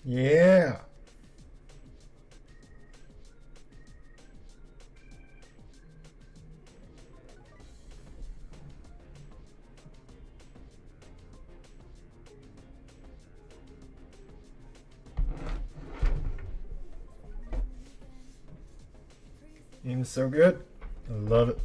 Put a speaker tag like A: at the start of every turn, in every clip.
A: Yeah. Game's so good. I love it.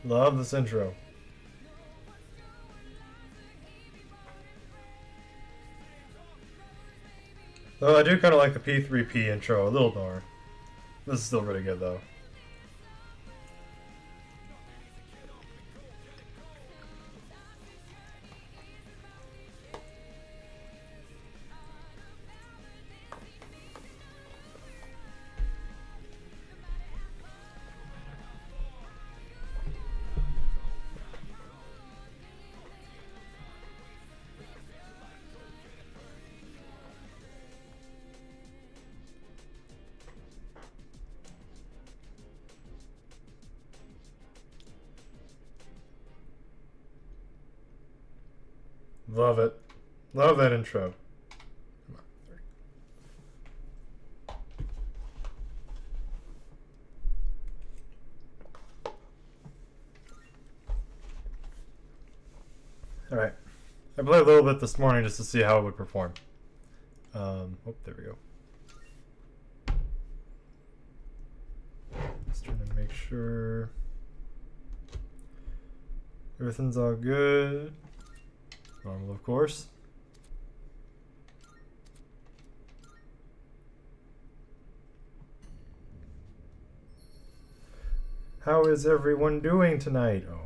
A: Love this intro. Though I do kind of like the P3P intro a little more. This is still really good though. Love it. Love that intro. Alright. I played a little bit this morning just to see how it would perform. Oh, there we go. Just trying to make sure everything's all good. Normal, of course. How is everyone doing tonight? Oh.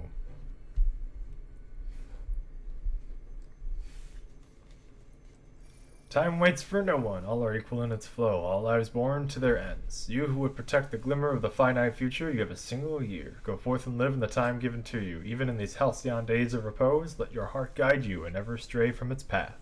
A: Time waits for no one, all are equal in its flow, all lives born to their ends. You who would protect the glimmer of the finite future, you have a single year. Go forth and live in the time given to you. Even in these halcyon days of repose, let your heart guide you and never stray from its path.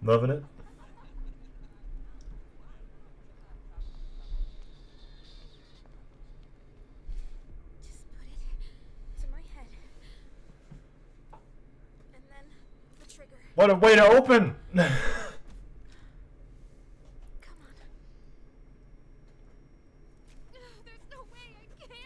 A: Loving it?
B: Just put it to my head. And then the trigger.
A: What a way to open!
B: Come on. There's no way I can't.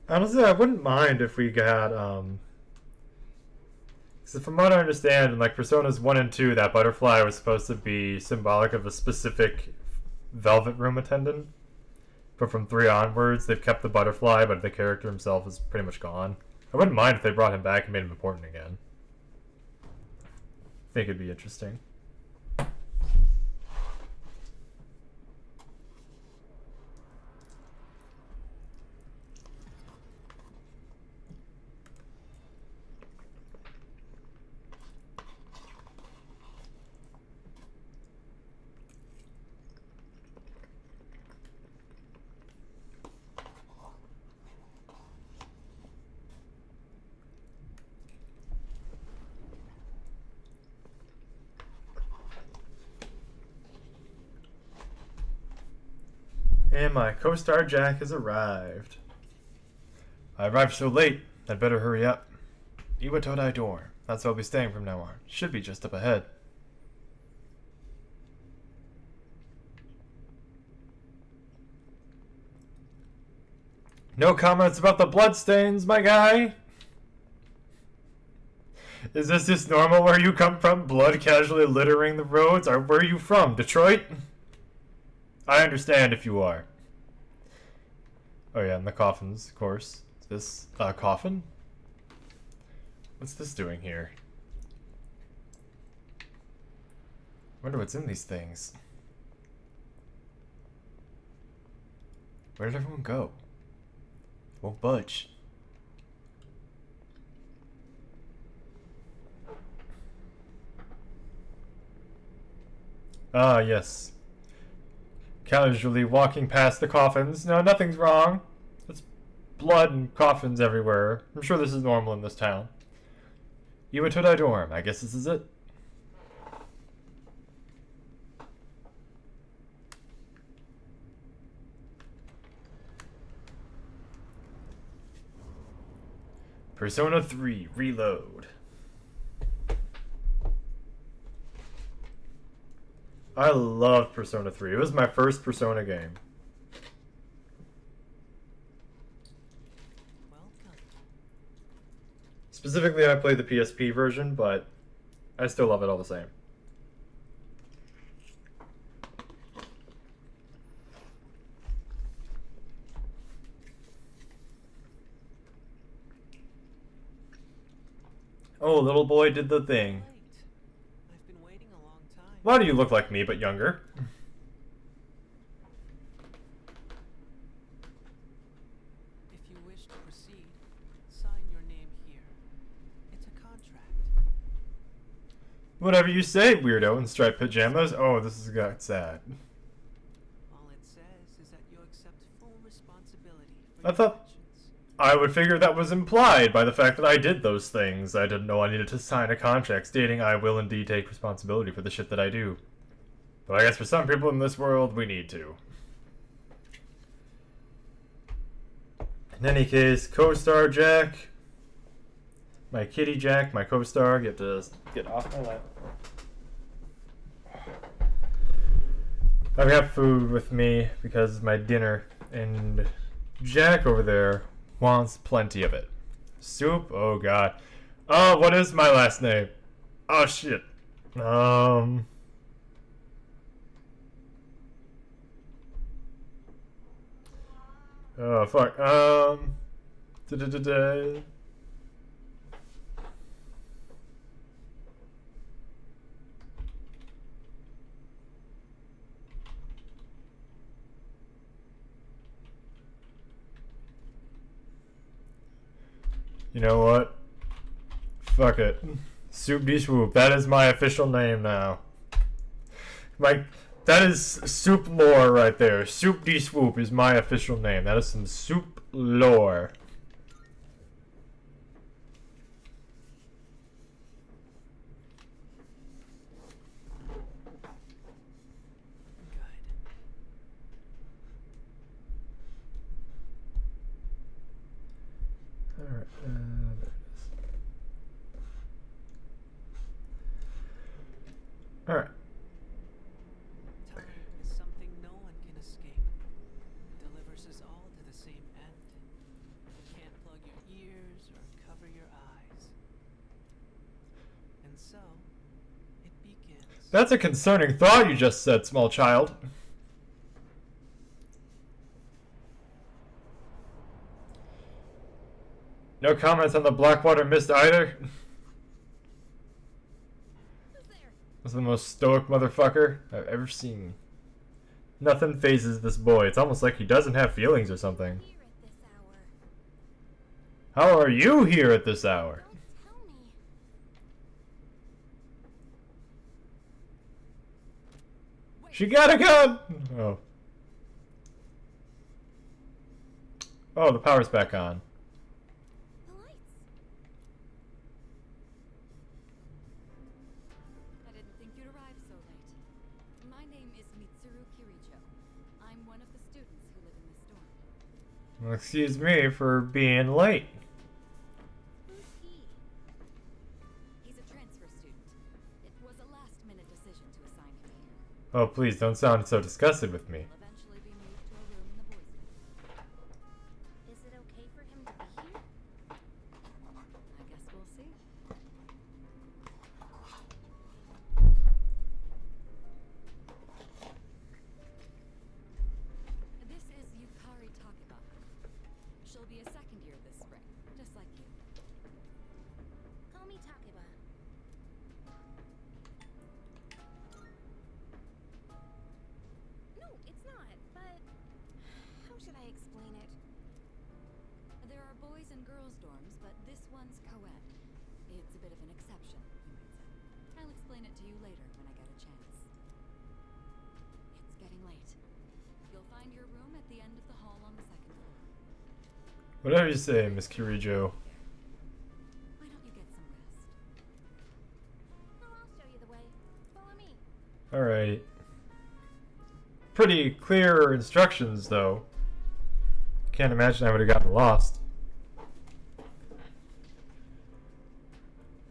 A: Honestly, I wouldn't mind if we got, so from what I understand, in like Personas 1 and 2, that butterfly was supposed to be symbolic of a specific Velvet Room attendant. But from 3 onwards, they've kept the butterfly, but the character himself is pretty much gone. I wouldn't mind if they brought him back and made him important again. I think it'd be interesting. And my co-star Jack has arrived. I arrived so late, I'd better hurry up. Iwatodai dorm. That's where I'll be staying from now on. Should be just up ahead. No comments about the bloodstains, my guy! Is this just normal where you come from? Blood casually littering the roads? Or where are you from? Detroit? I understand if you are. Oh yeah, and the coffins, of course. Is this a coffin? What's this doing here? Wonder what's in these things. Where did everyone go? Won't budge. Ah, yes. Casually walking past the coffins. No, nothing's wrong. It's blood and coffins everywhere. I'm sure this is normal in this town. Iwatodai dorm. I guess this is it. Persona 3 Reload. I love Persona 3. It was my first Persona game.
C: Welcome.
A: Specifically, I played the PSP version, but I still love it all the same. Oh, little boy did the thing.
C: Right. I've been waiting a long time.
A: Why do you look like me, but younger?
C: If you wish to proceed, sign your name here. It's a contract.
A: Whatever you say, weirdo in striped pajamas. Oh, this has got sad.
C: All it says is that you accept full responsibility for
A: I
C: your
A: thought-
C: actions.
A: I would figure that was implied by the fact that I did those things. I didn't know I needed to sign a contract stating I will indeed take responsibility for the shit that I do. But I guess for some people in this world, we need to. In any case, co-star Jack. My kitty Jack, my co-star. You have to get off my lap. I've got food with me because of my dinner. And Jack over there wants plenty of it. Soup? Oh god. Oh, what is my last name? Oh shit. Oh fuck. Da-da-da-da. You know what? Fuck it. Soup de swoop. That is my official name now. That is soup lore right there. Soup de swoop is my official name. That is some soup lore.
C: Good.
A: Alright, there it is. Alright.
C: Time is something no one can escape. Delivers us all to the same end. You can't plug your ears or cover your eyes. And so, it begins.
A: That's a concerning thought you just said, small child. No comments on the Blackwater Mist either?
B: Who's there?
A: That's the most stoic motherfucker I've ever seen. Nothing phases this boy. It's almost like he doesn't have feelings or something.
B: Here at this hour.
A: How are you here at this hour?
B: Don't tell me.
A: She got a gun! Oh. Oh, the power's back on.
B: The lights. I didn't think you'd arrive so late. My name is Mitsuru Kirijo. I'm one of the students who live in this dorm.
A: Well, excuse me for being late.
B: Who's he? He's a transfer student. It was a last-minute decision to assign him here.
A: Oh, please don't sound so disgusted with me.
B: He'll eventually be moved to a room in the boys' wing.
D: Is it okay for him to be here?
B: I guess we'll see. This is Yukari Takeba. She'll be a second year this spring, just like you.
D: Call me Takeba. No, it's not, but how should I explain it?
B: There are boys and girls dorms, but this one's co-ed. It's a bit of an exception, you might say. I'll explain it to you later when I get a chance. It's getting late. You'll find your room at the end of the hall on the second floor.
A: Whatever you say, Miss Kirijo.
B: Why don't you get some rest?
D: Oh, I'll show you the way. Follow me.
A: Alright. Pretty clear instructions, though. Can't imagine I would have gotten lost.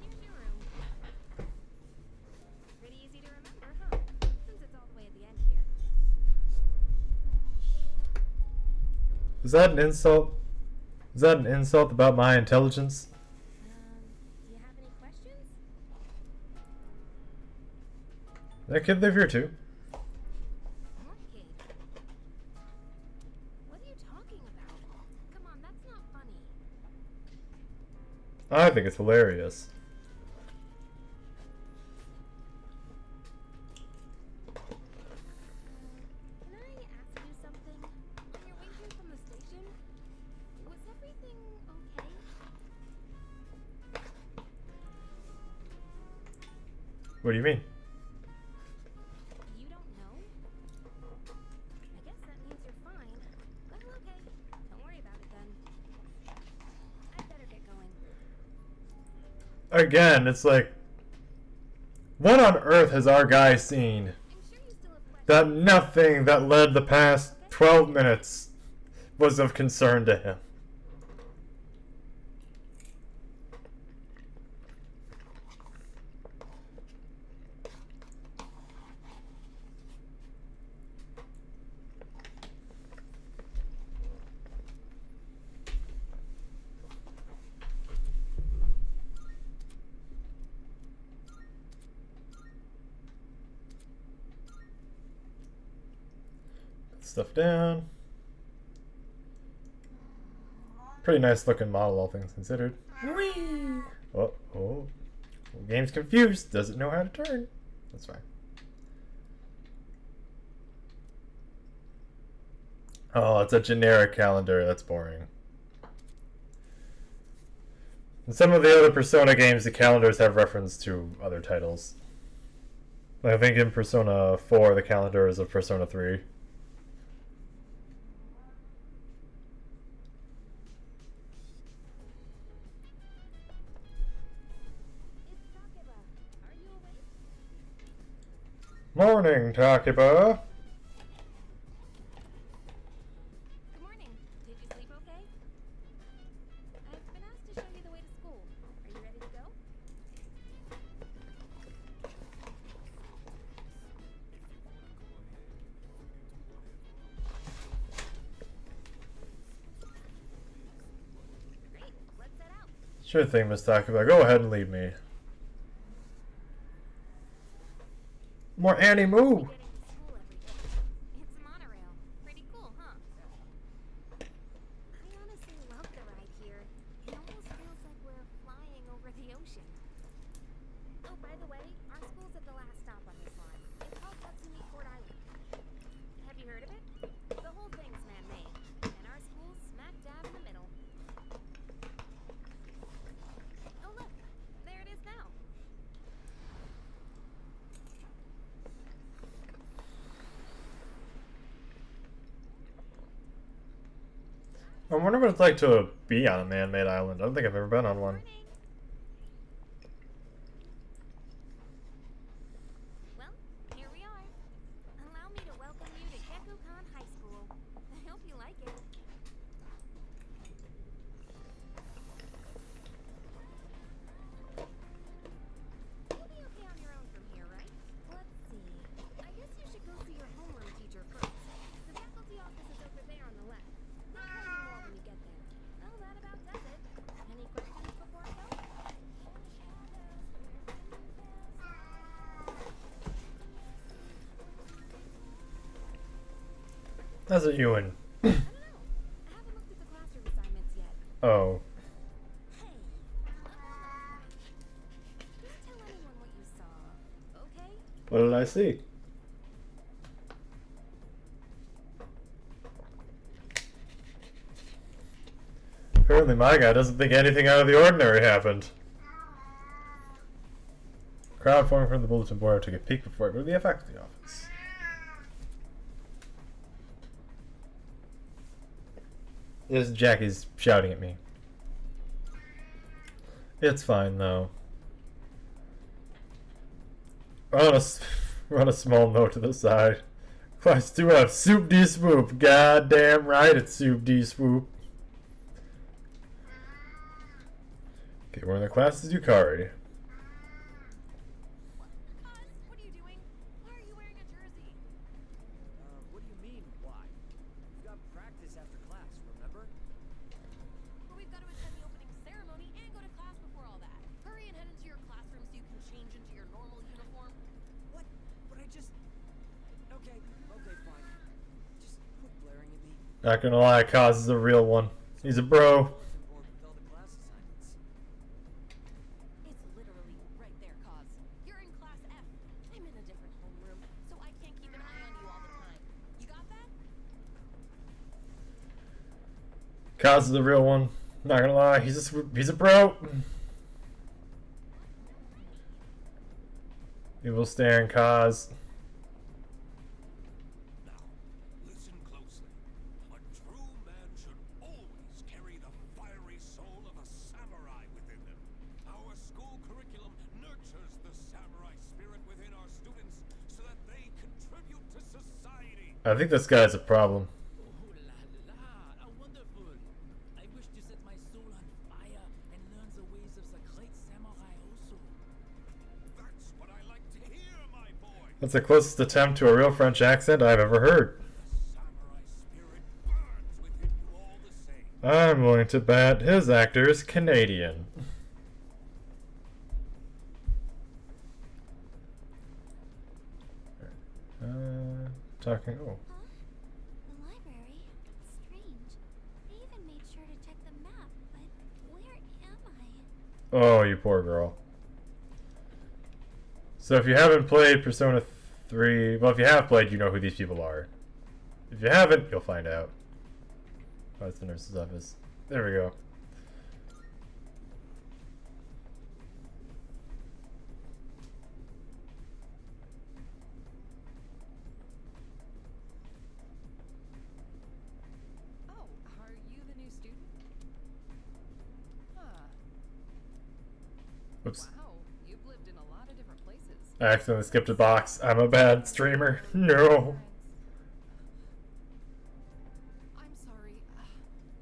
D: Here's your room. Pretty easy to remember, huh? Since it's all the way at the end here.
A: Is that an insult? Is that an insult about my intelligence?
D: Do you have any questions?
A: That kid live here too.
D: What kid? What are you talking about? Come on, that's not funny.
A: I think it's hilarious.
D: Can I ask you something? On your way here from the station, was everything okay?
A: What do you mean?
D: You don't know? I guess that means you're fine. Well, okay. Don't worry about it then. I'd better get going.
A: Again, it's like, what on earth has our guy seen
D: I'm sure you still have questions.
A: that nothing that led the past 12 minutes was of concern to him? Stuff down. Pretty nice looking model, all things considered. Oh, oh. Game's confused. Doesn't know how to turn. That's fine. Oh, it's a generic calendar. That's boring. In some of the other Persona games, the calendars have reference to other titles. Like I think in Persona 4, the calendar is of Persona 3.
D: It's Takeba. Are you awake?
A: Morning, Takeba.
D: Good morning. Did you sleep okay? I've been asked to show you the way to school. Are you ready to go? Great. Let's set out.
A: Sure thing, Miss Takeba. Go ahead and lead me. More Annie Moo.
D: Getting to school every day. It's a monorail. Pretty cool, huh? I honestly love the ride here. It almost feels like we're flying over the ocean. Oh, by the way, our school's at the last stop on this line. It's called Tatsumi Port Island. Have you heard of it? The whole thing's man-made, and our school's smack dab in the middle. Oh, look. There it is now.
A: I wonder what it's like to be on a man-made island. I don't think I've ever been on one.
D: Morning. Well, here we are. Allow me to welcome you to Gekukan High School.
A: That's what you and.
D: I don't know. I haven't looked at the classroom assignments yet.
A: Oh.
D: Hey, don't tell anyone what you saw, okay?
A: What did I see? Apparently my guy doesn't think anything out of the ordinary happened. Crowd forming from the bulletin board. I took a peek before I go to the faculty office. This Jackie's shouting at me. It's fine though. Run a small note to the side. Class 2F, Soup D Swoop. Goddamn right it's Soup D Swoop. Okay, we're in the class as Yukari.
D: Cuz, what are you doing? Why are you wearing a jersey?
E: What do you mean, why? We've got practice after class, remember?
D: But we've got to attend the opening ceremony and go to class before all that. Hurry and head into your classroom so you can change into your normal uniform.
E: What? But I just... Okay, fine. Just quit glaring at me.
A: Not gonna lie, Kaz is a real one. He's a bro.
E: Bulletin board with all the class assignments.
D: It's literally right there, Cause. You're in class F. I'm in a different homeroom, so I can't keep an eye on you all the time. You got that?
A: Kaz is a real one. Not gonna lie, he's a bro. Evil staring Kaz.
F: Now, listen closely. A true man should always carry the fiery soul of a samurai within them. Our school curriculum nurtures the samurai spirit within our students so that they contribute to society.
A: I think this guy's a problem.
G: Oh la la, how wonderful! I wish to set my soul on fire and learn the ways of the great samurai also.
F: That's what I like to hear, my boy.
A: That's the closest attempt to a real French accent I've ever heard.
F: The samurai spirit burns within you all the same.
A: I'm willing to bet his actor is Canadian. Talking. Oh.
D: Huh? The library? Strange. I even made sure to check the map, but where am I?
A: Oh, you poor girl. So if you haven't played Persona 3, well, if you have played, you know who these people are. If you haven't, you'll find out. Oh, it's the nurse's office. There we go.
B: Oh, are you the new student? Huh.
A: Oops.
B: Wow, you've lived in a lot of different places.
A: I accidentally skipped a box. I'm a bad streamer. No.
B: I'm sorry.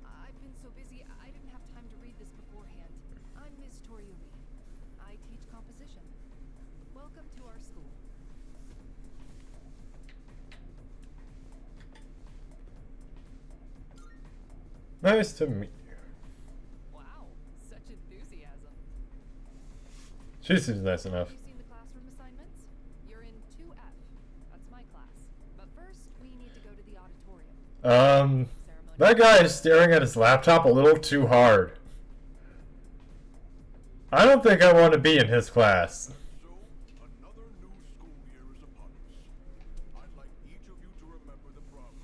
B: I've been so busy, I didn't have time to read this beforehand. I'm Ms. Toriumi. I teach composition. Welcome to our school.
A: Nice to meet you.
B: Wow, such enthusiasm.
A: She seems nice enough.
B: Have you seen the classroom assignments? You're in 2F. That's my class. But first, we need to go to the auditorium. Ceremony.
A: That guy is staring at his laptop a little too hard. I don't think I want to be in his class.
F: So, another new school year is upon us. I'd like each of you to remember the problem.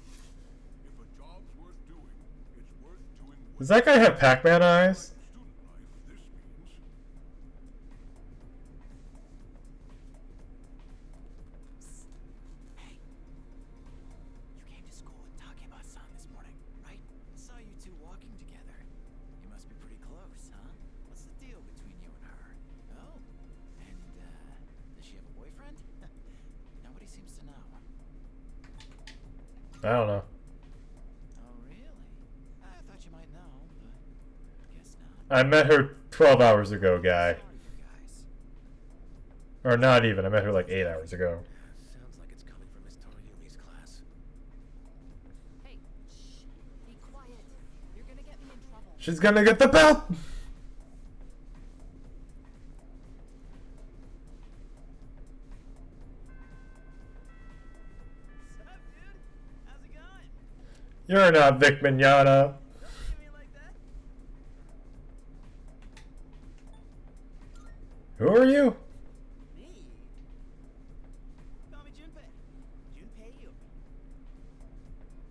F: If a job's worth doing, it's worth doing well.
A: Does that guy have Pac-Man eyes?
F: Student life, this means
E: Hey. You came to school with Takeba-san this morning, right? I saw you two walking together. You must be pretty close, huh? What's the deal between you and her? Oh. And, does she have a boyfriend? Nobody seems to know.
A: I don't know.
E: Oh, really? I thought you might know, but guess not.
A: I met her 12 hours ago, guy.
E: Sorry, you guys.
A: Or not even. I met her like 8 hours ago.
F: sounds like it's coming from Miss Toriumi's class.
B: Hey, shh. Be quiet. You're gonna get me in trouble.
A: She's gonna get the belt!
E: What's up, dude? How's it going?
A: You're not Vic Mignogna.
E: Don't look at me like that.
A: Who are you?
E: Me? Call me Junpei. Junpei Yu.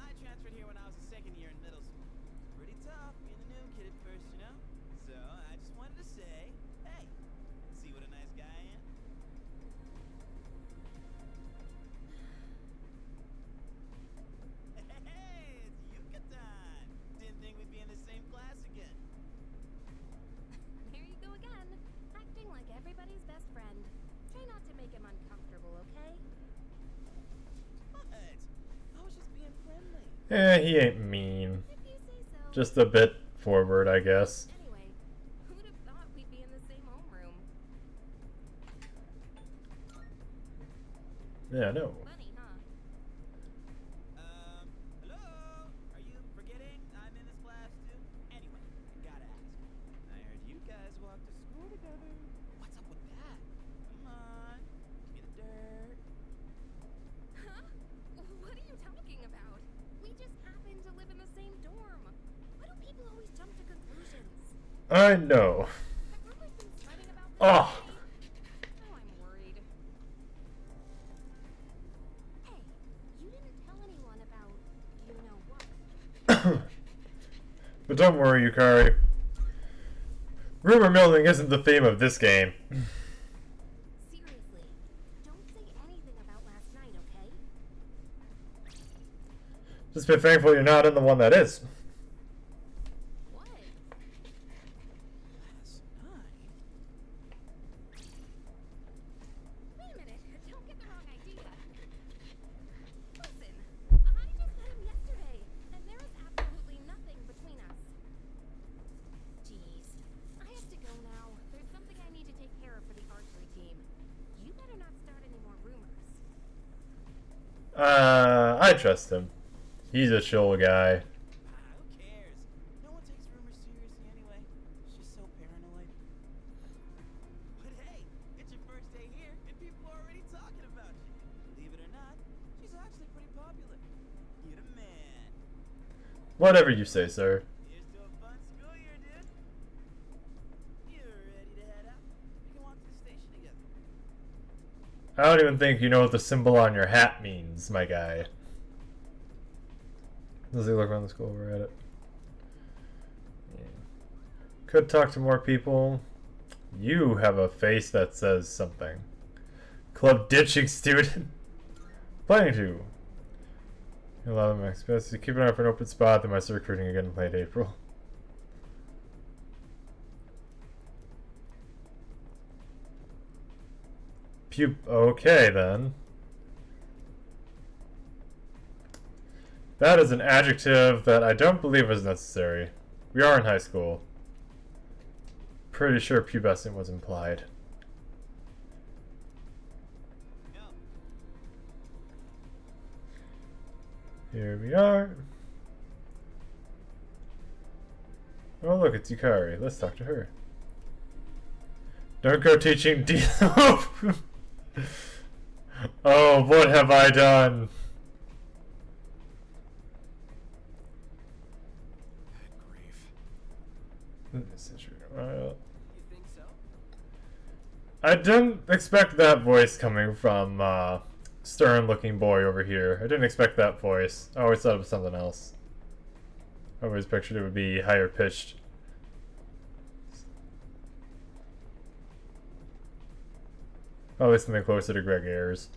E: I transferred here when I was a second year in middle school. Pretty tough being the new kid at first, you know? So I just wanted to say, hey, see what a nice guy I am? Hey, it's Yuka time. Didn't think we'd be in the same class again.
D: Here you go again, acting like everybody's best friend. Try not to make him uncomfortable, okay?
E: What? I was just being friendly.
A: He ain't mean.
D: If you say so.
A: Just a bit forward, I guess.
D: Anyway, who'd have thought we'd be in the same homeroom?
A: Yeah, no.
D: Funny, huh?
E: Hello? Are you forgetting I'm in this class too? Anyway, I gotta ask. I heard you guys walk to school together. What's up with that? Come on, give me the dirt.
D: Huh? What are you talking about? We just happen to live in the same dorm. Why do people always jump to conclusions?
A: I know.
D: Have rumors been spreading about this
A: Oh.
D: lately? Now I'm worried. Hey, you didn't tell anyone about you know what.
A: But don't worry, Yukari. Rumor milling isn't the theme of this game.
D: Seriously, don't say anything about last night, okay?
A: Just be thankful you're not in the one that is.
D: What?
E: Last night?
D: Wait a minute, don't get the wrong idea. Listen, I just met him yesterday, and there is absolutely nothing between us. Jeez, I have to go now. There's something I need to take care of for the archery team. You better not start any more rumors.
A: I trust him. He's a chill guy.
E: Who cares? No one takes rumors seriously anyway. It's just so paranoid. But hey, it's your first day here, and people are already talking about you. Believe it or not, she's actually pretty popular. You're the man.
A: Whatever you say, sir.
E: Here's to a fun school year, dude. You're ready to head out? We can walk to the station together.
A: I don't even think you know what the symbol on your hat means, my guy. Does he look around the school? We're at it. Yeah. Could talk to more people. You have a face that says something. Club ditching student. Planning to. A lot of my expenses. Keep an eye for an open spot. They might start recruiting again in late April. Okay then. That is an adjective that I don't believe is necessary. We are in high school. Pretty sure pubescent was implied.
E: Go.
A: Here we are. Oh look, it's Yukari. Let's talk to her. Don't go teaching D. Oh, what have I done?
E: Good grief.
C: You think so?
A: I didn't expect that voice coming from stern-looking boy over here. I didn't expect that voice. I always thought it was something else. I always pictured it would be higher pitched. Probably something closer to Greg Ayers.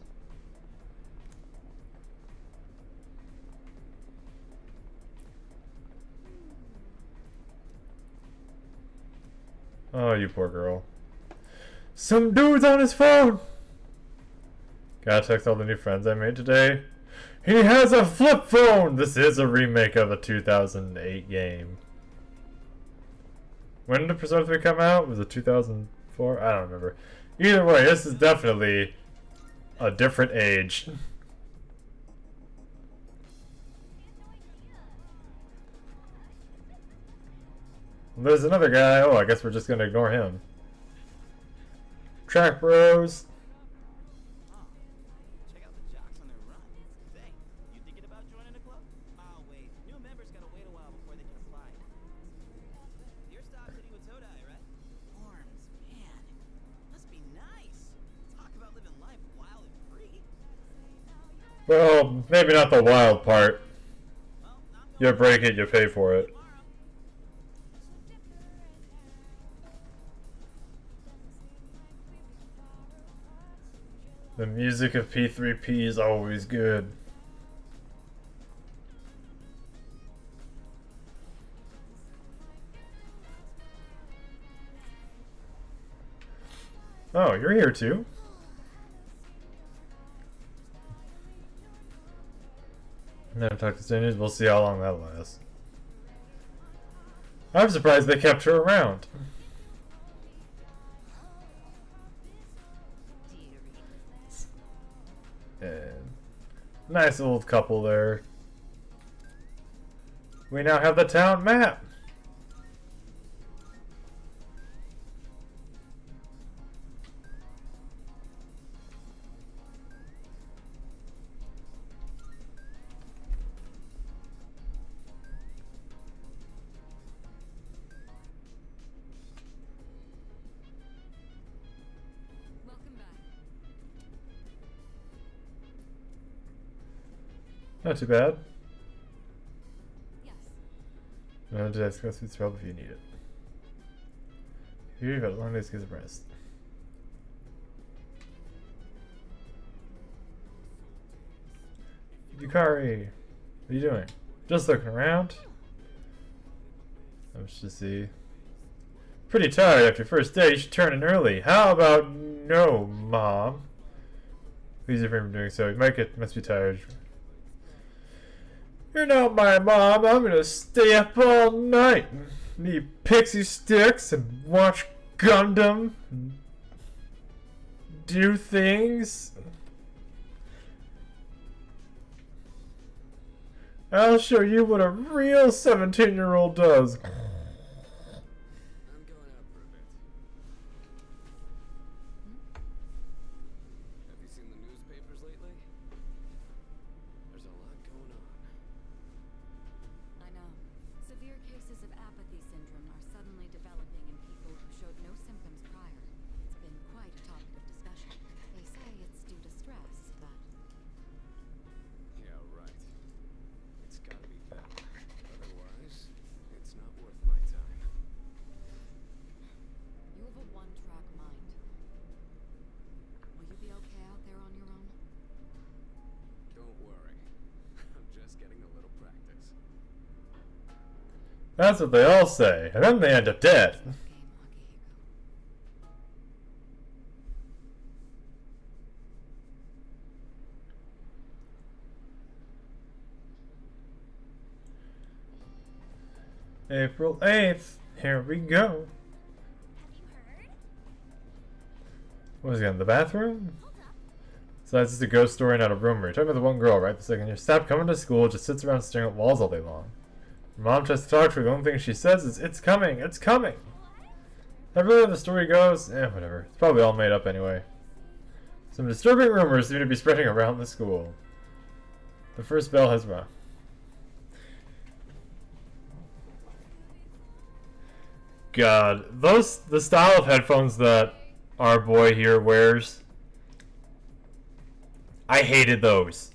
A: Oh, you poor girl. Some dude's on his phone! Gotta text all the new friends I made today. He has a flip phone! This is a remake of a 2008 game. When did Persona 3 come out? Was it 2004? I don't remember. Either way, this is definitely a different age. There's another guy. Oh, I guess we're just gonna ignore him. Track bros.
E: Oh, check out the jocks on their run. Say, you thinking about joining the club? Oh wait, new
A: Well, maybe not the wild part.
C: Well, I'm
A: You
C: going
A: break it, you pay for it.
C: tomorrow.
A: The music of P3P is always good. Oh, you're here too? Never talked to strangers. We'll see how long that lasts. I'm surprised they kept her around. And nice old couple there. We now have the town map.
B: Welcome back.
A: Not too bad.
B: Yes.
A: No, just go through trouble if you need it. Here you've got a long day's kiss of rest. Yukari, what are you doing? Just looking around. I was just see. Pretty tired after your first day. You should turn in early. How about no, Mom? Please refrain from doing so. You must be tired. You're not my mom. I'm gonna stay up all night and eat pixie sticks and watch Gundam and do things. I'll show you what a real 17-year-old does.
F: I'm going out for a bit. Have you seen the newspapers lately? There's a lot going on.
B: I know. Severe cases of apathy syndrome are suddenly developing in people who showed no symptoms prior. It's been quite a topic of discussion. They say it's due to stress, but
F: Yeah, right. It's gotta be that. Otherwise, it's not worth my time.
B: you have a one-track mind. Will you be okay out there on your own?
F: Don't worry. I'm just getting a little practice.
A: That's what they all say, and then they end up dead.
B: Game, Akihiko.
A: April 8th. Here we go.
D: Have you heard?
A: What was it in the bathroom?
D: Hold up.
A: So that's just a ghost story, not a rumor. You're talking about the one girl, right? The second you stop coming to school, just sits around staring at walls all day long. Your mom tries to talk to her. The only thing she says is, "It's coming, it's coming." That really how the story goes? Eh, whatever. It's probably all made up anyway. Some disturbing rumors seem to be spreading around the school. The first bell has rung. God, the style of headphones that our boy here wears, I hated those.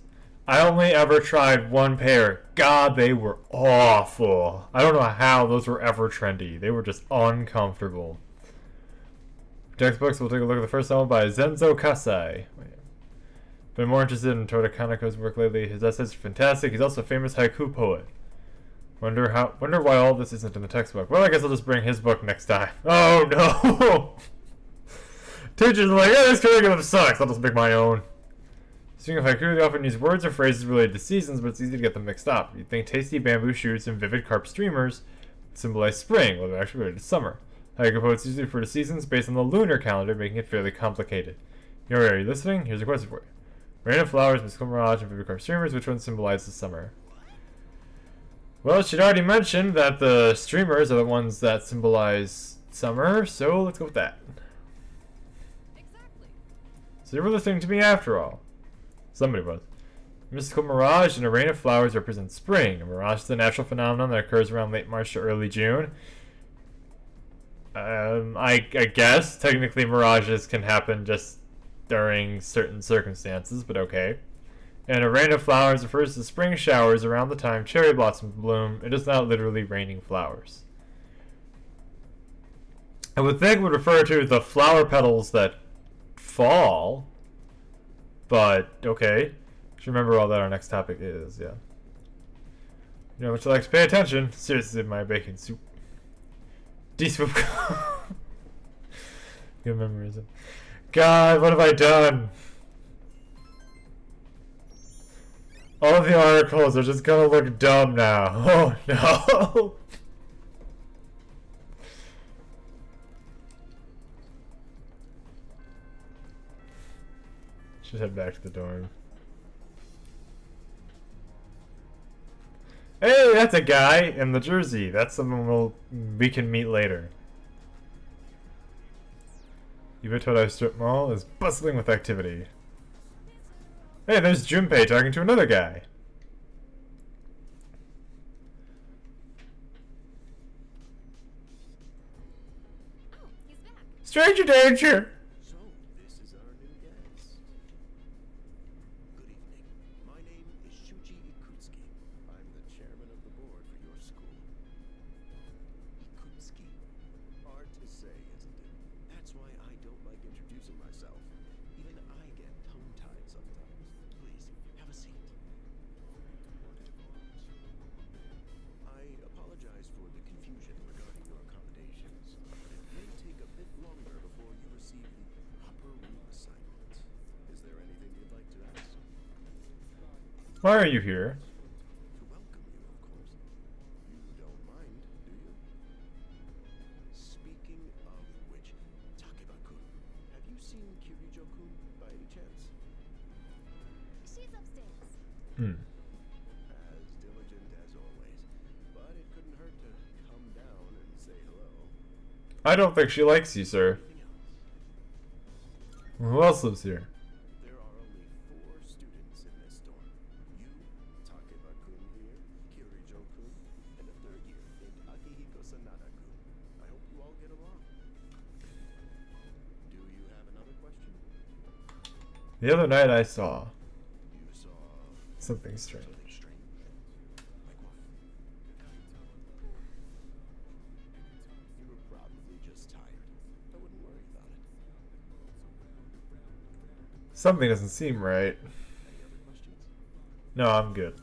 A: I only ever tried one pair. God, they were awful. I don't know how those were ever trendy. They were just uncomfortable. Textbooks, we'll take a look at the first novel by Zenzo Kasai. Been more interested in Toda Kaneko's work lately. His essays are fantastic. He's also a famous haiku poet. Wonder why all this isn't in the textbook. Well, I guess I'll just bring his book next time. Oh no! Teachers are like, "Oh, this curriculum sucks. I'll just make my own." Speaking of haiku, they often use words or phrases related to seasons, but it's easy to get them mixed up. You'd think tasty bamboo shoots and vivid carp streamers symbolize spring, while they're actually related to summer. Haiku poets usually refer to seasons based on the lunar calendar, making it fairly complicated. Yori, are you listening? Here's a question for you. Rain of flowers, mystical mirage, and vivid carp streamers, which one symbolizes summer? Well, she'd already mentioned that the streamers are the ones that symbolize summer, so let's go with that.
B: Exactly.
A: So you were listening to me after all. Somebody was. Mystical mirage and a rain of flowers represent spring. A mirage is a natural phenomenon that occurs around late March to early June. I guess technically mirages can happen just during certain circumstances, but okay. And a rain of flowers refers to spring showers around the time cherry blossoms bloom. It is not literally raining flowers. I would think it would refer to the flower petals that fall. But, okay. Should remember all that our next topic is, yeah. You know what you like to pay attention. Seriously, my bacon soup. Decent. Good memorism. God, what have I done? All of the articles are just gonna look dumb now. Oh no! Should head back to the dorm. Hey, that's a guy in the jersey. That's someone we can meet later. Ubatoda Strip Mall is bustling with activity. Hey, there's Junpei talking to another guy.
D: Oh, he's back.
A: Stranger danger!
F: So, this is our new guest. Good evening. My name is Shuji Ikutsuki. I'm the chairman of the board for your school. Ikutsuki? Hard to say, isn't it? That's why I don't like introducing myself. Even I get tongue-tied sometimes. Please, have a seat. I apologize for the confusion regarding your accommodations, but it may take a bit longer before you receive the proper room assignment. Is there anything you'd like to ask?
A: Why are you here?
F: To welcome you, of course. You don't mind, do you? Speaking of which, Takeba-kun, have you seen Kirijo-kun by any chance?
D: She's upstairs.
F: As diligent as always, but it couldn't hurt to come down and say hello.
A: I don't think she likes you, sir.
F: Anything else?
A: Who else lives here?
F: There are only 4 students in this dorm. You, Takeba-kun here, Kirijo-kun, and a 3rd year named Akihiko Sanada-kun. I hope you all get along. Do you have another question?
A: The other night I saw
F: You saw
A: something strange.
F: something strange? Like what? You were probably just tired. I wouldn't worry about it.
A: Something doesn't seem right.
F: Any other questions?
A: No, I'm good.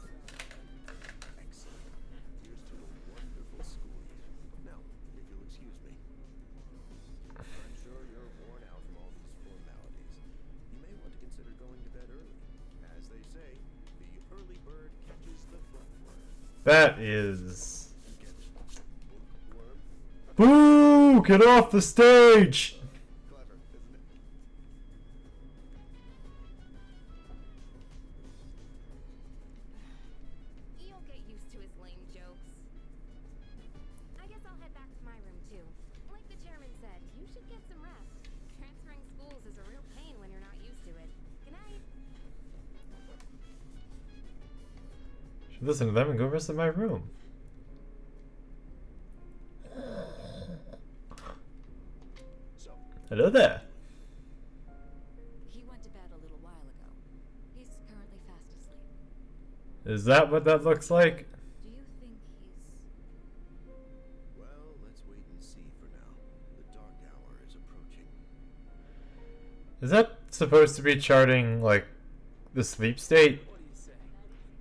F: Excellent. Here's to a wonderful school year. Now, if you'll excuse me. I'm sure you're worn out from all these formalities. You may want to consider going to bed early. As they say, the early bird catches the bookworm.
A: That is...
F: Get it? Bookworm?
A: Boo! Get off the stage!
F: Clever, isn't it?
D: You'll get used to his lame jokes. I guess I'll head back to my room too. Like the chairman said, you should get some rest. Transferring schools is a real pain when you're not used to it. Good night.
A: Should listen to them and go rest in my room.
F: So,
A: Hello there.
B: He went to bed a little while ago. He's currently fast asleep.
A: Is that what that looks like?
B: Do you think he's...
F: well, let's wait and see for now. The dark hour is approaching.
A: Is that supposed to be charting, like, the sleep state?
G: What do you say?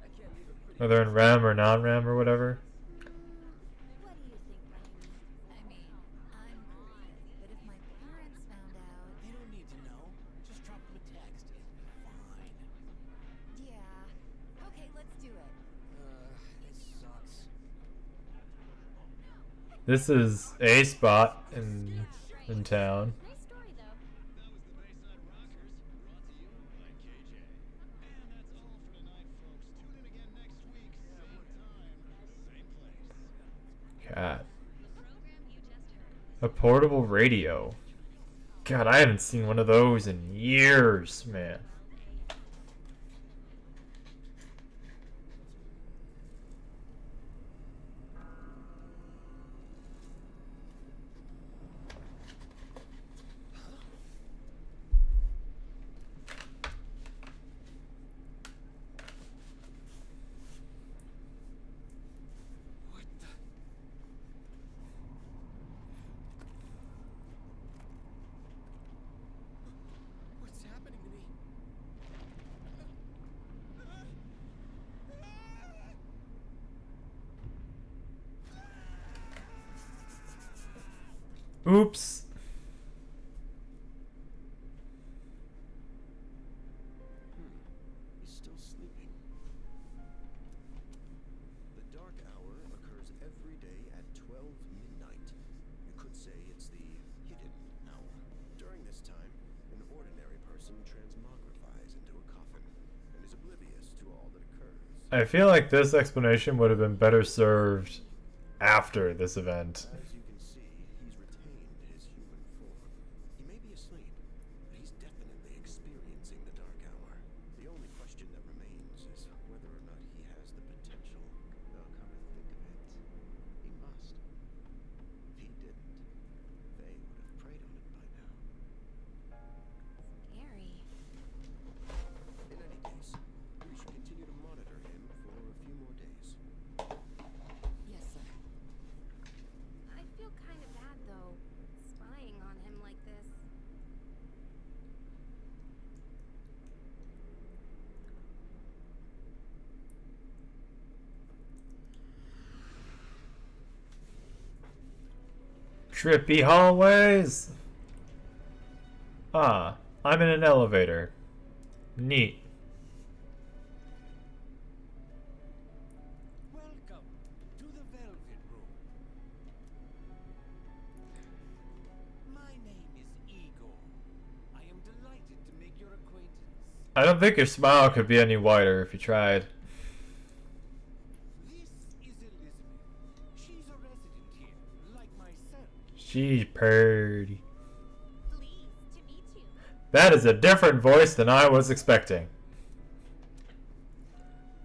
G: I can't leave a pretty
A: Whether in REM or non-REM or whatever?
D: What do you think, Rainy?
B: I mean, I'm great, but if my parents found out...
G: They don't need to know. Just drop them a text. It'll be fine.
B: Yeah. Okay, let's do it.
G: This sucks.
A: This is a spot in town.
D: Nice story, though.
H: That was the Bayside Rockers, brought to you by KJ. And that's all for tonight, folks. Tune in again next week, same time, same place.
A: God. A portable radio. God, I haven't seen one of those in years, man. Oops.
I: He's still sleeping. The dark hour occurs every day at 12 midnight. You could say it's the hidden hour. During this time, an ordinary person transmogrifies into a coffin and is oblivious to all that occurs.
A: I feel like this explanation would have been better served after this event.
I: As you can see, he's retained his human form. He may be asleep, but he's definitely experiencing the dark hour. The only question that remains is whether or not he has the potential. Now, come to think of it, he must. If he didn't, they would have preyed on it by now.
D: Scary.
I: In any case, we should continue to monitor him for a few more days.
B: Yes, sir.
D: I feel kind of bad though, spying on him like this.
A: Trippy hallways. Ah, I'm in an elevator. Neat.
F: Welcome to the Velvet Room. My name is Igor. I am delighted to make your acquaintance.
A: I don't think your smile could be any wider if you tried.
F: This is Elizabeth. She's a resident here, like myself.
A: She's pretty.
D: Pleased to meet you.
A: That is a different voice than I was expecting.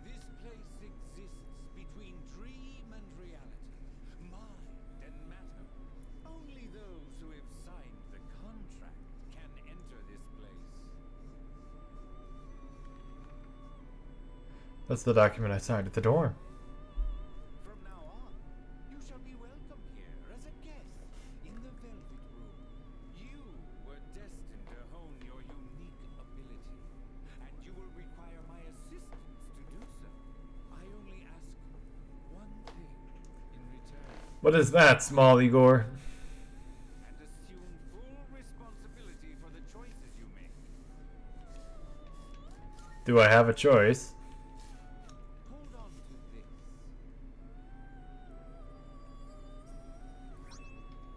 F: This place exists between dream and reality, mind and matter. Only those who have signed the contract can enter this place.
A: That's the document I signed at the dorm.
F: From now on, you shall be welcome here as a guest in the Velvet Room. You were destined to hone your unique ability, and you will require my assistance to do so. I only ask one thing in return,
A: What is that, small Igor?
F: and assume full responsibility for the choices you make.
A: Do I have a choice?
F: Hold on to this.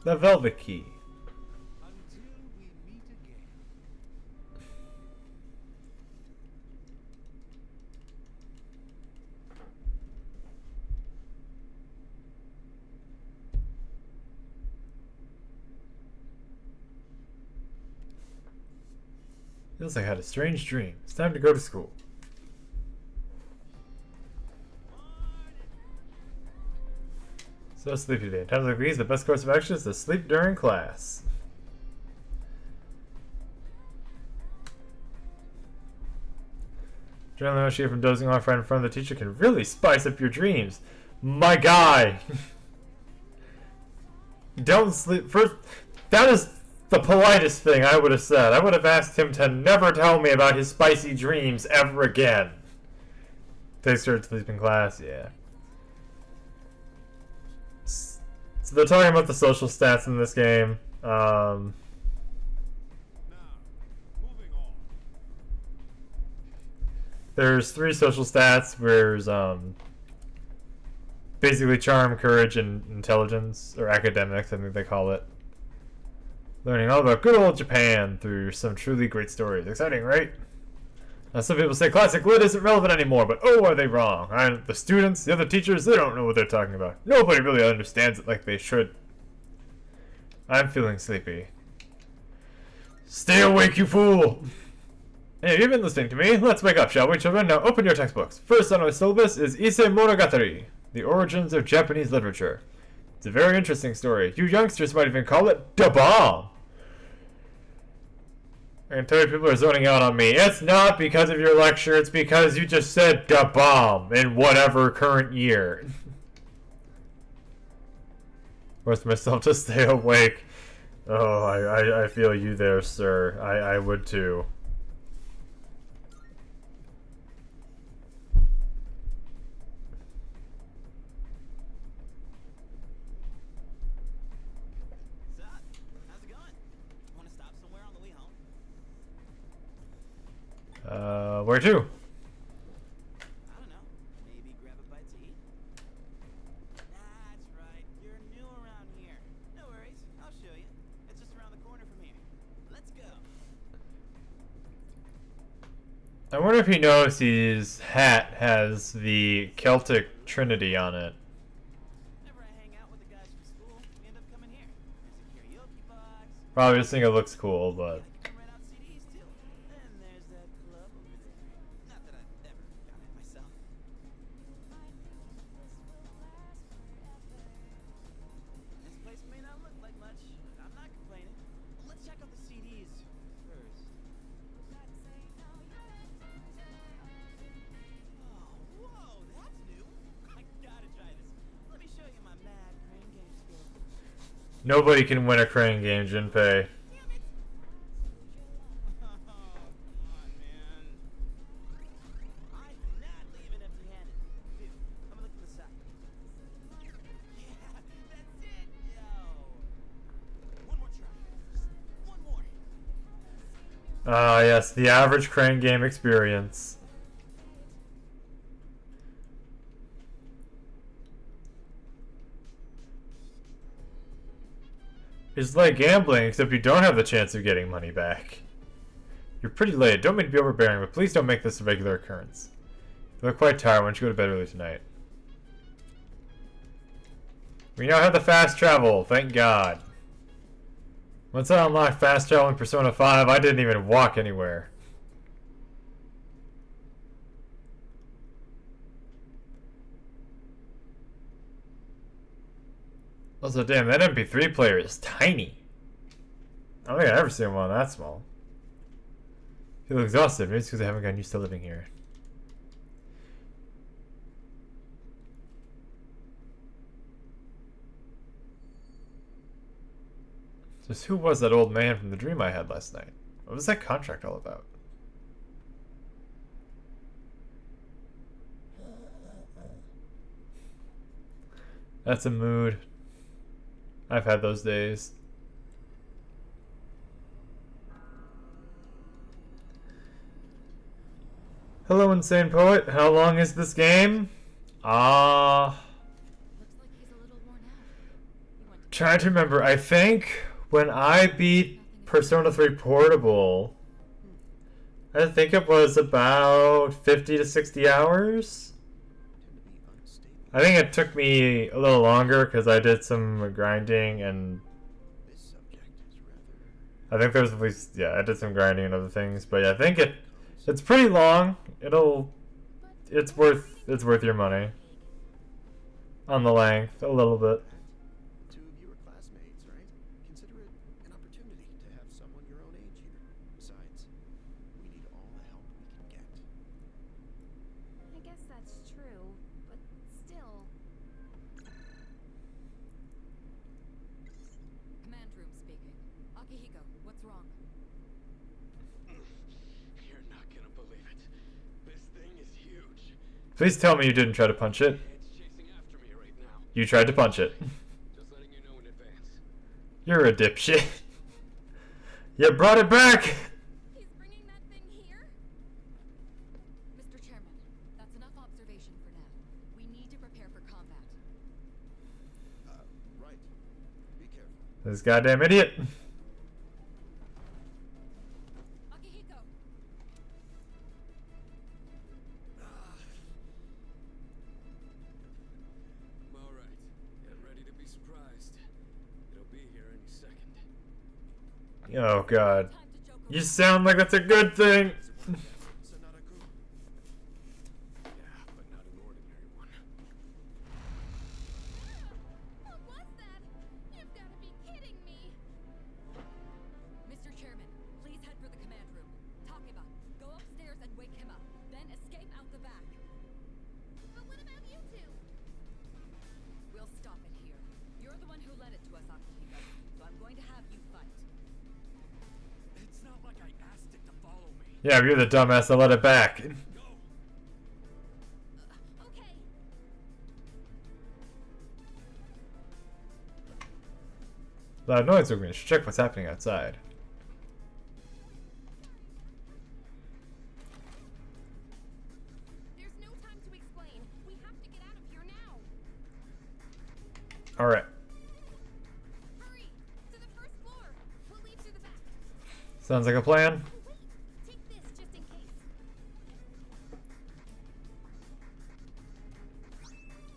A: The Velvet Key.
F: Until we meet again.
A: Feels like I had a strange dream. It's time to go to school. So sleepy today. Times like these, the best course of action is to sleep during class. Adrenaline rush from dozing off right in front of the teacher can really spice up your dreams. My guy! Don't sleep. First, that is the politest thing I would have said. I would have asked him to never tell me about his spicy dreams ever again. They start sleep in class, yeah. So they're talking about the social stats in this game.
F: Now, moving on.
A: There's 3 social stats. There's basically charm, courage, and intelligence, or academics, I think they call it. Learning all about good old Japan through some truly great stories. Exciting, right? Now, some people say classic lit isn't relevant anymore, but oh, are they wrong? The students, the other teachers, they don't know what they're talking about. Nobody really understands it like they should. I'm feeling sleepy. Stay awake, you fool! Hey, you've been listening to me. Let's wake up, shall we, children? Now open your textbooks. First on our syllabus is Ise Monogatari, the origins of Japanese literature. It's a very interesting story. You youngsters might even call it da bomb. I can tell you people are zoning out on me. It's not because of your lecture, it's because you just said da bomb in whatever current year. Forced myself to stay awake. Oh, I feel you there, sir. I would too. where to?
E: I don't know. Maybe grab a bite to eat? That's right. You're new around here. No worries. I'll show you. It's just around the corner from here. Let's go.
A: I wonder if he knows his hat has the Celtic Trinity on it.
E: Whenever I hang out with the guys from school, we end up coming here. There's a karaoke box.
A: Probably just think it looks cool, but
E: I can rent out CDs too. And there's that club over there. Not that I've ever done it myself. This place may not look like much, but I'm not complaining. Let's check out the CDs first. Oh, whoa, that's new. I gotta try this. Let me show you my mad crane game skills.
A: nobody can win a crane game, Junpei.
E: Damn it! Oh, come on, man. I'm not leaving empty-handed. Here, I'm gonna look to the side. Yeah, that's it, yo. One more try. Just one more.
A: Ah, yes, the average crane game experience. It's like gambling, except you don't have the chance of getting money back. You're pretty late. Don't mean to be overbearing, but please don't make this a regular occurrence. You look quite tired. Why don't you go to bed early tonight? We now have the fast travel, thank God. Once I unlocked fast travel in Persona 5, I didn't even walk anywhere. Also, damn, that MP3 player is tiny. I don't think I've ever seen one that small. I feel exhausted. Maybe it's because I haven't gotten used to living here. Just who was that old man from the dream I had last night? What was that contract all about? That's a mood. I've had those days. Hello, Insane Poet. How long is this game?
B: Looks like he's a little worn out. You want to
A: Trying to remember. I think when I beat Persona 3 Portable, I think it was about 50 to 60 hours.
I: Tend to be unstable.
A: I think it took me a little longer because I did some grinding and
I: This subject is rather.
A: I think there's at least, yeah, I did some grinding and other things, but yeah, I think it's pretty long. It's worth your money on the length a little bit.
I: Two of you are classmates, right? Consider it an opportunity to have someone your own age here. Besides, we need all the help we can get.
D: I guess that's true, but still.
B: Command room speaking. Akihiko, what's wrong?
F: You're not gonna believe it. This thing is huge.
A: Please tell me you didn't try to punch it.
F: It's chasing after me right now.
A: You tried to punch it.
F: Just letting you know in advance.
A: You're a dipshit. You brought it back!
B: He's bringing that thing here? Mr. Chairman, that's enough observation for now. We need to prepare for combat.
I: Right. Be careful.
A: This goddamn idiot.
B: Akihiko!
F: All right. Get ready to be surprised. It'll be here any second.
A: Oh god.
B: Time to joke
A: You
B: around.
A: sound like that's a good thing.
I: Sanada-kun.
F: Yeah, but not an ordinary one.
D: What was that? You've got to be kidding me.
B: Mr. Chairman, please head for the command room. Takeba, go upstairs and wake him up. Then escape out the back.
D: But what about you two?
B: We'll stop it here. You're the one who led it to us, Akihiko, so I'm going to have you fight.
F: It's not like I asked it to follow me.
A: Yeah, you're the dumbass that let it back.
F: Go!
D: Okay.
A: Loud noise, we should check what's happening outside. Alright.
D: Hurry! To the first floor! We'll leave through the back.
A: Sounds like a plan.
D: Oh, wait! Take this just in case.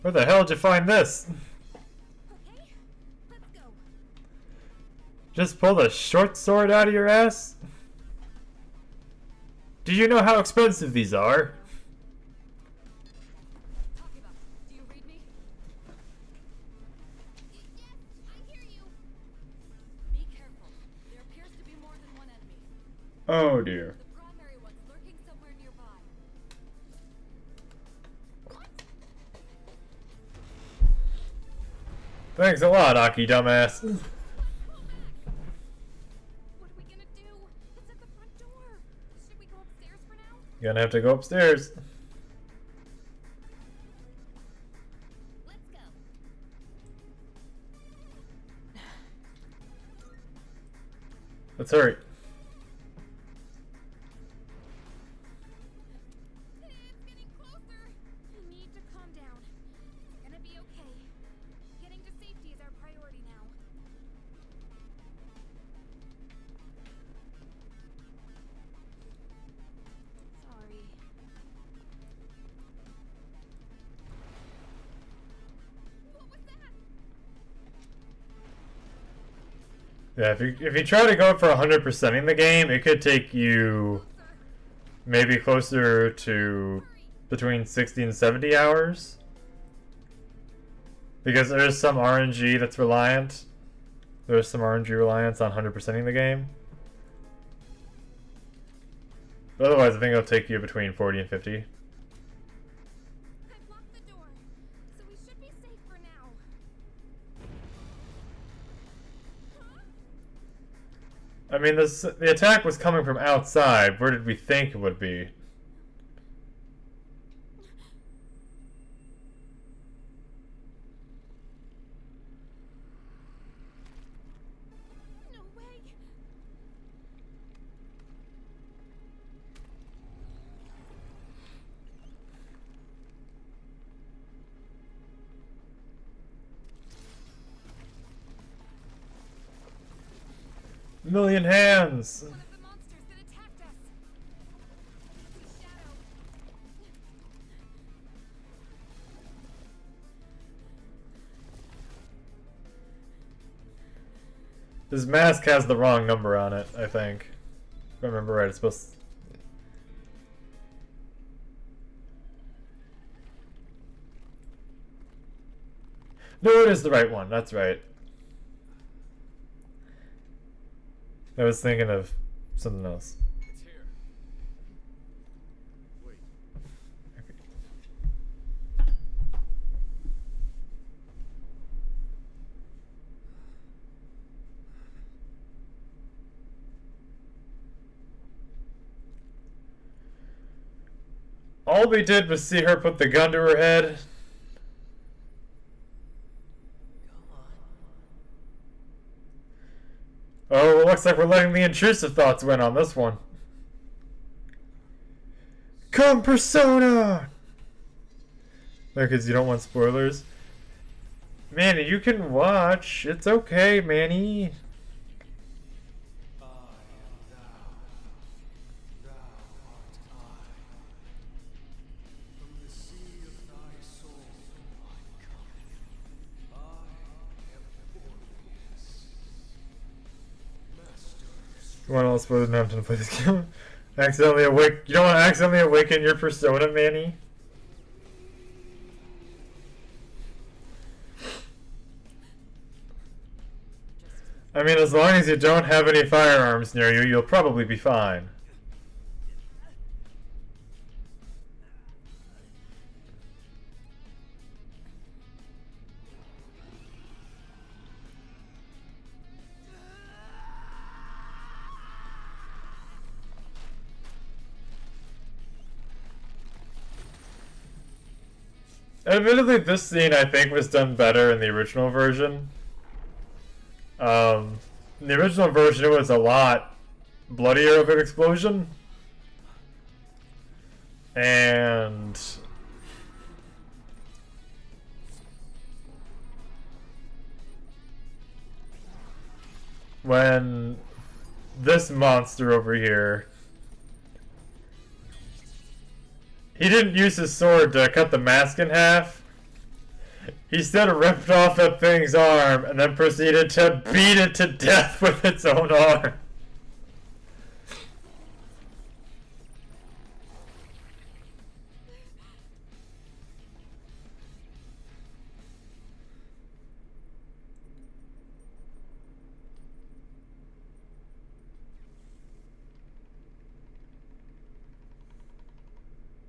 A: Where the hell did you find this?
D: Okay? Let's go.
A: Just pull the short sword out of your ass? Do you know how expensive these are?
B: Takeba, do you read me?
D: Yes, I hear you.
B: Be careful. There appears to be more than one enemy.
A: Oh dear.
B: The primary one's lurking somewhere nearby.
A: Thanks a lot, Aki dumbass.
D: What are we gonna do? It's at the front door. Should we go upstairs for now?
A: You're gonna have to go upstairs.
D: Let's go.
A: Let's hurry.
D: It's getting closer. You need to calm down. It's gonna be okay. Getting to safety is our priority now. Sorry. What was that?
A: Yeah, if you try to go for 100%ing the game, it could take you maybe closer to between 60 and 70 hours. Because there's some RNG that's reliant. There's some RNG reliance on 100%ing the game. But otherwise, I think it'll take you between 40 and 50.
D: I blocked the door, so we should be safe for now. Huh?
A: I mean, the attack was coming from outside. Where did we think it would be?
D: No way.
A: Million hands!
D: One of the monsters that attacked us. The shadow.
A: His mask has the wrong number on it, I think. If I remember right, it's supposed to... No, it is the right one. That's right. I was thinking of something else.
F: It's here. Wait.
A: All we did was see her put the gun to her head. Oh, it looks like we're letting the intrusive thoughts win on this one. Come, Persona! Because you don't want spoilers. Manny, you can watch. It's okay, Manny.
F: I am thou. Thou art I. From the sea of thy soul I come. I am Orpheus. Master of
A: You want all spoilers? No, I'm trying to play this game. Accidentally awake. You don't want to accidentally awaken your persona, Manny. I mean, as long as you don't have any firearms near you, you'll probably be fine. Admittedly, this scene I think was done better in the original version. In the original version, it was a lot bloodier of an explosion. And when this monster over here, he didn't use his sword to cut the mask in half. He instead ripped off that thing's arm and then proceeded to beat it to death with its own arm.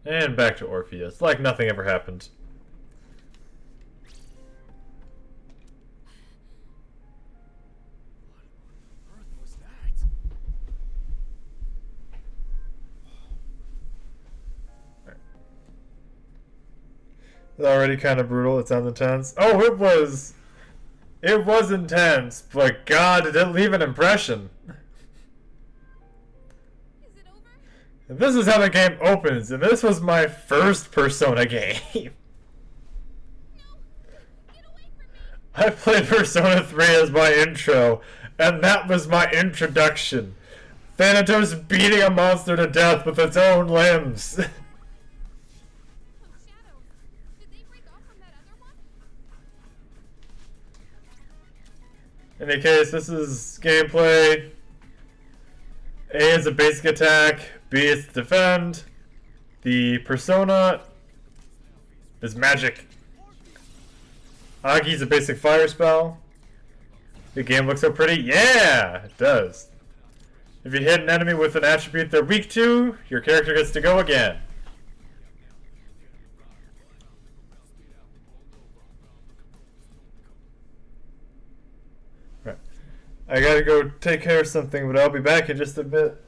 A: And back to Orpheus, like nothing ever happened.
E: What on earth was that?
A: It's already kind of brutal. It sounds intense. Oh, it was intense, but God, did it leave an impression.
D: Is it over?
A: And this is how the game opens, and this was my first Persona game.
D: Get away from me!
A: I played Persona 3 as my intro, and that was my introduction. Thanatos beating a monster to death with its own limbs.
D: Those shadows. Did they break off from that other one?
A: In any case, this is gameplay. A is a basic attack, B is to defend. The persona is magic. Agi's a basic fire spell. The game looks so pretty. Yeah, it does. If you hit an enemy with an attribute they're weak to, your character gets to go again. Right. I gotta go take care of something, but I'll be back in just a bit.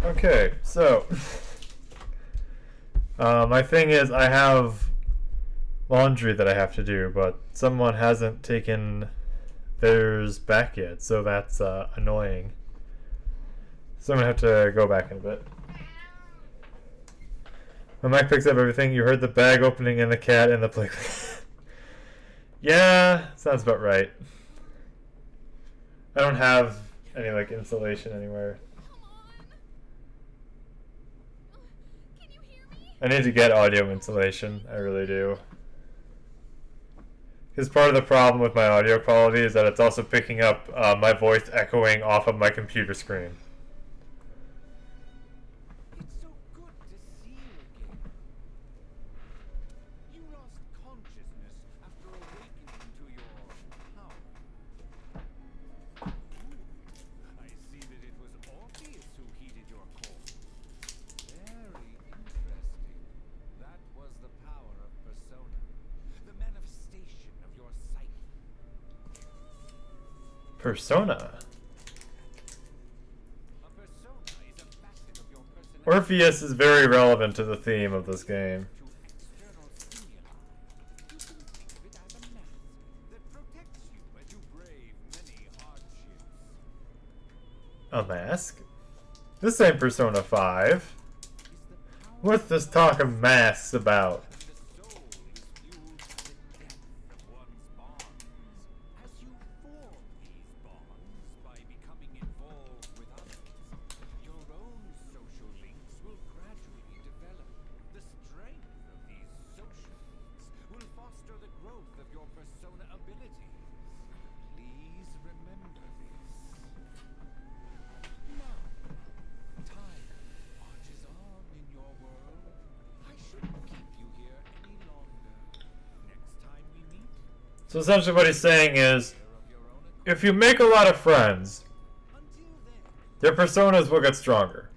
A: Okay, so my thing is I have laundry that I have to do, but someone hasn't taken theirs back yet, so that's annoying. So I'm gonna have to go back in a bit. My mic picks up everything. You heard the bag opening and the cat and the play. Yeah, sounds about right. I don't have any like insulation anywhere.
B: Come on. Can you hear me?
A: I need to get audio insulation. I really do. Because part of the problem with my audio quality is that it's also picking up my voice echoing off of my computer screen.
E: It's so good to see you again. You lost consciousness after awakening to your power. Ooh, I see that it was Orpheus who heeded your call. Very interesting. That was the power of persona, the manifestation of your psyche.
A: Persona.
E: A persona is a facet of your personality.
A: Orpheus is very relevant to the theme of this game.
E: To external stimuli. You can think of it as a mask that protects you as you brave many hardships.
A: A mask? This ain't Persona 5.
E: Is the power
A: What's this talk of masks about?
E: and the soul is fueled by the depth of one's bonds. As you form these bonds by becoming involved with others, your own social links will gradually develop. The strength of these social links will foster the growth of your persona abilities. Please remember this. Now, time marches on in your world. I shouldn't keep you here any longer. Next time we meet,
A: So essentially what he's saying is,
E: care of your own accord.
A: if you make a lot of friends,
E: Until then,
A: their personas will get stronger.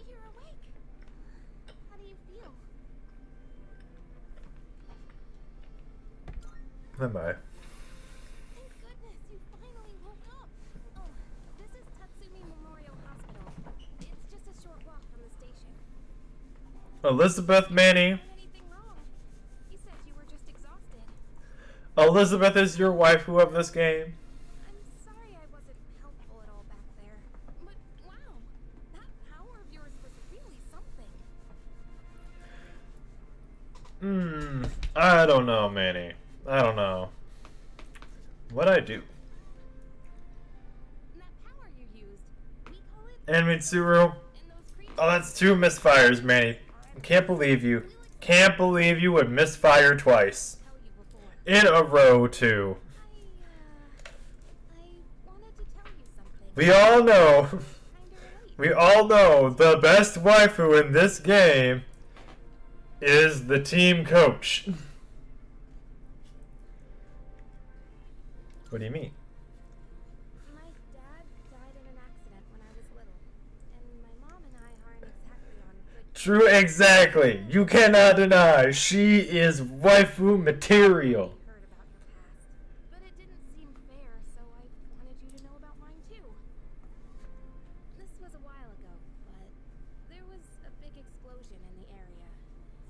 D: You're awake. How do you feel?
A: Am I?
D: Thank goodness you finally woke up. Oh, this is Tatsumi Memorial Hospital. It's just a short walk from the station.
A: Elizabeth Manny.
D: Did anything wrong? You said you were just exhausted.
A: Elizabeth is your waifu of this game.
D: I'm sorry I wasn't helpful at all back there. But wow, that power of yours was really something.
A: I don't know, Manny. I don't know. What'd I do?
D: And that power you used, we call it
A: And Mitsuru.
D: in those creatures.
A: Oh, that's 2 misfires, Manny. Can't believe you. Can't believe you would misfire twice.
D: Tell you before.
A: In a row, too.
D: I wanted to tell you something.
A: We all know.
D: Kinda relate.
A: We all know the best waifu in this game is the team coach. What do you mean?
D: My dad died in an accident when I was little, and my mom and I aren't exactly on good
A: True, exactly. You cannot deny she is waifu material.
D: heard about your past. But it didn't seem fair, so I wanted you to know about mine too. This was a while ago, but there was a big explosion in the area.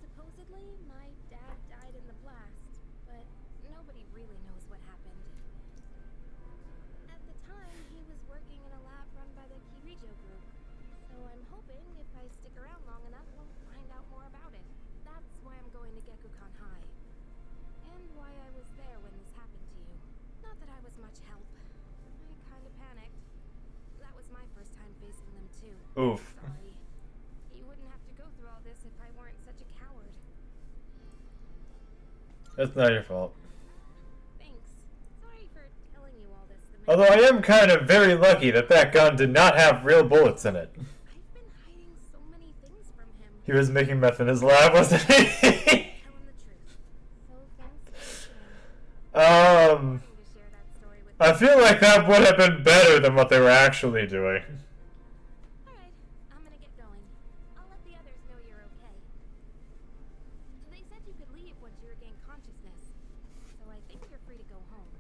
D: Supposedly, my dad died in the blast, but nobody really knows what happened. At the time, he was working in a lab run by the Kirijo group, so I'm hoping if I stick around long enough, we'll find out more about it. That's why I'm going to Gekukan High. And why I was there when this happened to you. Not that I was much help. I kind of panicked. That was my first time facing them too.
A: Oof.
D: Sorry. You wouldn't have to go through all this if I weren't such a coward.
A: That's not your fault.
D: Thanks. Sorry for telling you all this.
A: Although I am kind of very lucky that that gun did not have real bullets in it.
D: I've been hiding so many things from him.
A: He was making meth in his lab, wasn't he?
D: Tell him the truth. So thanks for
A: um,
D: to share that story with
A: I feel like that would have been better than what they were actually doing.
D: Alright, I'm gonna get going. I'll let the others know you're okay. They said you could leave once you regain consciousness, so I think you're free to go home.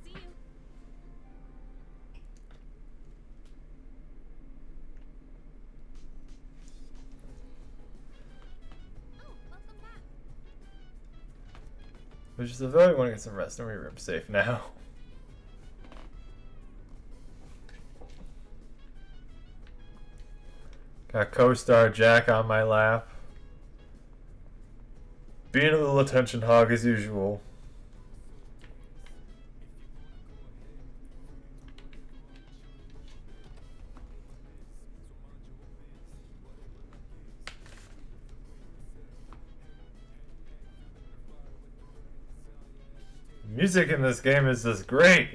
D: See you. Oh, welcome back.
A: Which is, I really want to get some rest. Don't I'm safe now. Got co-star Jack on my lap. Being a little attention hog as usual. Music in this game is just great.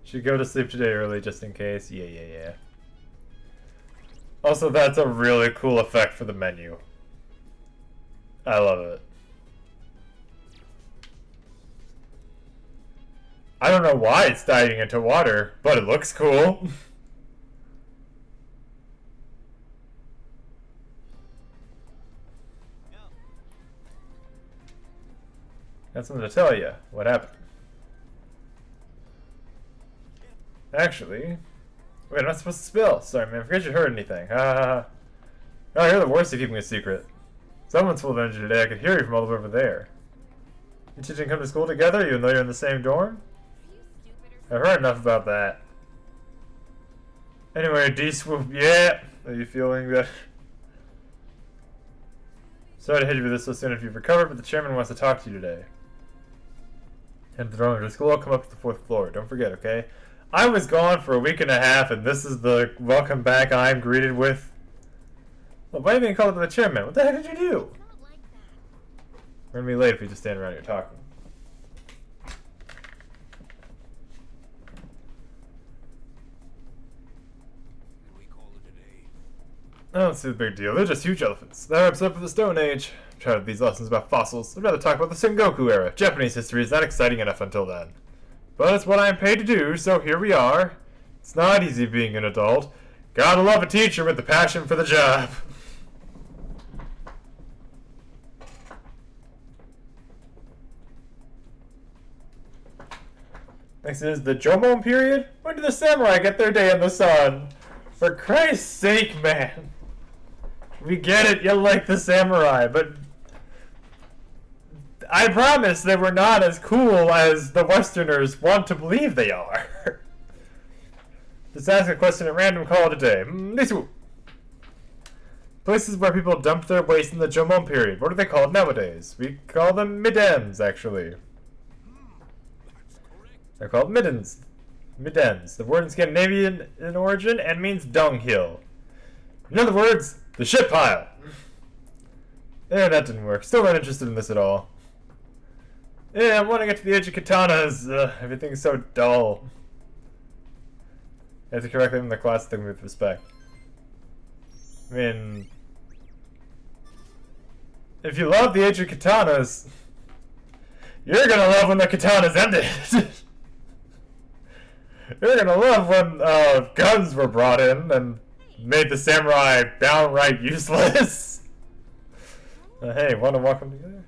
A: Should go to sleep today early just in case. Yeah. Also, that's a really cool effect for the menu. I love it. I don't know why it's diving into water, but it looks cool. Got something to tell you. What happened? Actually, wait, I'm not supposed to spill. Sorry, man. Forget you heard anything. Oh, you're the worst at keeping a secret. Someone's full of energy today. I could hear you from all the way over there. You two didn't come to school together, even though you're in the same dorm? I've heard enough about that. Anyway, D-swoop, yeah. Are you feeling that? Sorry to hit you with this so soon if you've recovered, but the chairman wants to talk to you today. Head to the dorm to school. I'll come up to the 4th floor. Don't forget, okay? I was gone for a week and a half, and this is the welcome back I'm greeted with. Well, why are you being called up to the chairman? What the heck did you do? We're gonna be late if we just stand around here talking.
F: Can we call it a day?
A: I don't see the big deal. They're just huge elephants. They're upset for the Stone Age. I'm tired of these lessons about fossils. I'd rather talk about the Sengoku era. Japanese history is not exciting enough until then. But it's what I am paid to do, so here we are. It's not easy being an adult. Gotta love a teacher with the passion for the job. Next is the Jomon period. When do the samurai get their day in the sun? For Christ's sake, man. We get it, you like the samurai, but I promise they were not as cool as the Westerners want to believe they are. Just ask a question at random, call it a day. Places where people dump their waste in the Jomon period. What are they called nowadays? We call them middens, actually. They're called middens. Middens. The word is Scandinavian in origin and means dunghill. In other words, the shit pile. Yeah, that didn't work. Still not interested in this at all. Yeah, I want to get to the age of katanas. Everything's so dull. I have to correct them in the class thing with respect. I mean, if you love the age of katanas, you're gonna love when the katanas ended. You're gonna love when guns were brought in and made the samurai downright useless. Hey, wanna walk them together?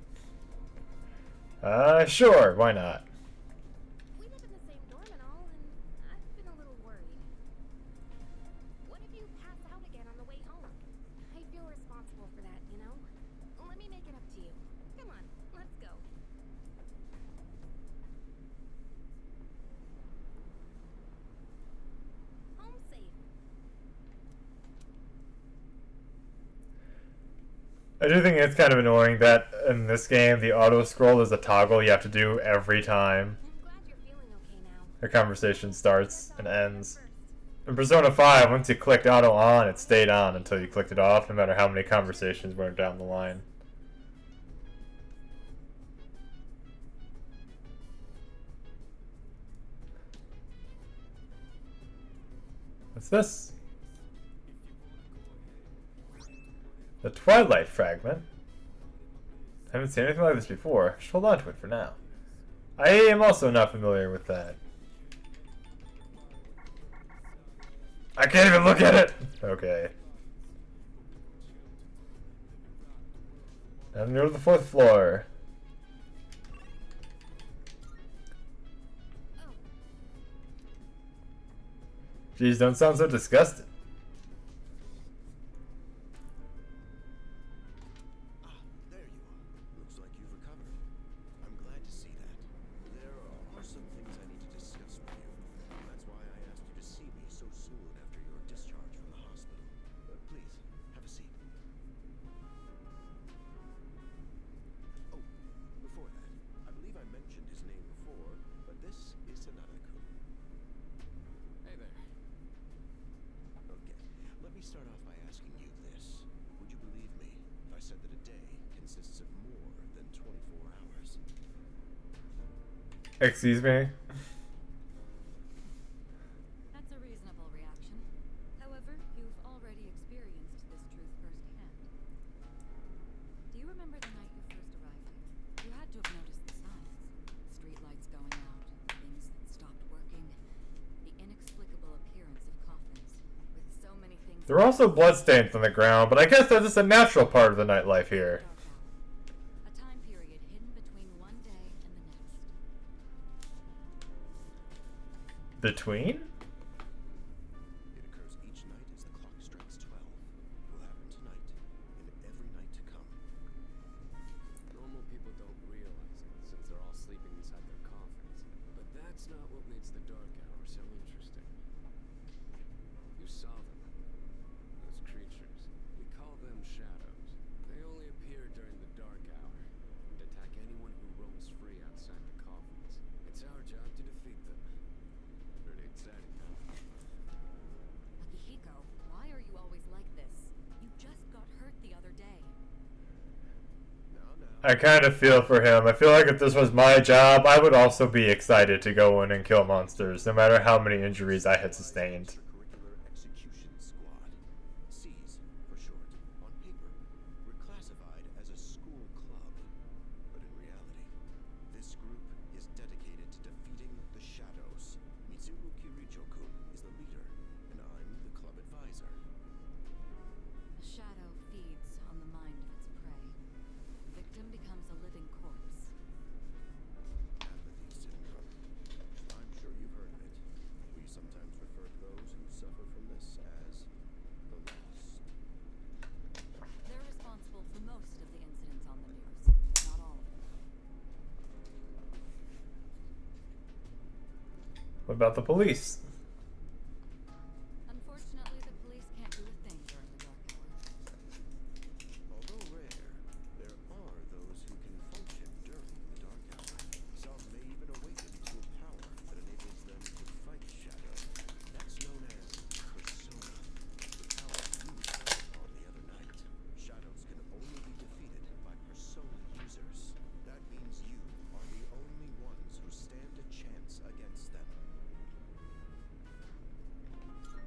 A: Sure, why not?
D: We live in the same dorm and all, and I've been a little worried. What if you pass out again on the way home? I feel responsible for that, you know? Let me make it up to you. Come on, let's go. Home safe.
A: I do think it's kind of annoying that in this game the auto scroll is a toggle you have to do every time
D: I'm glad you're feeling okay now.
A: a conversation starts and ends. In Persona 5, once you clicked auto on, it stayed on until you clicked it off, no matter how many conversations went down the line. What's this? The Twilight Fragment. I haven't seen anything like this before. Just hold on to it for now. I am also not familiar with that. I can't even look at it! Okay. I'm near the 4th floor. Jeez, don't sound so disgusted.
I: Ah, there you are.
A: Excuse me?
B: That's a reasonable reaction. However, you've already experienced this truth firsthand. Do you remember the night you first arrived here? You had to have noticed the signs. Street lights going out, things that stopped working, the inexplicable appearance of coffins. With so many things...
A: There are also bloodstains on the ground, but I guess that's just a natural part of the nightlife here.
B: A time period hidden between one day and the next.
A: Between?
I: It occurs each night as the clock strikes 12. It will happen tonight and every night to come.
J: Normal people don't realize it since they're all sleeping inside their coffins. But that's not what makes the dark hour so interesting. You saw them. Those creatures. We call them shadows. They only appear during the dark hour and attack anyone who roams free outside the coffins. It's our job to defeat them. Pretty exciting, huh?
B: Akihiko, why are you always like this? You just got hurt the other day.
A: I kind of feel for him. I feel like if this was my job, I would also be excited to go in and kill monsters, no matter how many injuries I had sustained.
I: Extracurricular Execution Squad. SEAS for short. On paper, we're classified as a school club. But in reality, this group is dedicated to defeating the shadows. Mitsuru Kirichoku is the leader, and I'm the club advisor.
B: A shadow feeds on the mind of its prey. The victim becomes a living corpse.
I: Apathy syndrome. I'm sure you've heard of it. We sometimes refer to those who suffer from this as the lost.
B: They're responsible for most of the incidents on the news. Not all of them.
A: What about the police?
B: Unfortunately, the police can't do a thing during the dark hour.
I: Although rare, there are those who can function during the dark hour. Some may even awaken to a power that enables them to fight shadow. That's known as persona. The power you felt on the other night. Shadows can only be defeated by persona users. That means you are the only ones who stand a chance against them.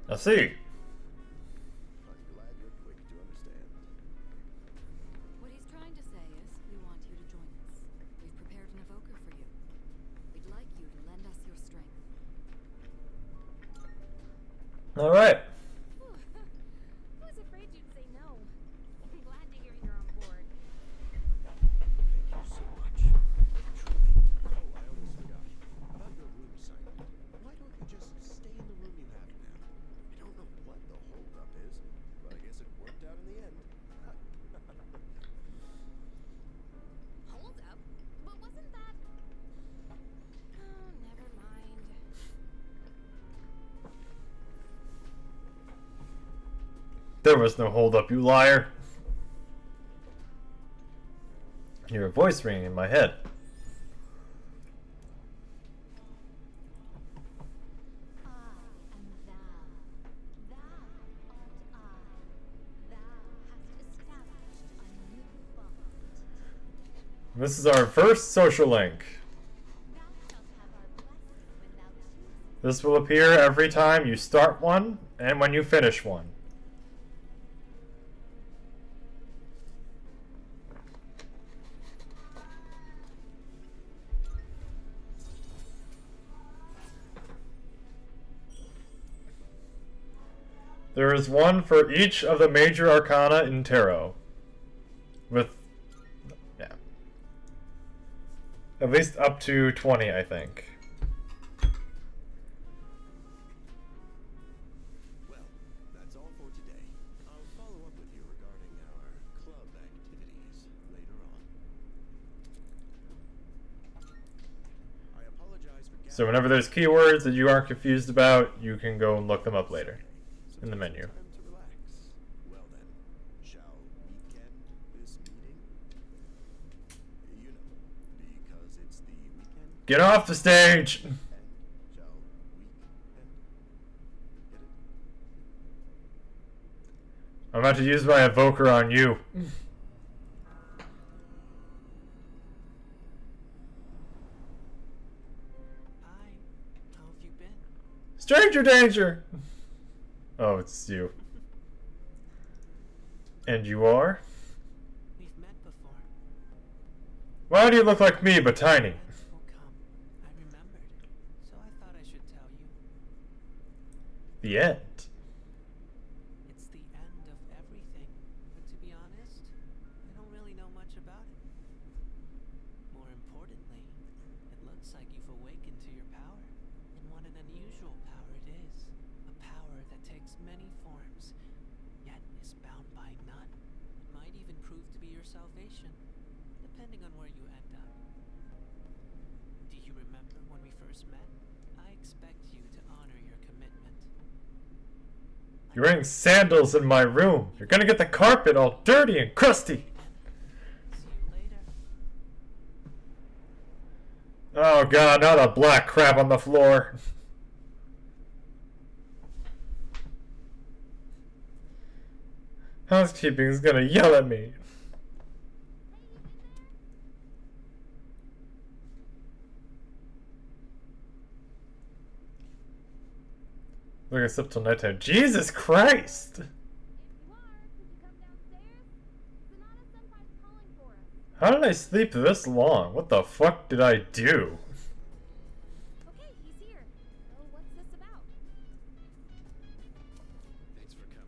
A: I see.
I: I'm glad you're quick to understand.
B: What he's trying to say is, we want you to join us. We've prepared an evoker for you. We'd like you to lend us your strength.
A: All right.
D: I was afraid you'd say no. I'm glad to hear you're on board.
I: Thank you so much. Truly. Oh, I almost forgot. About your room assignment. Why don't you just stay in the room you have now? I don't know what the holdup is, but I guess it worked out in the end.
D: Hold up. But wasn't that... Oh, never mind.
A: There was no hold up, you liar. I hear a voice ringing in my head.
D: I am thou. Thou art I. Thou hast established a new bond.
A: This is our first social link.
D: Thou shalt have our blessing when thou choosest.
A: This will appear every time you start one and when you finish one. There is one for each of the major arcana in tarot. With, yeah, at least up to 20, I think.
I: Well, that's all for today. I'll follow up with you regarding our club activities later on. I apologize for
A: So whenever there's keywords that you aren't confused about, you can go and look them up later in the menu.
I: Time to relax. Well then, shall we end this meeting? You know, because it's the weekend.
A: Get off the stage!
I: And shall weekend? Get it?
A: I'm about to use my evoker on you. Stranger danger! Oh, it's you. And you are?
C: We've met before.
A: Why do you look like me, but tiny?
C: Oh, come. I remembered. So I thought I should tell you.
A: The end.
C: It's the end of everything. But to be honest, I don't really know much about it. More importantly, it looks like you've awakened to your power. And what an unusual power it is. A power that takes many forms, yet is bound by none. It might even prove to be your salvation, depending on where you end up. Do you remember when we first met? I expect you to honor your commitment.
A: You're wearing sandals in my room. You're gonna get the carpet all dirty and crusty.
C: See you later.
A: Oh god, now the black crap on the floor. Housekeeping is gonna yell at me. Look, I slept till nighttime. Jesus Christ!
D: If you are, could you come downstairs? Sonata-senpai's calling for us.
A: How did I sleep this long? What the fuck did I do?
D: Okay, he's here. So what's this about?
J: Thanks for coming.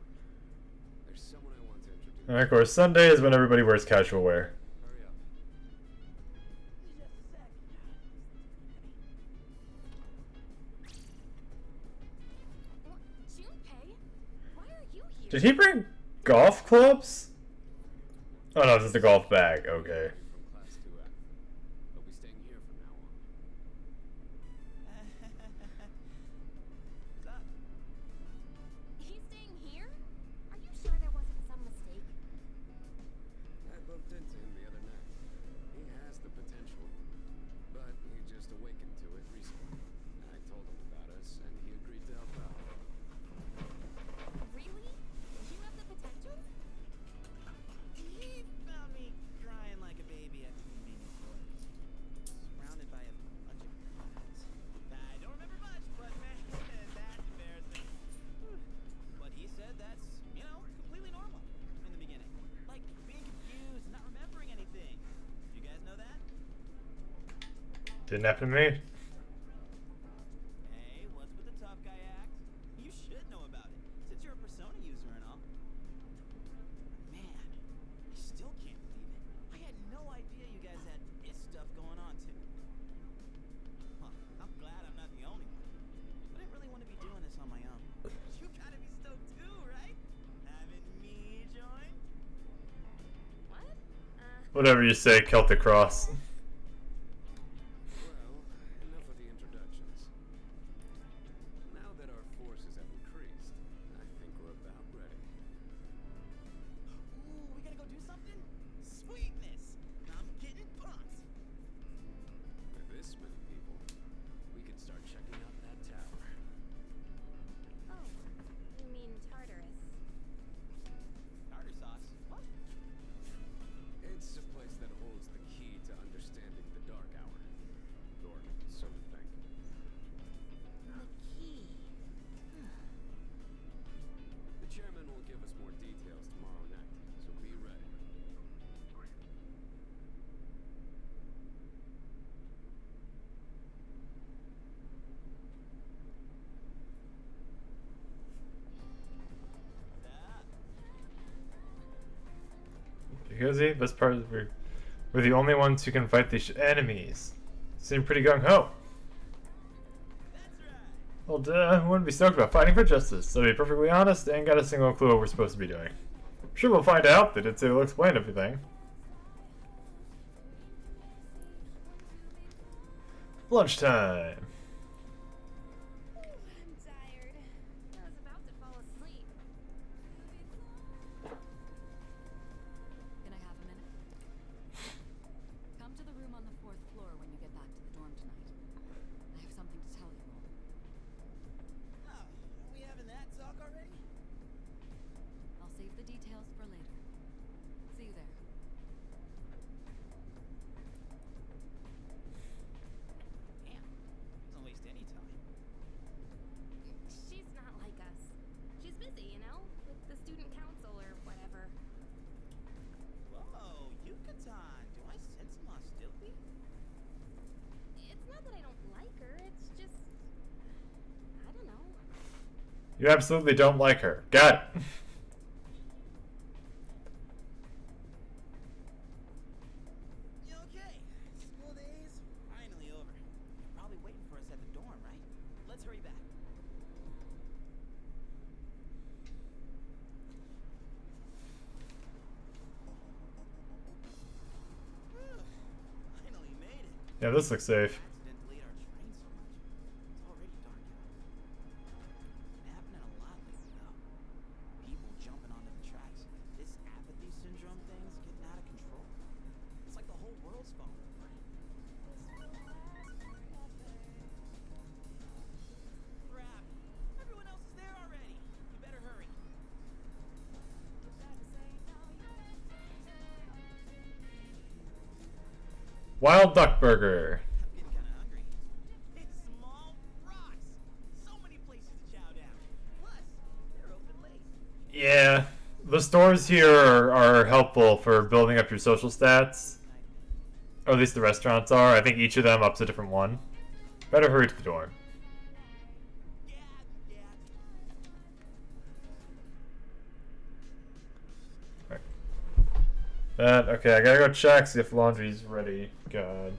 J: There's someone I want to introduce.
A: And of course, Sunday is when everybody wears casual wear.
J: Hurry up.
C: Just a sec.
D: Junpei? Why are you here?
A: Did he bring golf clubs? Oh no, just a golf bag. Okay.
J: From class 2F. They'll be staying here from now on.
C: What's up?
D: He's staying here? Are you sure there wasn't some mistake?
J: I bumped into him the other night. He has the potential, but he just awakened to it recently. I told him about us, and he agreed to help out.
D: Really? You have the potential?
K: He found me crying like a baby at the convenience store, surrounded by a bunch of guys. I don't remember much, but man, that's embarrassing. But he said that's, completely normal in the beginning. Like being confused and not remembering anything. You guys know that?
A: Didn't happen to me.
K: Hey, what's with the tough guy act? You should know about it, since you're a Persona user and all. Man, I still can't believe it. I had no idea you guys had this stuff going on too. Well, I'm glad I'm not the only one. I didn't really want to be doing this on my own. You gotta be stoked too, right? Having me join?
D: What?
A: Whatever you say, Celtic Cross.
J: Well, enough of the introductions. Now that our forces have increased, I think we're about ready.
K: Ooh, we gotta go do something? Sweetness! I'm getting pumped.
J: With this many people, we could start checking out that tower.
D: Oh, you mean Tartarus.
K: Tartar sauce. What?
J: It's a place that holds the key to understanding the Dark Hour. Or so we think.
D: The key.
J: The chairman will give us more details tomorrow night, so be ready.
A: Because the best part is we're the only ones who can fight these enemies. Seem pretty gung ho.
K: That's right.
A: Well, duh, who wouldn't be stoked about fighting for justice? So to be perfectly honest, I ain't got a single clue what we're supposed to be doing. Sure, we'll find out. They did say they'll explain everything. Lunchtime.
D: I'm tired. I was about to fall asleep.
B: Can I have a minute? Come to the room on the 4th floor when you get back to the dorm tonight. I have something to tell you all.
K: Oh, are we having that talk already?
B: I'll save the details for later. See you there.
K: Damn.
D: her. It's just, I don't know.
A: You absolutely don't like her. Got it.
K: Okay, school days finally over. You're probably waiting for us at the dorm, right? Let's hurry back. Whew, finally made it.
A: Yeah, this looks safe.
K: Accident delayed our train so much. It's already dark out. Been happening a lot lately, though. People jumping onto the tracks. This apathy syndrome thing's getting out of control. It's like the whole world's falling apart. Crap! Everyone else is there already. You better hurry.
A: Wild Duck Burger.
K: I'm getting kind of hungry. It's small rocks. So many places to chow down. Plus, they're open late.
A: Yeah, the stores here are helpful for building up your social stats. Or at least the restaurants are. I think each of them ups a different one. Better hurry to the dorm.
K: Yeah.
A: Okay, I gotta go check, see if laundry's ready. God.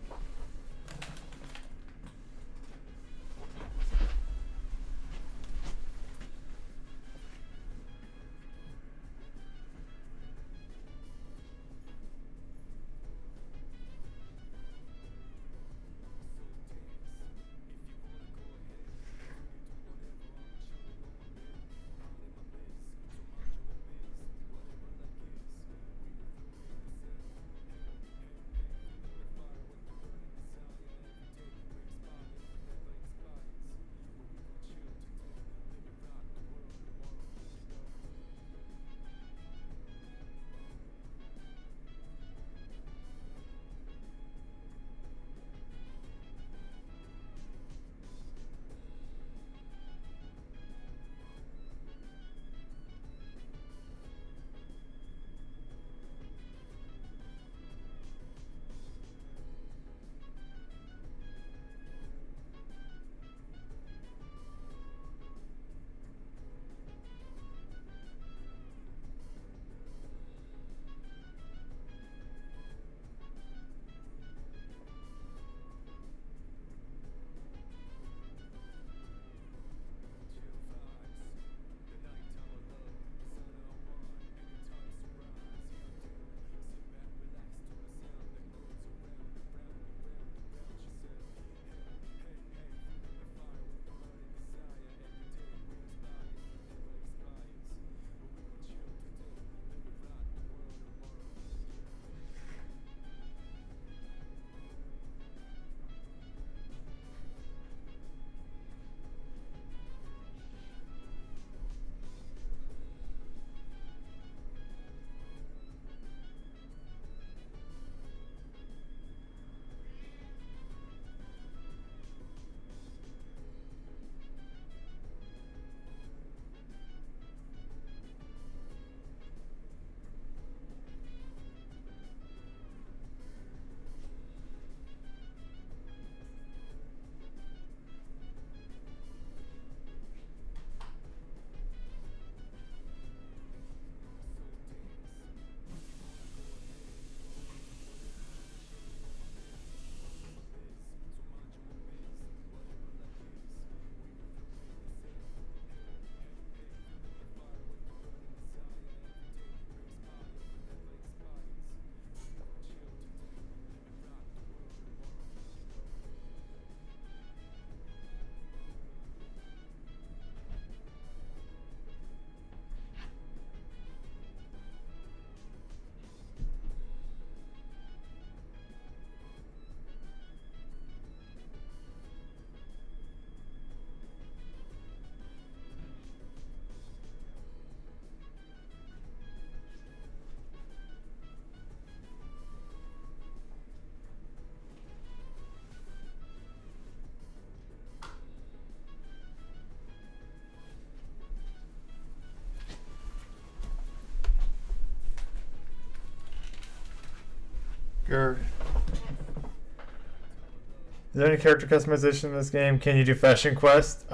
A: there any character customization in this game? Can you do Fashion Quest?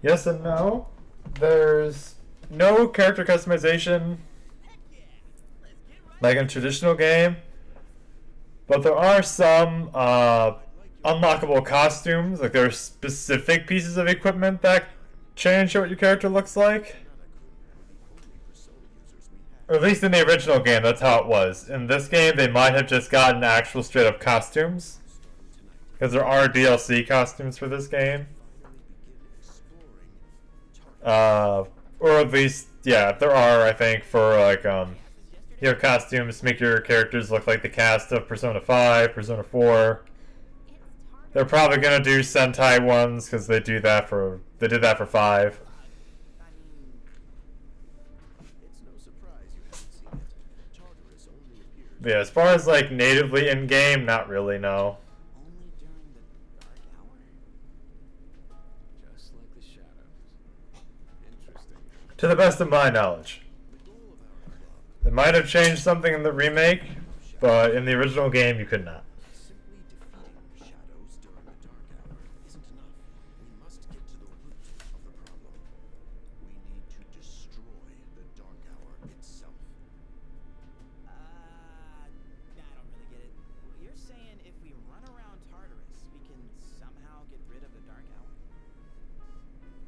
A: Yes and no. There's no character customization like in a traditional game, but there are some unlockable costumes. Like there are specific pieces of equipment that change what your character looks like. Or at least in the original game, that's how it was. In this game, they might have just gotten actual straight up costumes. Because there are DLC costumes for this game. Or at least, yeah, there are, I think, for like, costumes to make your characters look like the cast of Persona 5, Persona 4. They're probably gonna do Sentai ones, because they did that for 5. But yeah, as far as like natively in game, not really, no.
C: Only during the dark hour?
J: Just like the shadows. Interesting.
A: To the best of my knowledge. They might have changed something in the remake, but in the original game you could not.
I: Simply defeating shadows during the dark hour isn't enough. We must get to the root of the problem. We need to destroy the dark hour itself.
K: I don't really get it. You're saying if we run around Tartarus, we can somehow get rid of the dark hour?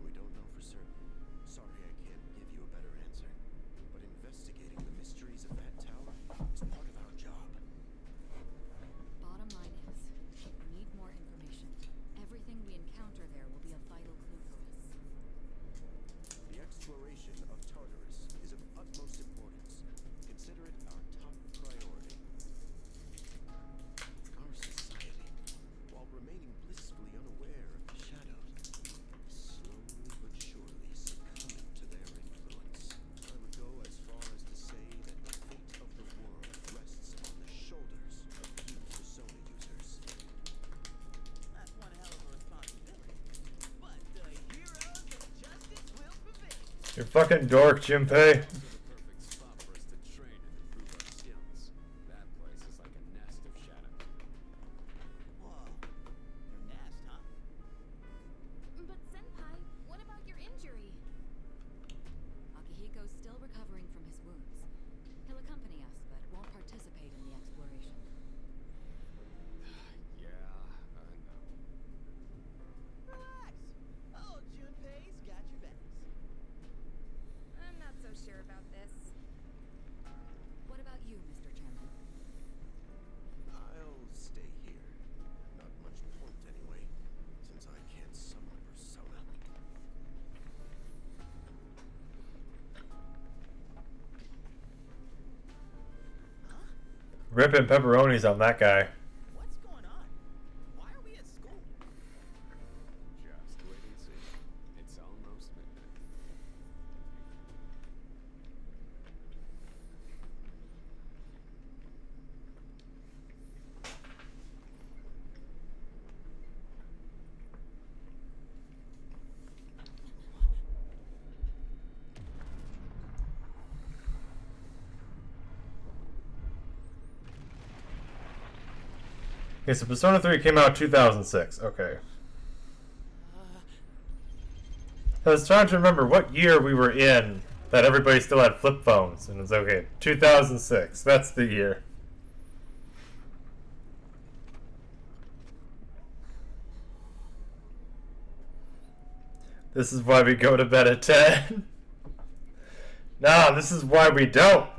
I: We don't know for certain. Sorry I can't give you a better answer. But investigating the mysteries of that tower is part of our job.
B: Bottom line is, we need more information. Everything we encounter there will be a vital clue for us.
I: The exploration of Tartarus is of utmost importance. Consider it our top priority. Our society, while remaining blissfully unaware of the shadows, is slowly but surely succumbing to their influence. I would go as far as to say that the fate of the world rests on the shoulders of you Persona users.
K: That's one hell of a responsibility. But the heroes of justice will prevail.
A: You're fucking dork, Junpei.
J: Also the perfect spot for us to train and improve our skills. That place is like a nest of shadows.
K: Whoa. Your nest, huh?
D: But Senpai, what about your injury?
B: Akihiko's still recovering from his wounds. He'll accompany us, but won't participate in the exploration.
J: Yeah, I know.
K: Relax. Oh, Junpei's got your backs.
D: I'm not so sure about this.
B: What about you, Mr. Chairman?
I: I'll stay here. Not much point anyway, since I can't summon a persona.
A: Ripping pepperonis on that guy.
K: What's going on? Why are we at school?
J: Just wait and see. It's almost midnight.
A: Okay, so Persona 3 came out 2006. Okay. I was trying to remember what year we were in that everybody still had flip phones. And it's okay. 2006. That's the year. This is why we go to bed at 10. Nah, this is why we don't.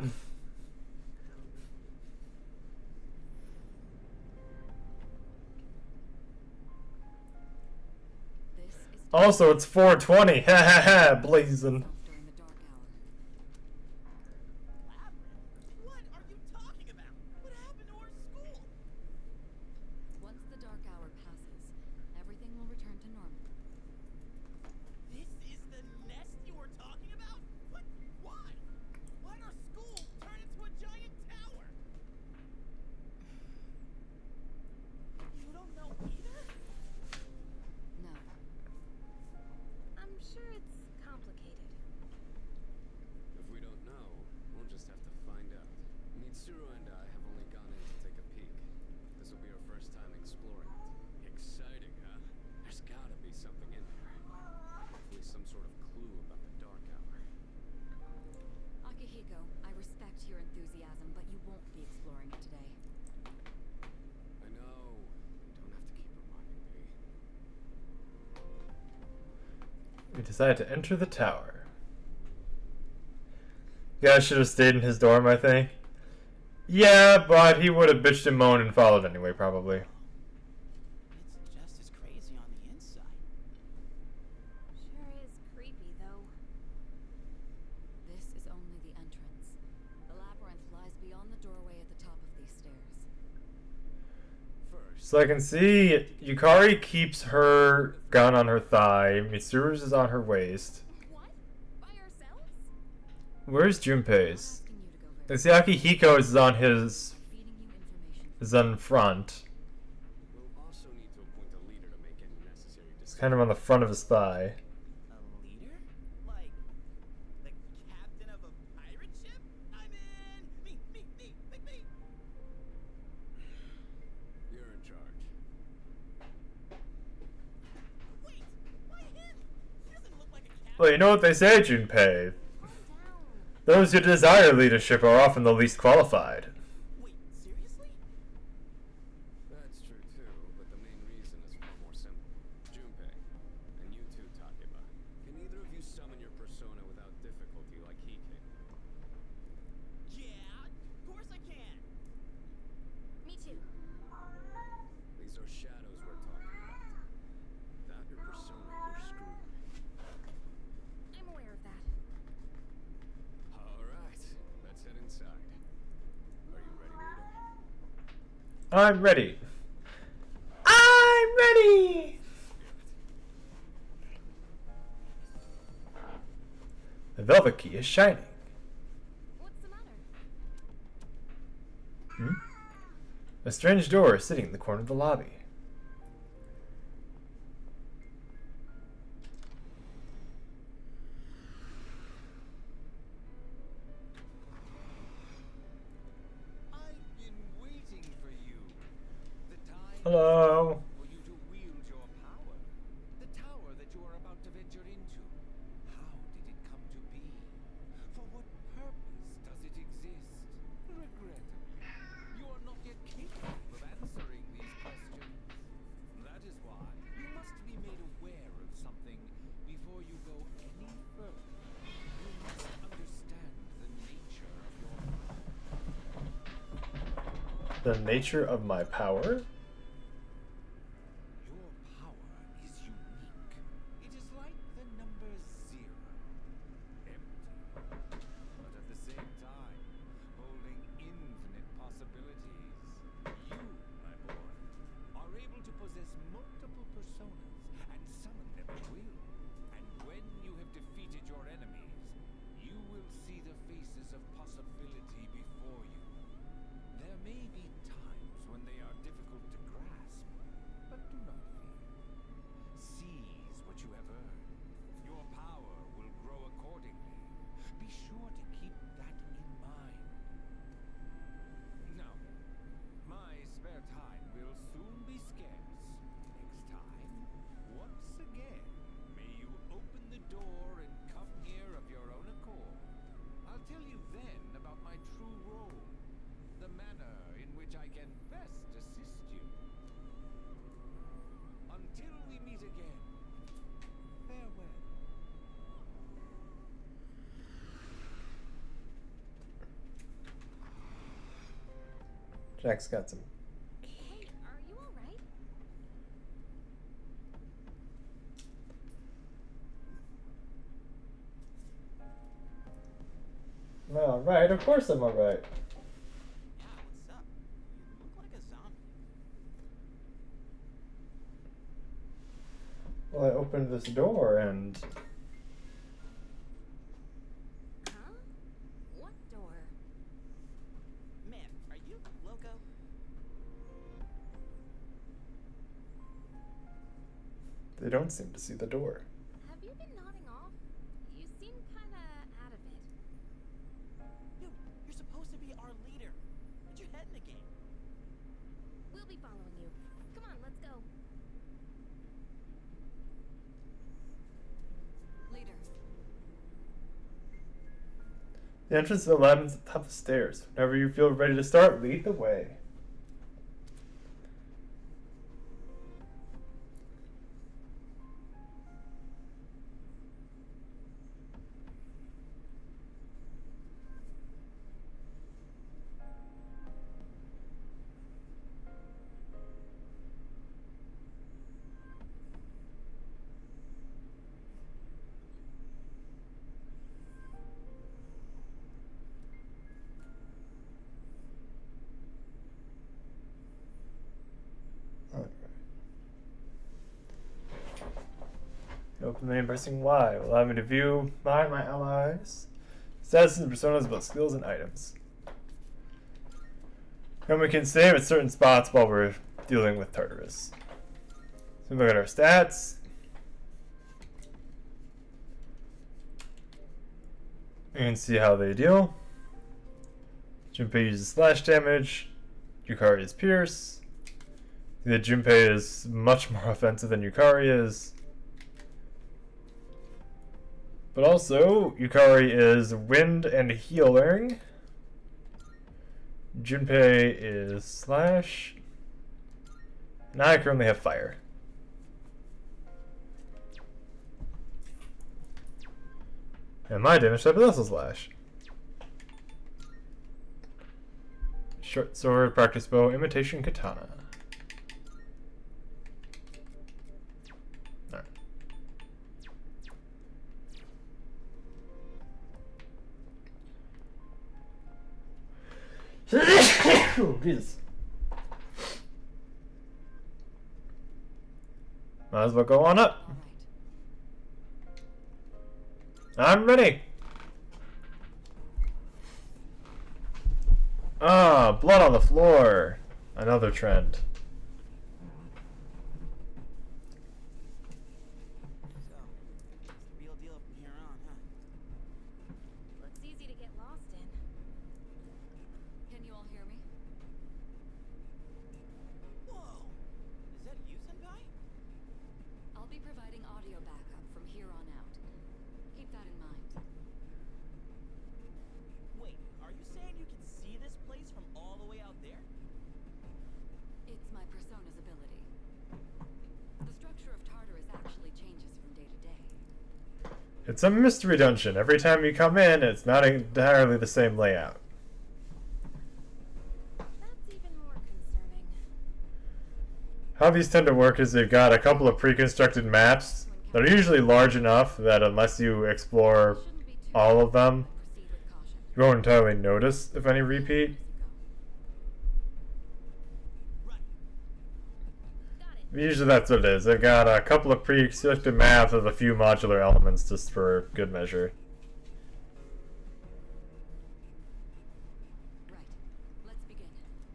B: This is
A: Also, it's 4:20. Ha ha ha, blazing.
B: during the dark hour.
K: Labyrinth? What are you talking about? What happened to our school?
B: Once the dark hour passes, everything will return to normal.
K: This is the nest you were talking about? What? Why? Why'd our school turn into a giant tower? You don't know either?
B: No.
D: I'm sure it's complicated.
A: decided to enter the tower. Guy should have stayed in his dorm, I think. Yeah, but he would have bitched and moaned and followed anyway, probably.
K: It's just as crazy on the inside.
D: Sure is creepy, though.
B: This is only the entrance. The labyrinth lies beyond the doorway at the top of these stairs.
E: First,
A: So I can see Yukari keeps her gun on her thigh, Mitsuru's is on her waist.
D: What? By ourselves?
A: Where's
B: I'm
A: Junpei's?
B: asking you to go
A: The
B: very
A: Hiko's is on his,
B: feeding you information.
A: is on front.
J: We'll also need to appoint a leader to make any necessary
A: It's
J: decisions.
A: kind of on the front of his thigh.
K: A leader? Like the captain of a pirate ship? I'm in! Me!
J: You're in charge.
K: Wait! Why him? He doesn't look like a captain.
A: Well, you know what they say, Junpei.
D: Calm down.
A: Those who desire leadership are often the least qualified.
K: Wait, seriously?
J: That's true too, but the main reason is far more simple. Junpei, and you too, Takeba. Can either of you summon your persona without difficulty like he can?
K: Yeah, of course I can.
D: Me too.
J: These are shadows we're talking about. Without your persona, you're screwed.
D: I'm aware of that.
J: Alright, let's head inside. Are you ready, leader?
A: I'm ready. I'm ready! The velvet key is shining.
D: What's the matter?
A: Hmm? A strange door is sitting in the corner of the lobby.
F: I've been waiting for you. The time
A: Hello.
F: for you to wield your power. The tower that you are about to venture into. How did it come to be? For what purpose does it exist? Regrettably, you are not yet capable of answering these questions. That is why you must be made aware of something before you go any further. You must understand the nature of your power.
A: The nature of my power?
F: Your power is unique. It is like the number 0. Empty. But at the same time, holding infinite possibilities. You, my boy, are able to possess multiple personas and summon them at will. And when you have defeated your enemies, you will see the faces of possibility before you. There may be times when they are difficult to grasp, but do not fear. Seize what you have earned. Your power will grow accordingly. Be sure to keep that in mind. Now then, my spare time will soon be scarce. Next time, once again, may you open the door and come here of your own accord. I'll tell you then about my true role, the manner in which I can best assist you. Until we meet again, farewell.
A: Jack's got some.
D: Hey, are you alright?
A: Alright, of course I'm alright.
K: Yeah, what's up? You look like a zombie.
A: Well, I opened this door and
D: Huh? What door?
K: Man, are you loco?
A: they don't seem to see the door.
D: Have you been nodding off? You seem kinda out of it.
K: Dude, you're supposed to be our leader. Put your head in the game.
D: We'll be following you. Come on, let's go.
B: Leader.
A: The entrance to the lab is at the top of the stairs. Whenever you feel ready to start, lead the way. Open the menu pressing Y will allow me to view my allies, status and personas, both skills and items. And we can save at certain spots while we're dealing with Tartarus. So look at our stats. You can see how they deal. Junpei uses slash damage. Yukari is pierce. The Junpei is much more offensive than Yukari is. But also, Yukari is wind and healing. Junpei is slash. And I currently have fire. And my damage type is also slash. Short sword, practice bow, imitation katana. Alright. Oh, Jesus. Might as well go on up. I'm ready. Ah, blood on the floor. Another trend.
K: So, it's the real deal from here on, huh?
D: Looks easy to get lost in.
B: Can you all hear me?
K: Whoa! Is that you, Senpai?
B: I'll be providing audio backup from here on out. Keep that in mind.
K: Wait, are you saying you can see this place from all the way out there?
B: It's my persona's ability. The structure of Tartarus actually changes from day to day.
A: It's a mystery dungeon. Every time you come in, it's not entirely the same layout.
D: That's even more concerning.
A: How these tend to work is they've got a couple of pre-constructed maps that are usually large enough that unless you explore
B: Shouldn't be too
A: all of them,
B: proceed with caution.
A: you won't entirely notice if any repeat.
K: Right.
D: Got it.
A: Usually that's what it is. They've got a couple of pre-constructed maps with a few modular elements just for good measure.
B: Right. Let's begin.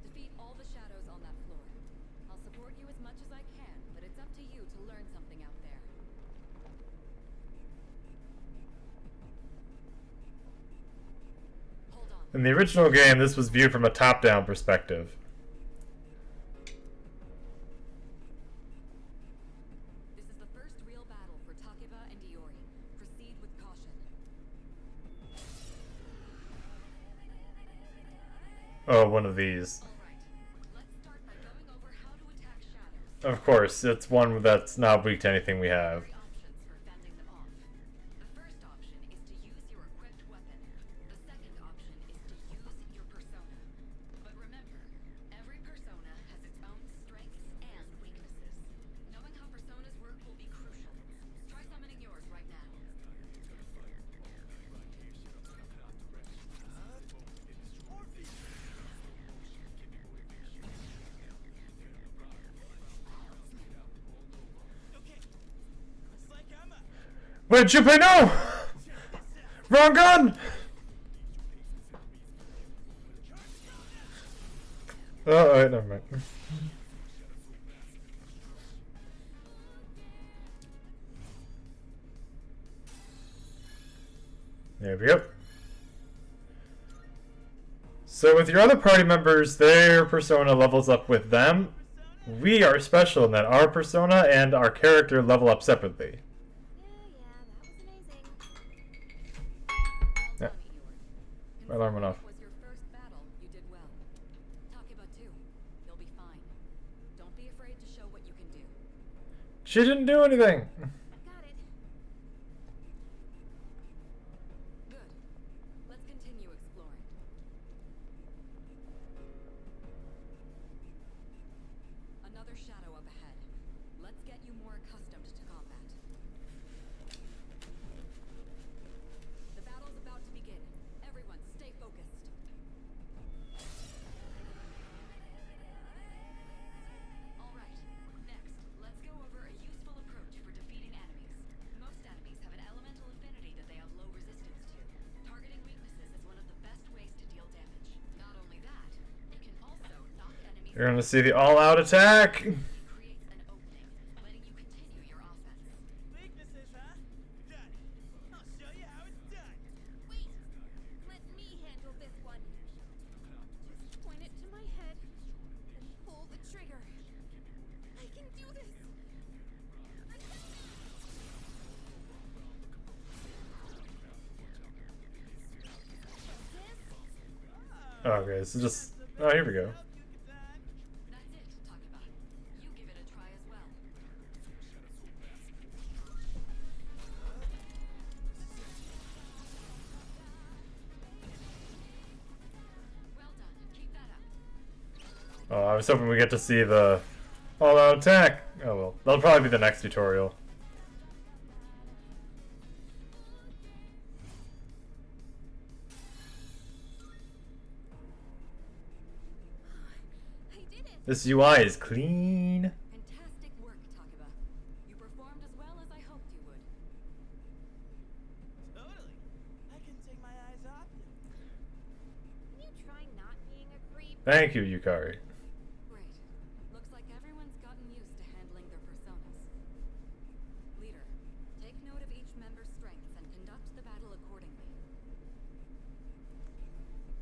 B: Defeat all the shadows on that floor. I'll support you as much as I can, but it's up to you to learn something out there. Hold on.
A: In the original game, this was viewed from a top-down perspective.
B: This is the first real battle for Takeba and Iori. Proceed with caution.
A: Oh, one of these.
B: Alright. Let's start by going over how to attack shadows.
A: Of course, it's one that's not weak to anything we have.
B: Three options for fending them off. The first option is to use your equipped weapon. The second option is to use your persona. But remember, every persona has its own strengths and weaknesses. Knowing how personas work will be crucial. Try summoning yours right now.
K: Okay. Looks like I'm up.
A: Wait, Junpei, no! Wrong gun! Oh, wait, never mind. There we go. So with your other party members, their persona levels up with them. We are special in that our persona and our character level up separately.
D: Yeah, that was amazing.
A: Yeah.
B: Well done, Iori.
A: My alarm went off.
B: Considering it was your first battle, you did well. Takeba too. You'll be fine. Don't be afraid to show what you can do.
A: She didn't do anything.
D: Got it.
B: Good. Let's continue exploring. Another shadow up ahead. Let's get you more accustomed to combat. The battle's about to begin. Everyone, stay focused. All right. Next, let's go over a useful approach for defeating
A: You're gonna see the all-out attack.
B: Creates an opening, letting you continue your offense.
K: Weaknesses, huh? Got it. I'll show you how it's done.
D: Wait! Let me handle this one. Just point it to my head and pull the trigger. I can do this! I got it!
A: Okay, so just oh, here we go.
B: That's it, Takeba. You give it a try as well. Well done. Keep that up.
A: Oh, I was hoping we get to see the all-out attack. Oh well, that'll probably be the next tutorial.
D: I did it!
A: This UI is clean.
B: Fantastic work, Takeba. You performed as well as I hoped you would.
K: Totally. I couldn't take my eyes off you.
D: Can you try not being a creep?
A: Thank you, Yukari.
B: Great. Looks like everyone's gotten used to handling their personas. Leader, take note of each member's strengths and conduct the battle accordingly.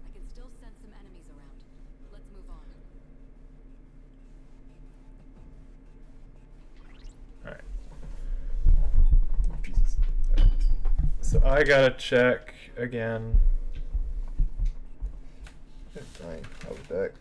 B: I can still sense some enemies around. Let's move on.
A: Alright. Jesus. So I gotta check again. Fine, I'll be back.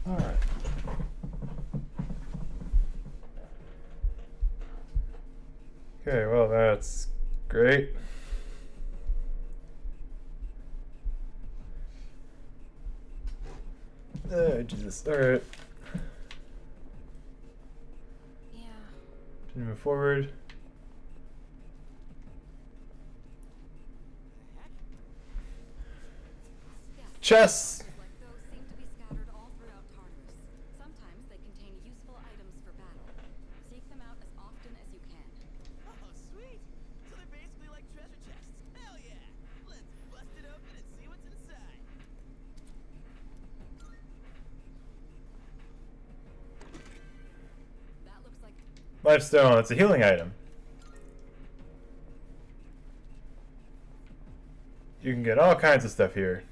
A: Alright. Okay, well that's great. Jesus. Alright.
D: Yeah.
A: Continue move forward.
B: Yes.
A: Chess!
B: Monsters like those seem to be scattered all throughout Tartarus. Sometimes they contain useful items for battle. Seek them out as often as you can.
K: Oh, sweet. So they're basically like treasure chests. Hell yeah. Let's bust it open and see what's inside.
B: That looks like
A: Lifestone, it's a healing item. You can get all kinds of stuff here.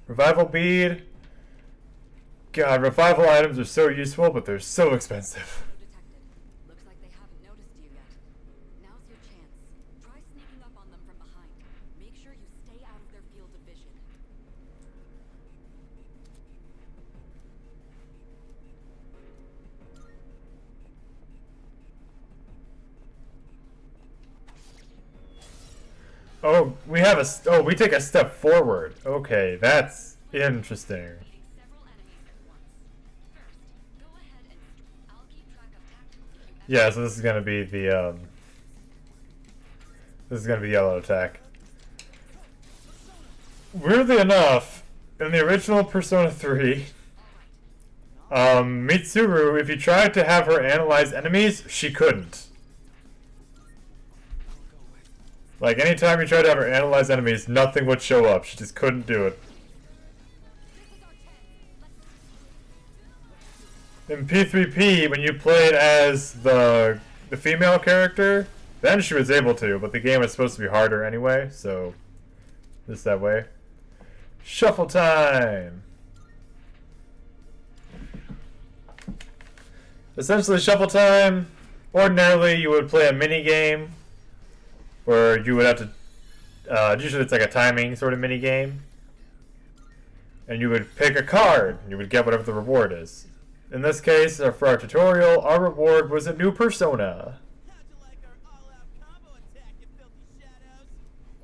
A: Revival bead. God, revival items are so useful, but they're so expensive.
B: Detected. Looks like they haven't noticed you yet. Now's your chance. Try sneaking up on them from behind. Make sure you stay out of their field of vision.
A: Oh, we take a step forward. Okay, that's interesting.
B: Meeting several enemies at once. First, go ahead and I'll keep track of tactics.
A: Yeah, so this is gonna be the yellow attack. Weirdly enough, in the original Persona 3, Mitsuru, if you tried to have her analyze enemies, she couldn't. Like, anytime you tried to have her analyze enemies, nothing would show up. She just couldn't do it. In P3P, when you played as the female character, then she was able to, but the game was supposed to be harder anyway, so just that way. Shuffle time! Essentially, shuffle time, ordinarily you would play a mini game where you would have to, usually it's like a timing sort of mini game, and you would pick a card, and you would get whatever the reward is. In this case, for our tutorial, our reward was a new persona.
K: How'd you like our all-out combo attack, you filthy shadows?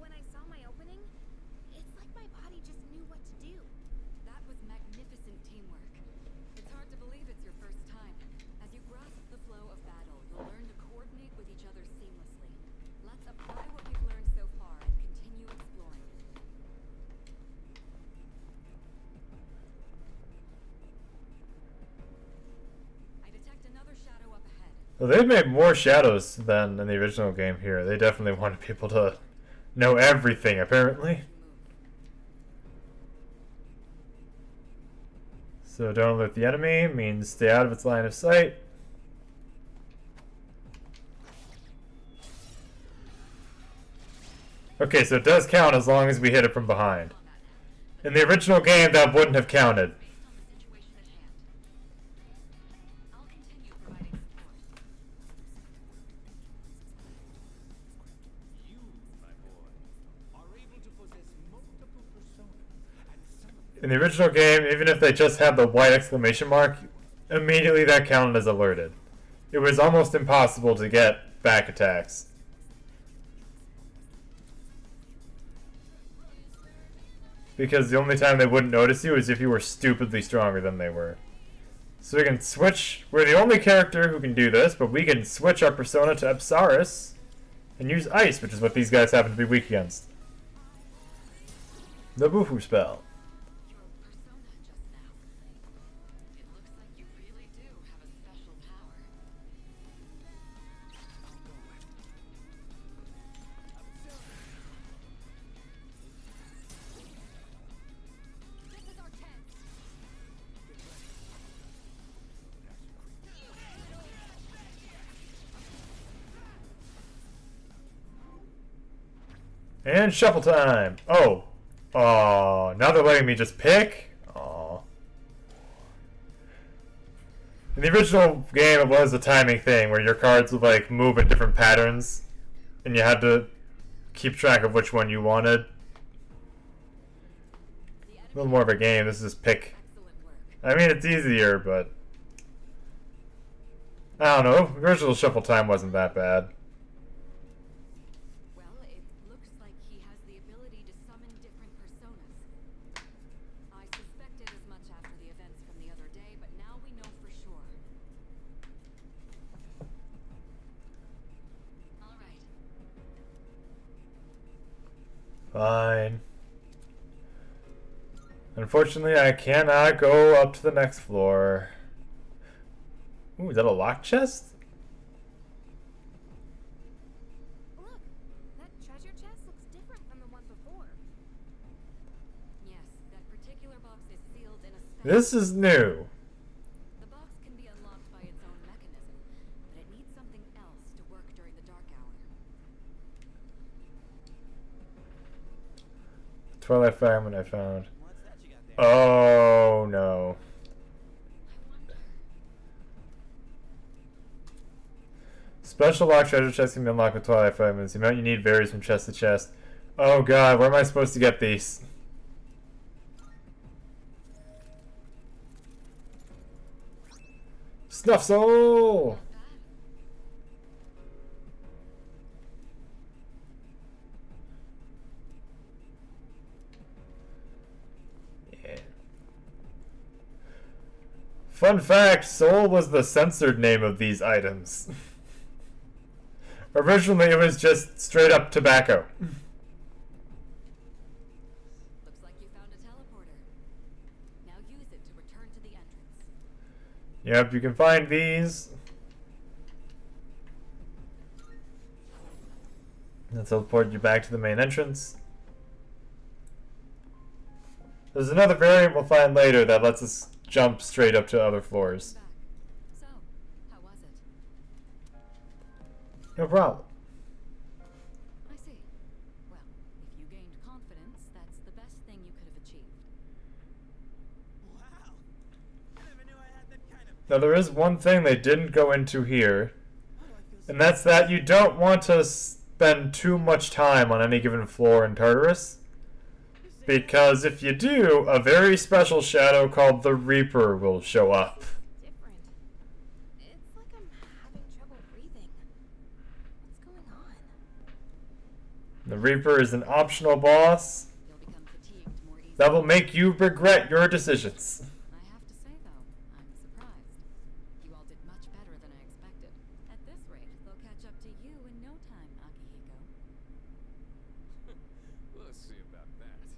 D: When I saw my opening, it's like my body just knew what to do.
B: That was magnificent teamwork. It's hard to believe it's your first time. As you grasp the flow of battle, you'll learn to coordinate with each other seamlessly. Let's apply what we've learned so far and continue exploring. I detect another shadow up ahead.
A: Well, they've made more shadows than in the original game here. They definitely wanted people to know everything, apparently. So don't alert the enemy means stay out of its line of sight. Okay, so it does count as long as we hit it from behind. In the original game, that wouldn't have counted.
B: Based on the situation at hand, I'll continue providing support.
F: You, my boy, are able to possess multiple personas, and some of them
A: In the original game, even if they just had the white exclamation mark, immediately that counted as alerted. It was almost impossible to get back attacks. Because the only time they wouldn't notice you is if you were stupidly stronger than they were. So we can switch. We're the only character who can do this, but we can switch our persona to Epsaris and use ice, which is what these guys happen to be weak against. The Bufu spell.
B: Your persona just now. It looks like you really do have a special power. This is our chance.
A: And shuffle time. Oh. Oh, now they're letting me just pick? Oh. In the original game, it was a timing thing where your cards would like move in different patterns, and you had to keep track of which one you wanted. A little more of a game. This is just pick.
B: Excellent work.
A: I mean, it's easier, but I don't know. The original shuffle time wasn't that bad.
B: Well, it looks like he has the ability to summon different personas. I suspected as much after the events from the other day, but now we know for sure. All right.
A: Fine. Unfortunately, I cannot go up to the next floor. Ooh, is that a locked chest?
D: Look, that treasure chest looks different from the one before.
B: Yes, that particular box is sealed in a special.
A: This is new.
B: The box can be unlocked by its own mechanism, but it needs something else to work during the dark hour.
A: Twilight fragment I found.
K: What's that you got there?
A: Oh no.
B: I wonder.
A: Special lock treasure chests can be unlocked with Twilight fragments. The amount you need varies from chest to chest. Oh god, where am I supposed to get these? Snuff soul! Yeah. Fun fact, soul was the censored name of these items. Originally it was just straight up tobacco.
B: Looks like you found a teleporter. Now use it to return to the entrance.
A: Yep, you can find these. That'll teleport you back to the main entrance. There's another variant we'll find later that lets us jump straight up to other floors.
B: Back. So, how was it?
A: No problem.
B: I see. Well, if you gained confidence, that's the best thing you could have achieved.
K: Wow. I never knew I had that kind of.
A: Now there is one thing they didn't go into here,
K: Why do I feel so
A: and that's that you don't want to spend too much time on any given floor in Tartarus. Because if you do, a very special shadow called the Reaper will show up.
D: Different. It's like I'm having trouble breathing. What's going on?
A: The Reaper is an optional boss
B: You'll become fatigued more easily.
A: that will make you regret your decisions.
B: I have to say, though, I'm surprised. You all did much better than I expected. At this rate, they'll catch up to you in no time, Akihiko.
J: Let's see about that.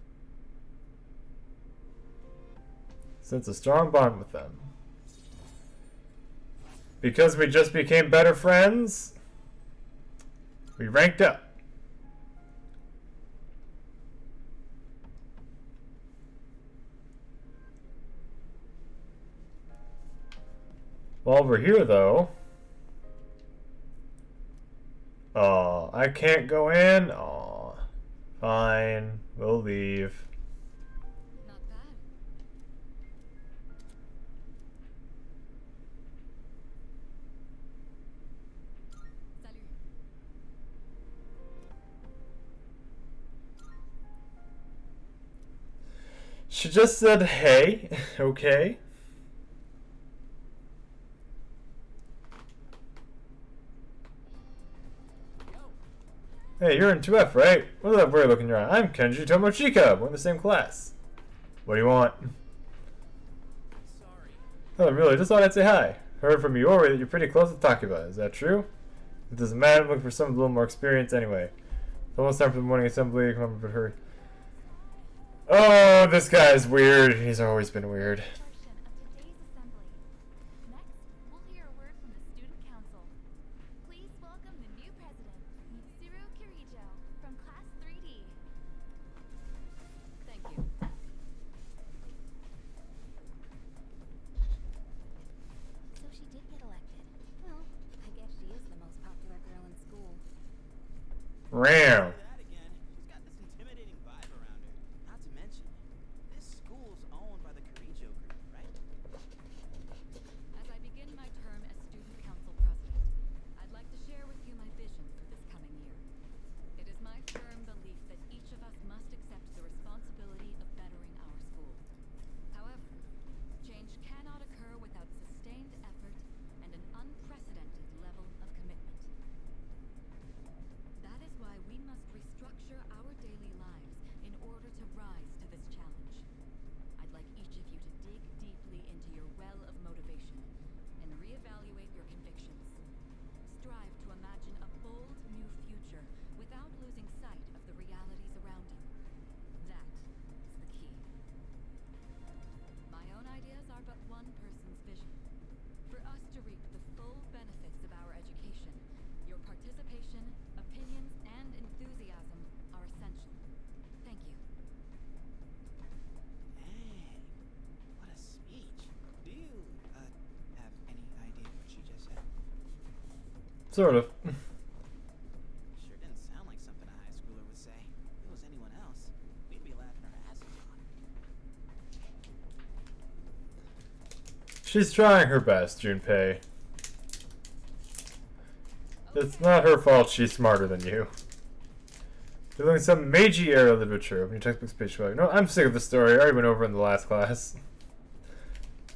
A: Sense a strong bond with them. Because we just became better friends, we ranked up. While we're here, though... Oh, I can't go in? Oh, fine. We'll leave.
B: Not bad. Salut.
A: She just said, hey, okay. Hey, you're in 2F, right? What's that weird look in your eye? I'm Kenji Tomochika. We're in the same class. What do you want?
K: Sorry.
A: Oh, really? Just thought I'd say hi. Heard from Iori that you're pretty close with Takuba. Is that true? It doesn't matter. I'm looking for someone with a little more experience anyway. It's almost time for the morning assembly. Come on, but hurry. Oh, this guy's weird. He's always been weird.
D: Portion of today's assembly. Next, we'll hear a word from the student council. Please welcome the new president, Mitsuru Kirijo, from class 3D.
B: Thank you.
D: So she did get elected. Well, I guess she is the most popular girl in school.
A: Ram.
K: That again. She's got this intimidating vibe around her. Not to mention, this school's owned by the Kirijo group, right?
B: As I begin my term as student council president, I'd like to share with you my vision for this coming year. It is my firm belief that each of us must accept the responsibility of bettering our school. However, change cannot occur without sustained effort and an unprecedented level of commitment. That is why we must restructure our daily lives in order to rise to this challenge. I'd like each of you to dig deeply into your well of motivation and reevaluate your convictions. Strive to imagine a bold new future without losing sight of the realities around you. That is the key. My own ideas are but one person's vision. For us to reap the full benefits of our education, your participation, opinions, and enthusiasm are essential. Thank you.
K: Dang.
A: Sort of.
K: Sure didn't sound like something a high schooler would say. If it was anyone else, we'd be laughing our asses off.
A: She's trying her best, Junpei. It's not her fault she's smarter than you. You're learning some Meiji era literature. Open your textbook page 5. No, I'm sick of the story. I already went over in the last class.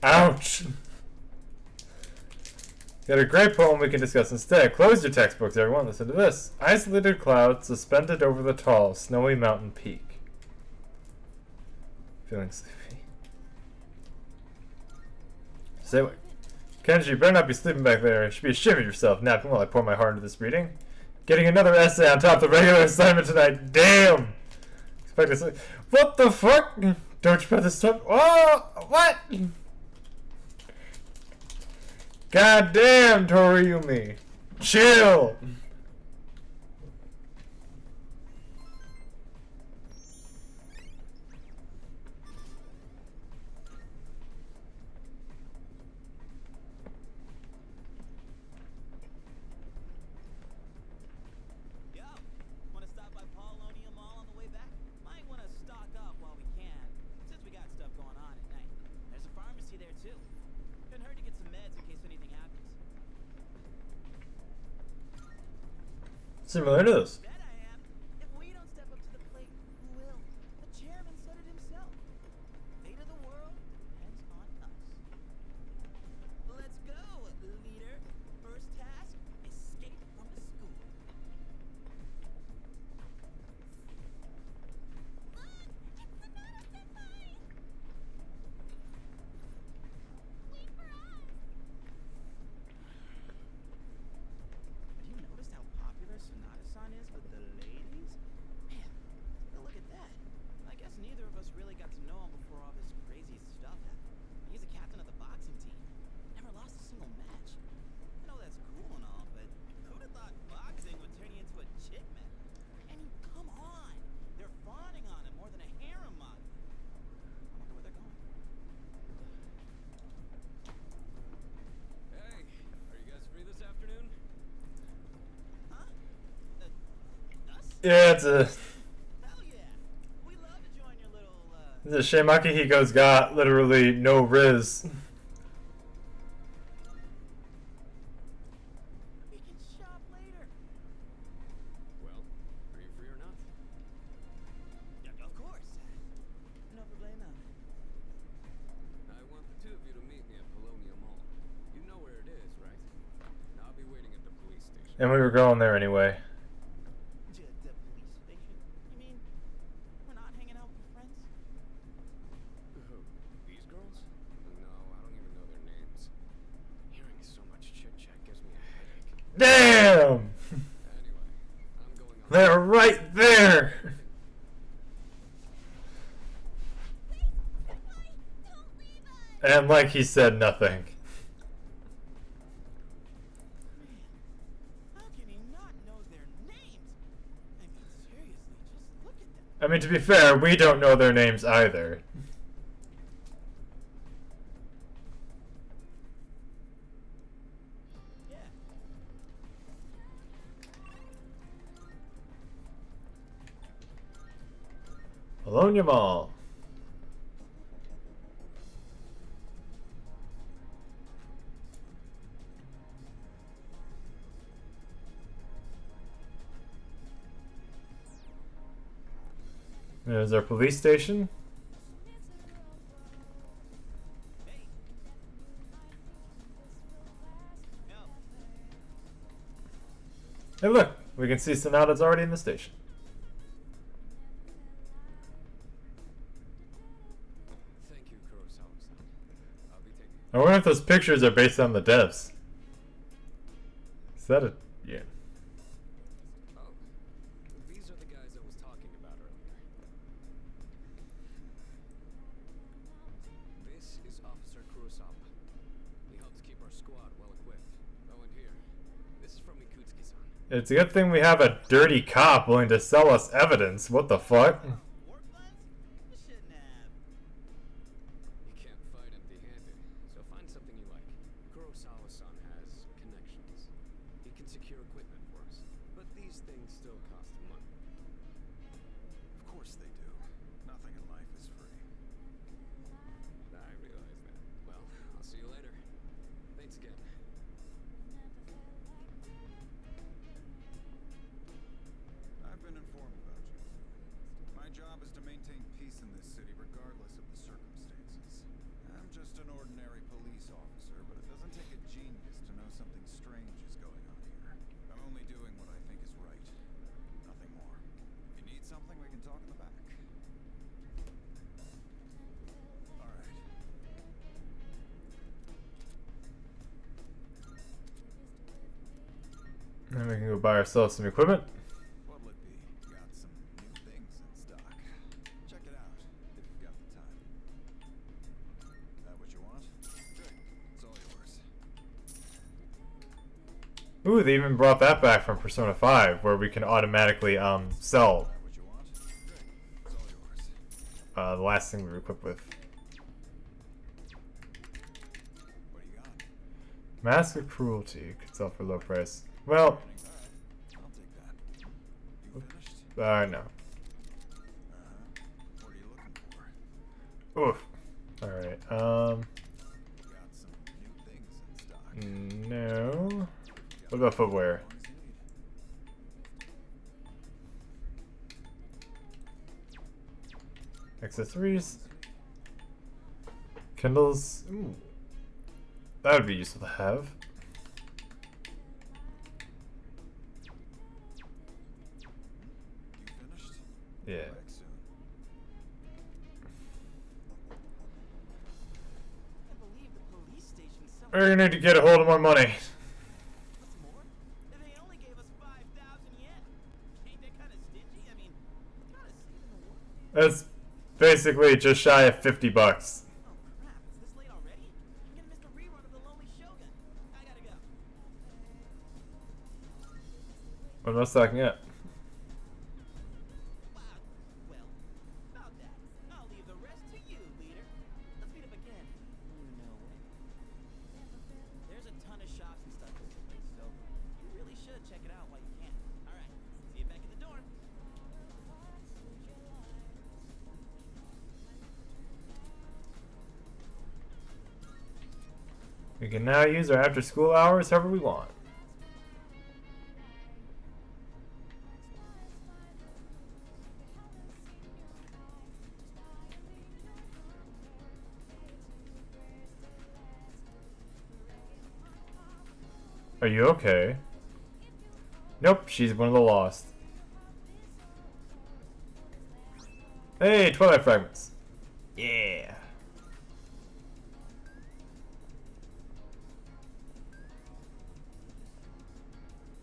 A: Ouch! Got a great poem we can discuss instead. Close your textbooks, everyone. Listen to this. Isolated clouds suspended over the tall, snowy mountain peak. Feeling sleepy. Say what? Kenji, you better not be sleeping back there. You should be ashamed of yourself napping while I pour my heart into this reading. Getting another essay on top of the regular assignment tonight. Damn! Expect to sleep. What the fuck? Don't you put this stuff? Oh! What? God damn, Toriyumi. Chill!
K: Yo, wanna stop by Paulonia Mall on the way back? Might wanna stock up while we can, since we got stuff going on at night. There's a pharmacy there too. Couldn't hurt to get some meds in case anything happens.
A: Similar to this.
K: Bet I am. If we don't step up to the plate, who will? The chairman said it himself. Fate of the world depends on us. Let's go, leader. First task, escape from the school. Have you noticed how popular Sonata-san is with the ladies? Man, take a look at that. I guess neither of us really got to know him before all this crazy stuff happened. He's the captain of the boxing team. Never lost a single match. I know that's cool and all, but who'd have thought boxing would turn you into a chick magnet? I mean, come on. They're fawning on him more than a harem model. I wonder where they're going.
J: Hey, are you guys free this afternoon?
K: Huh? Us?
A: Yeah, it's a...
K: Hell yeah. We love to join your little,
A: The shame Akihiko's got literally no riz.
K: we can shop later.
J: Well, are you free or not?
K: Yeah, of course. No problema.
J: I want the two of you to meet me at Polonia Mall. You know where it is, right? I'll be waiting at the police station.
A: And we were going there anyway.
K: The police station? You mean we're not hanging out with your friends?
J: Who? These girls? No, I don't even know their names. Hearing so much chit-chat gives me a headache.
A: Damn!
J: Anyway, I'm going on.
A: They're right there! And like he said nothing.
K: How can he not know their names? I mean, seriously, just look at them.
A: I mean, to be fair, we don't know their names either.
K: Yeah.
A: Polonia Mall. There's our police station.
K: Hey. No.
A: Hey look, we can see Sonata's already in the station.
J: Thank you, Kurosawa-san. I'll be taking.
A: I wonder if those pictures are based on the devs. Is that a... yeah.
J: Oh, these are the guys I was talking about earlier. This is Officer Kurosawa. He helps keep our squad well equipped. Oh, and here, this is from Ikutsuki-san.
A: It's a good thing we have a dirty cop willing to sell us evidence. What the fuck?
K: Work plans? You shouldn't have.
J: You can't fight empty-handed, so find something you like. Kurosawa-san has connections. He can secure
H: course they do. Nothing in life is free.
J: I realize that. Well, I'll see you later. Thanks again.
H: I've been informed about you. My job is to maintain peace in this city regardless of the circumstances. I'm just an ordinary police officer, but it doesn't take a genius to know something strange is going on here. I'm only doing what I think is right. Nothing more. If you need something, we can talk in the back. All right.
A: Then we can go buy ourselves some equipment.
H: What'll it be? Got some new things in stock. Check it out if you've got the time. That what you want? Good. It's all yours.
A: Ooh, they even brought that back from Persona 5, where we can automatically sell
H: That what you want? Good. It's all yours.
A: the last thing we were equipped with.
H: What do you got?
A: Mask of Cruelty could sell for low price. Well,
H: I'll take that. You finished?
A: no.
H: What are you looking for?
A: Oof. Alright,
H: Got some new things in stock.
A: no. What about footwear?
H: As long as you need.
A: Accessories? Kindles? Ooh. That would be useful to have.
H: You finished?
A: Yeah.
H: Back soon.
K: I believe the police station's somewhere.
A: We're gonna need to get a hold of more money.
K: What's more? They only gave us 5,000 yen. Ain't that kind of stingy? I mean, it's kind of saving the world.
A: That's basically just shy of $50.
K: Oh crap! It's this late already? I'm gonna miss the rerun of the Lonely Shogun. I gotta go.
A: What am I stocking up?
K: Wow. Well, about that. I'll leave the rest to you, leader. Let's meet up again. You know when. There's a ton of shops and stuff in this place, so you really should check it out while you can. All right. See you back at the dorm.
A: We can now use our after school hours however we want. Are you okay? Nope, she's one of the lost. Hey, Twilight Fragments. Yeah.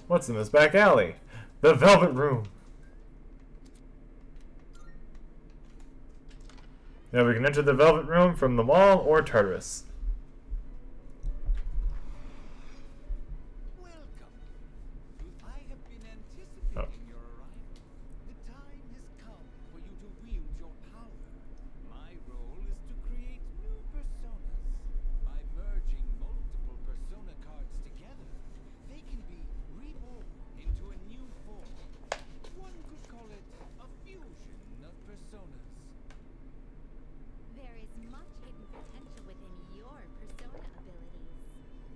A: What's in this back alley? The Velvet Room. Now we can enter the Velvet Room from the mall or Tartarus.
E: Welcome. I have been anticipating your arrival. The time has come for you to wield your power. My role is to create new personas. By merging multiple persona cards together, they can be reborn into a new form. One could call it a fusion of personas.
D: There is much hidden potential within your persona abilities.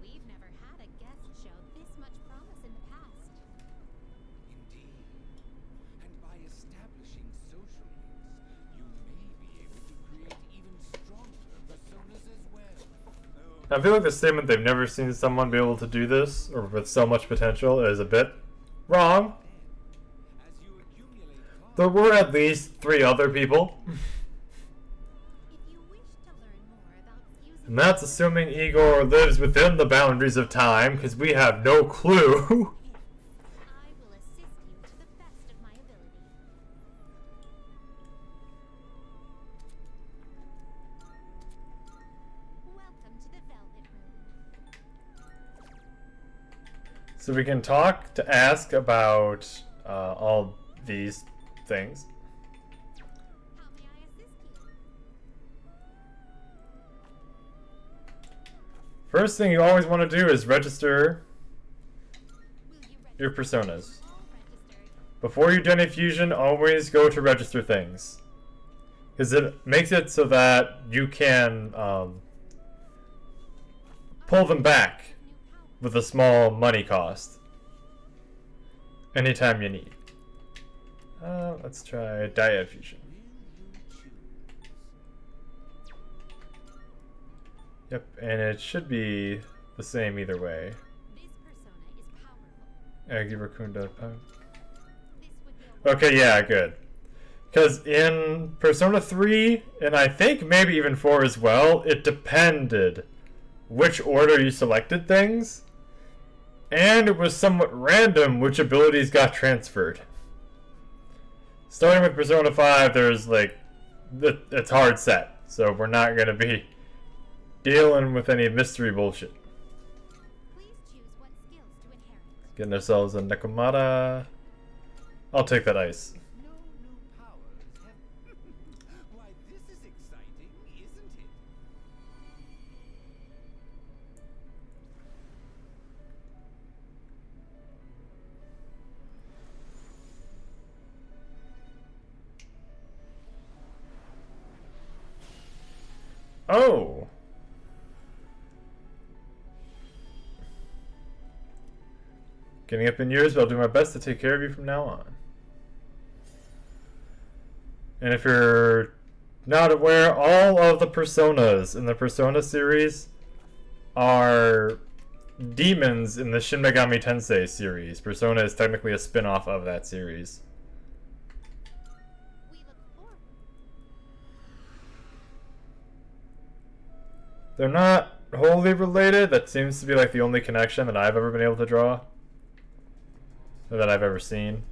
D: We've never had a guest show this much promise in the past.
E: Indeed. And by establishing social links, you may be able to create even stronger personas as well.
A: I feel like the statement they've never seen someone be able to do this, or with so much potential, is a bit wrong.
E: As you accumulate cards,
A: There were at least 3 other people.
D: If you wish to learn more about fusing
A: And that's assuming Igor lives within the boundaries of time, because we have no clue.
D: I will assist you to the best of my ability. Welcome to the Velvet Room.
A: So we can talk to ask about all these things.
D: How may I assist you?
A: First thing you always want to do is register
D: Will you register?
A: your personas.
D: All registered.
A: Before you do any fusion, always go to register things. Because it makes it so that you can pull them back with a small money cost anytime you need. Let's try dyad fusion. Yep, and it should be the same either way.
B: This persona is powerful.
A: Agirakunda.
B: This would
A: Okay, yeah, good. Because in Persona 3, and I think maybe even 4 as well, it depended which order you selected things, and it was somewhat random which abilities got transferred. Starting with Persona 5, there's like, it's hard set, so we're not going to be dealing with any mystery bullshit.
B: Please choose what skills to inherit.
A: Getting ourselves a Nekomata. I'll take that ice.
F: No new powers have... Why, this is exciting, isn't it?
A: Oh! Getting up in years, but I'll do my best to take care of you from now on. And if you're not aware, all of the personas in the Persona series are demons in the Shin Megami Tensei series. Persona is technically a spin-off of that series.
B: We look forward.
A: They're not wholly related. That seems to be like the only connection that I've ever been able to draw. Or that I've ever seen.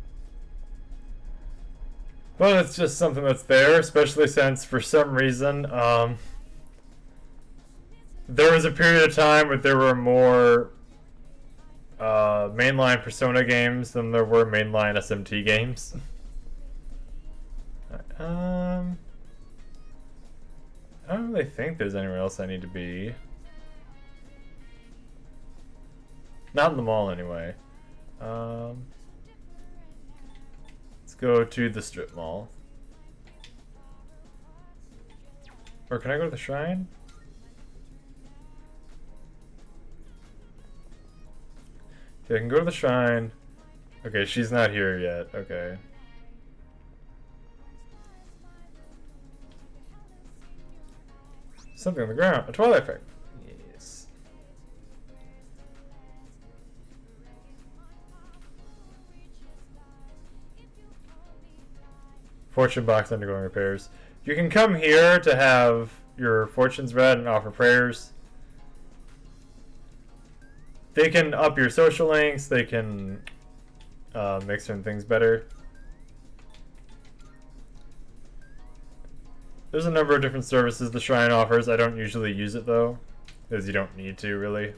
A: But it's just something that's there, especially since for some reason, there was a period of time where there were more mainline Persona games than there were mainline SMT games. I don't really think there's anywhere else I need to be. Not in the mall, anyway. Let's go to the strip mall. Or can I go to the shrine? Okay, I can go to the shrine. Okay, she's not here yet. Okay. Something on the ground. A twilight effect. Yes. Fortune box undergoing repairs. You can come here to have your fortunes read and offer prayers. They can up your social links. They can make certain things better. There's a number of different services the shrine offers. I don't usually use it though, because you don't need to really.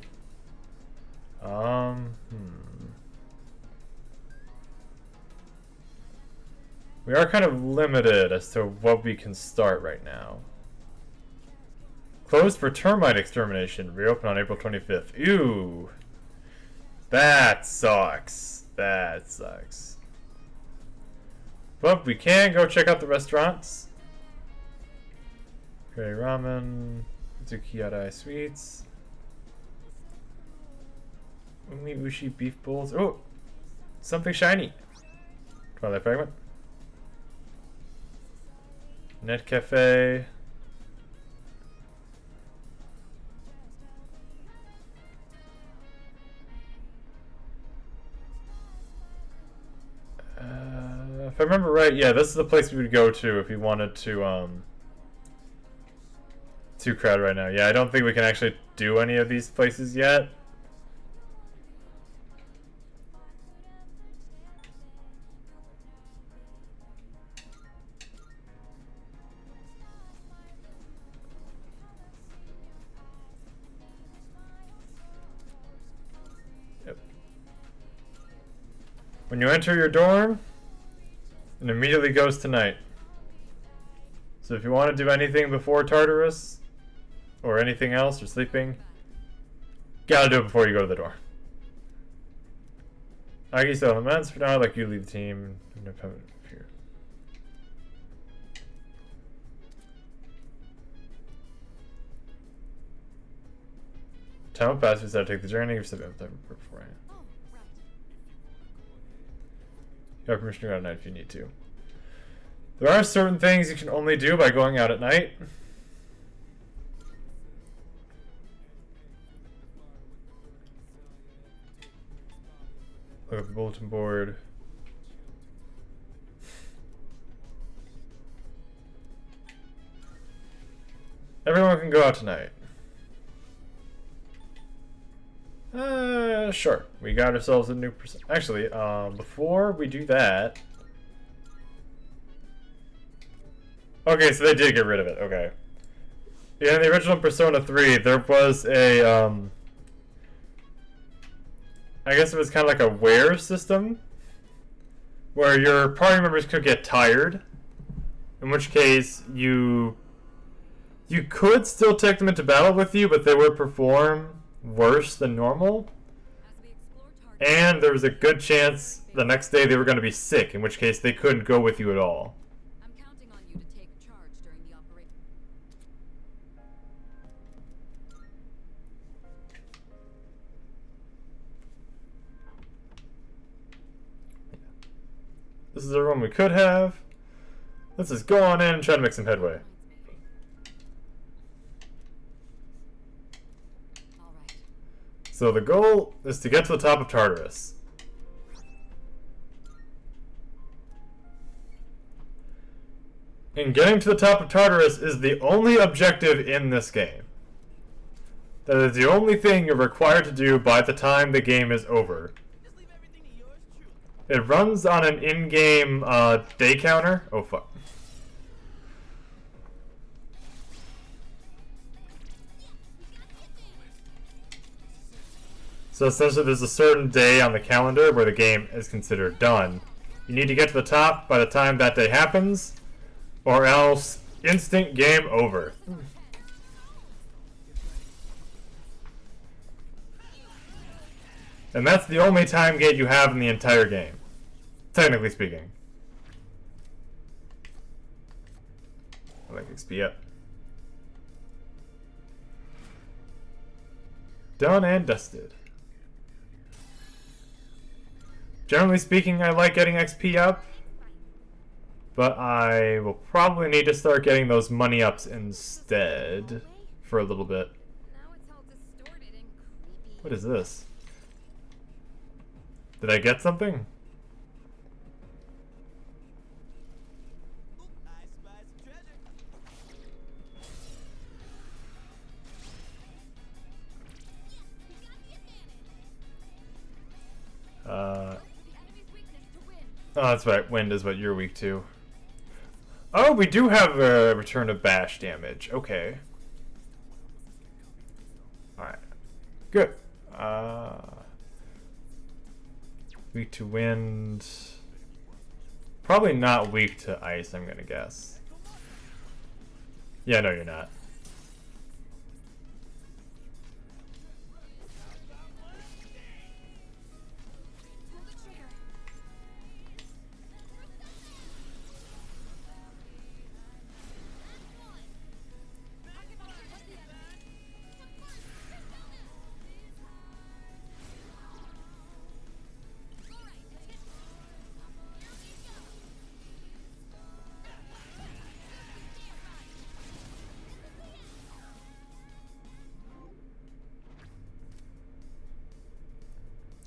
A: We are kind of limited as to what we can start right now. Closed for termite extermination. Reopen on April 25th. Ew. That sucks. That sucks. But we can go check out the restaurants. Okay, ramen. Tsukiyadai sweets. Umi Ushi beef bowls. Oh! Something shiny. Twilight fragment. Net Cafe. If I remember right, yeah, this is the place we would go to if we wanted to crowd right now. Yeah, I don't think we can actually do any of these places yet. Yep. When you enter your dorm, it immediately goes to night. So if you want to do anything before Tartarus, or anything else, or sleeping, gotta do it before you go to the door. I guess elements for now. I'd like you to leave the team. No comment here. Time will pass. We decided to take the journey. We've said that beforehand.
B: Oh, right.
A: You have permission to go out at night if you need to. There are certain things you can only do by going out at night. Look at the bulletin board. Everyone can go out tonight. Sure. We got ourselves a new person. Actually, before we do that. Okay, so they did get rid of it. Okay. Yeah, in the original Persona 3, there was a, I guess it was kind of like a wear system, where your party members could get tired, in which case you could still take them into battle with you, but they would perform worse than normal, and there was a good chance the next day they were going to be sick, in which case they couldn't go with you at all.
B: I'm counting on you to take charge during the operation.
A: This is everyone we could have. Let's just go on in and try to make some headway.
B: All right.
A: So the goal is to get to the top of Tartarus. And getting to the top of Tartarus is the only objective in this game. That is the only thing you're required to do by the time the game is over.
K: Just leave everything to yours truly.
A: It runs on an in-game day counter. Oh fuck. So essentially there's a certain day on the calendar where the game is considered done. You need to get to the top by the time that day happens, or else instant game over. And that's the only time gate you have in the entire game, technically speaking. I like XP up. Done and dusted. Generally speaking, I like getting XP up, but I will probably need to start getting those money ups instead for a little bit.
D: Now it's all distorted and creepy.
A: What is this? Did I get something?
K: Oop, I spy some treasure.
B: The enemy's weakness to win.
A: Oh, that's right. Wind is what you're weak to. Oh, we do have a return of bash damage. Okay. Alright. Good. Weak to wind. Probably not weak to ice, I'm gonna guess. Yeah, no, you're not.
B: Pull the trigger.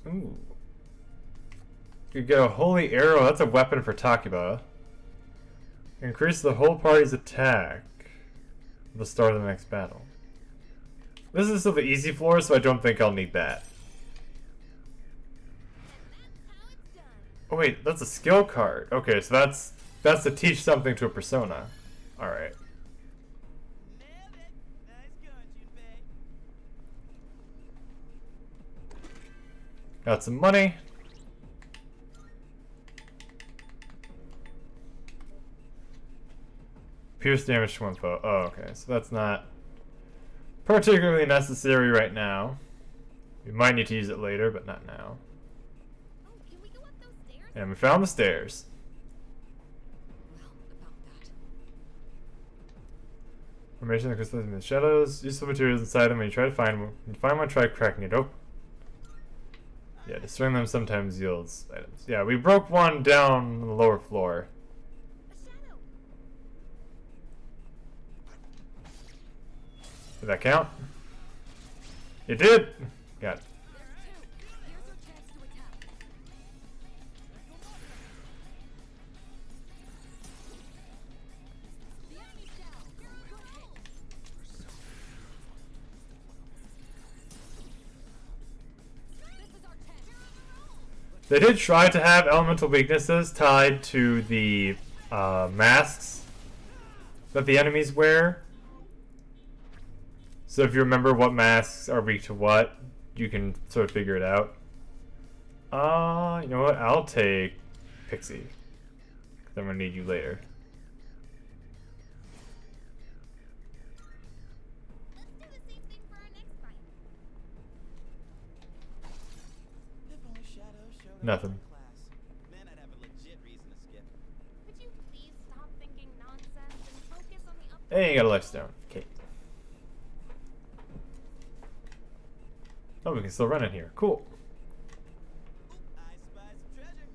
A: Ooh. You get a holy arrow. That's a weapon for Takiba. Increase the whole party's attack at the start of the next battle. This is still the easy floor, so I don't think I'll need that. Oh wait, that's a skill card. Okay, so that's to teach something to a persona. Alright.
K: Nailed it. Nice going, Junpei.
A: Got some money. Pierce damage to one foe. Oh, okay. So that's not particularly necessary right now. We might need to use it later, but not now.
D: Oh, can
A: And we found the stairs.
B: Well, about that.
A: Formation that crystallizes in the shadows. Useful materials inside them. When you try to find one, when you find one, try cracking it open. Yeah, destroying them sometimes yields items. Yeah, we broke one down on the lower floor.
D: A shadow.
A: Did that count? It did! Got it.
B: There's two. Here's your chance to attack. The enemy's down. Good hit. This is our chance.
A: They did try to have elemental weaknesses tied to the masks that the enemies wear. So if you remember what masks are weak to what, you can sort of figure it out. You know what? I'll take Pixie. 'Cause I'm gonna need you later.
D: Let's do the same thing for our next fight.
K: If only Shadow showed up
A: Nothing.
K: in class, then I'd have a legit reason to skip.
D: Could you please stop thinking nonsense and focus on the up?
A: Hey, you got a life stone. Okay. Oh, we can still run in here. Cool.
K: I spy some treasure.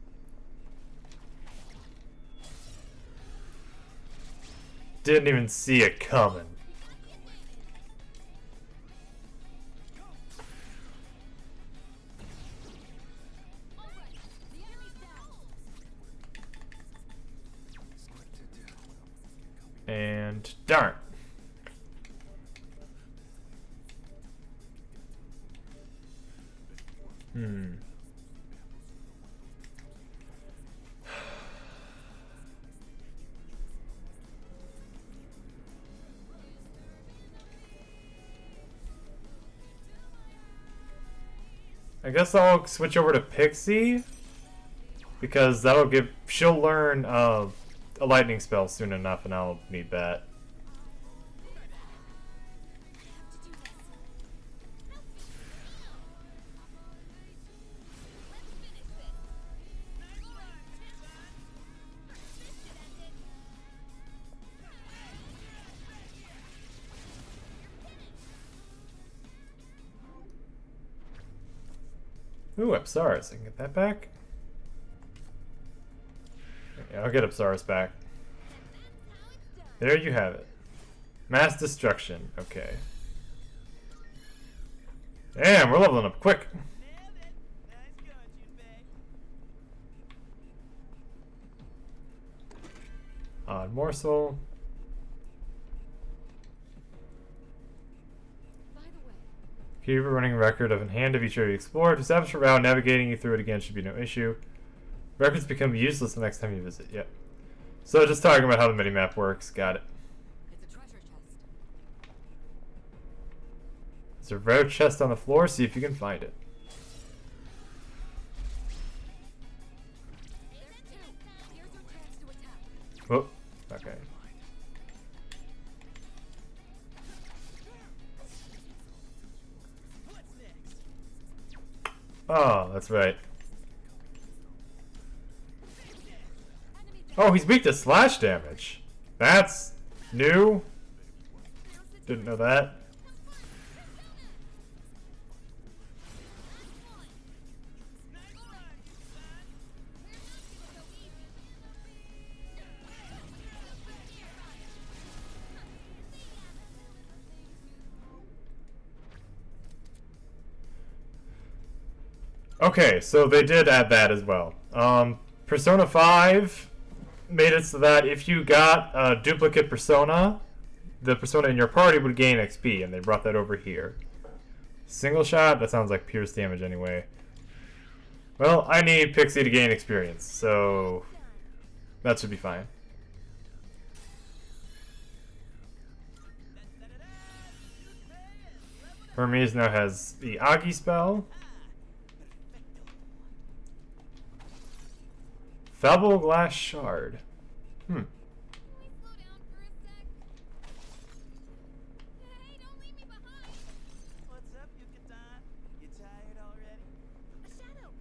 A: Didn't even see it coming.
B: All right. The enemy's down.
A: And darn. I guess I'll switch over to Pixie because she'll learn a lightning spell soon enough, and I'll need that. Ooh, Apsaris. I can get that back. Yeah, I'll get Apsaris back. There you have it. Mass destruction. Okay. Damn, we're leveling up quick.
K: Nailed it. Nice going, Junpei.
A: Odd morsel.
B: By the way,
A: Keep a running record of in hand of each area explored. To establish a route, navigating you through it again should be no issue. Records become useless the next time you visit. Yep. So just talking about how the minimap works. Got it.
B: it's a treasure chest.
A: There's a rare chest on the floor. See if you can find it.
B: There's two. Here's your chance to attack.
A: Whoop. Okay.
K: What's next?
A: Oh, that's right.
B: Enemy down.
A: Oh, he's weak to slash damage. That's new. Didn't know that. Okay, so they did add that as well. Persona 5 made it so that if you got a duplicate persona, the persona in your party would gain XP, and they brought that over here. Single shot? That sounds like pierce damage anyway. Well, I need Pixie to gain experience, so that should be fine. Hermes now has the Agi spell. Fallible glass shard.
D: Can we slow down for a sec? Hey, don't leave me behind.
K: What's up, Yucatan? You tired already?
D: A shadow.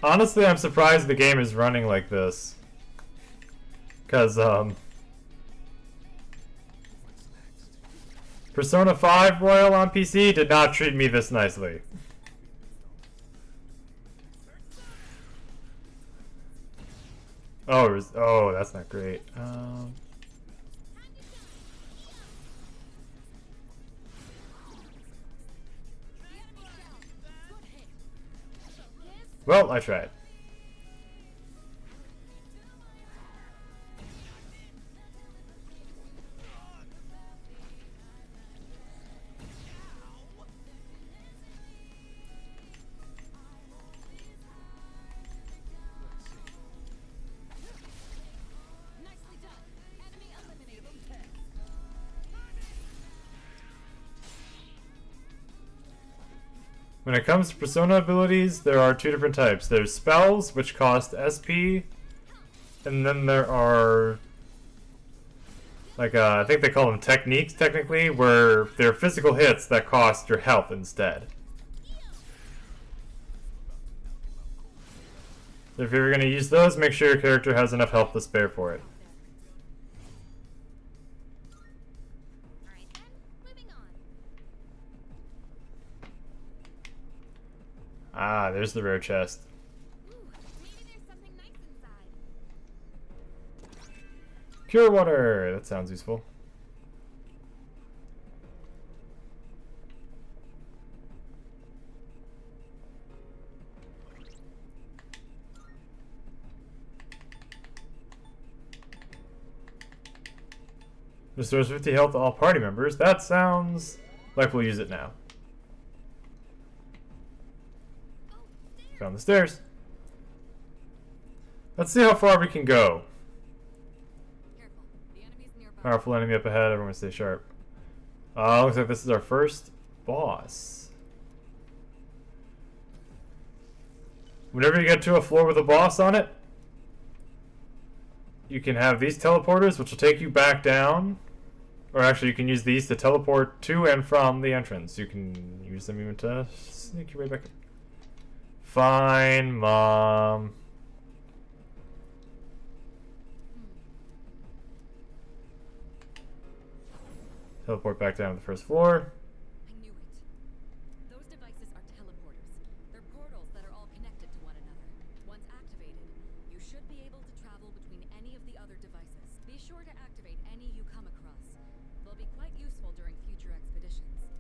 A: Honestly, I'm surprised the game is running like this. Cause Persona 5 Royal on PC did not treat me this nicely. Oh, that's not great. Well, I tried.
B: Nicely done. Enemy eliminated.
A: When it comes to Persona abilities, there are two different types. There's spells, which cost SP, and then there are, like, I think they call them techniques, technically, where they're physical hits that cost your health instead. So if you're going to use those, make sure your character has enough health to spare for it.
D: Alright then, moving on.
A: Ah, there's the rare chest.
D: Ooh, maybe there's something nice inside.
A: Cure water! That sounds useful. Restores 50 health to all party members. That sounds like we'll use it now. Found the stairs. Let's see how far we can go.
B: Careful. The enemy's nearby.
A: Powerful enemy up ahead. Everyone stay sharp. Looks like this is our first boss. Whenever you get to a floor with a boss on it, you can have these teleporters, which will take you back down. Or actually, you can use these to teleport to and from the entrance. You can use them even to sneak your way back. Fine, Mom. Teleport back down to the first floor.
B: I knew it. Those devices are teleporters. They're portals that are all connected to one another. Once activated, you should be able to travel between any of the other devices. Be sure to activate any you come across. They'll be quite useful during future expeditions.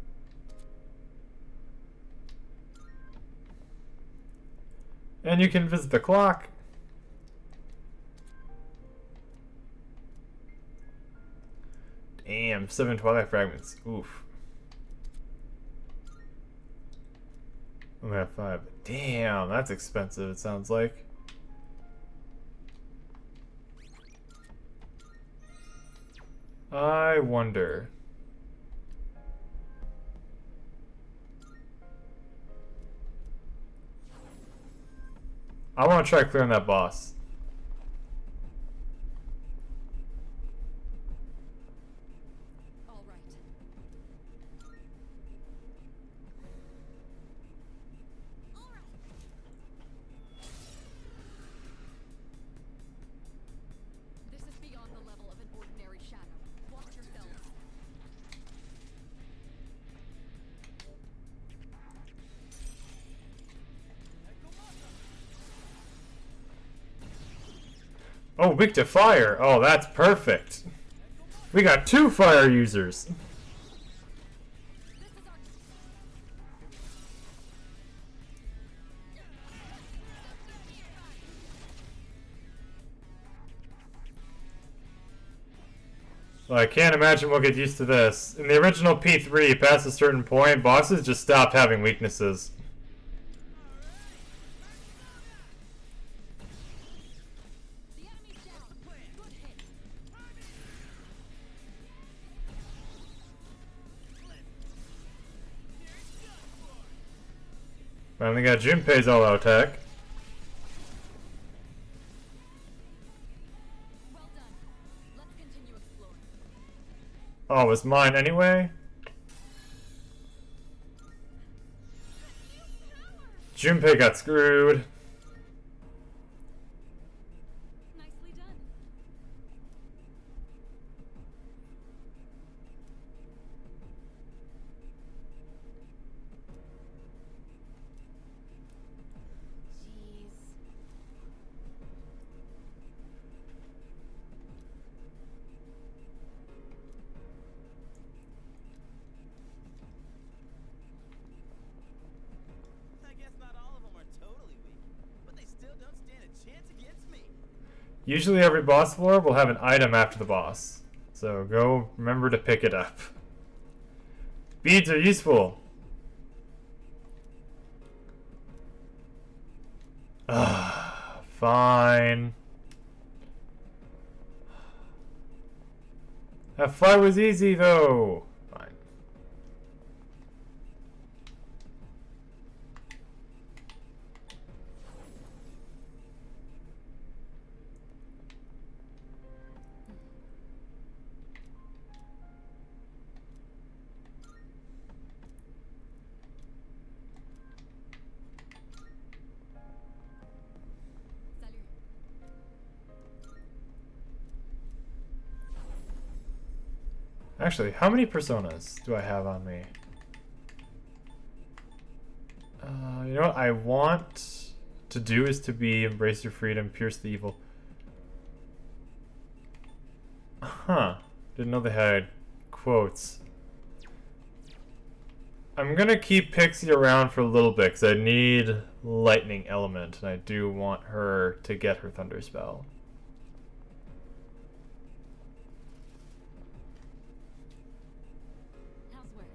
A: And you can visit the clock. Damn, 7 Twilight Fragments. Oof. Only have 5. Damn, that's expensive, it sounds like. I wonder. I want to try clearing that boss.
B: All right. This is beyond the level of an ordinary shadow. Watch yourself.
A: Oh, weak to fire. Oh, that's perfect. We got 2 fire users. Well, I can't imagine we'll get used to this. In the original P3, past a certain point, bosses just stopped having weaknesses.
B: The enemy's down. Good hit.
A: Finally got Junpei's all-out attack.
B: Well done. Let's continue exploring.
A: Oh, it's mine anyway? Junpei got screwed. Usually every boss floor will have an item after the boss. So go remember to pick it up. Beads are useful. Fine. That fight was easy though. Fine.
B: Salut.
A: Actually, how many personas do I have on me? You know what I want to do is to be embrace your freedom, pierce the evil. Huh. Didn't know they had quotes. I'm gonna keep Pixie around for a little bit because I need lightning element and I do want her to get her thunder spell.
B: Elsewhere.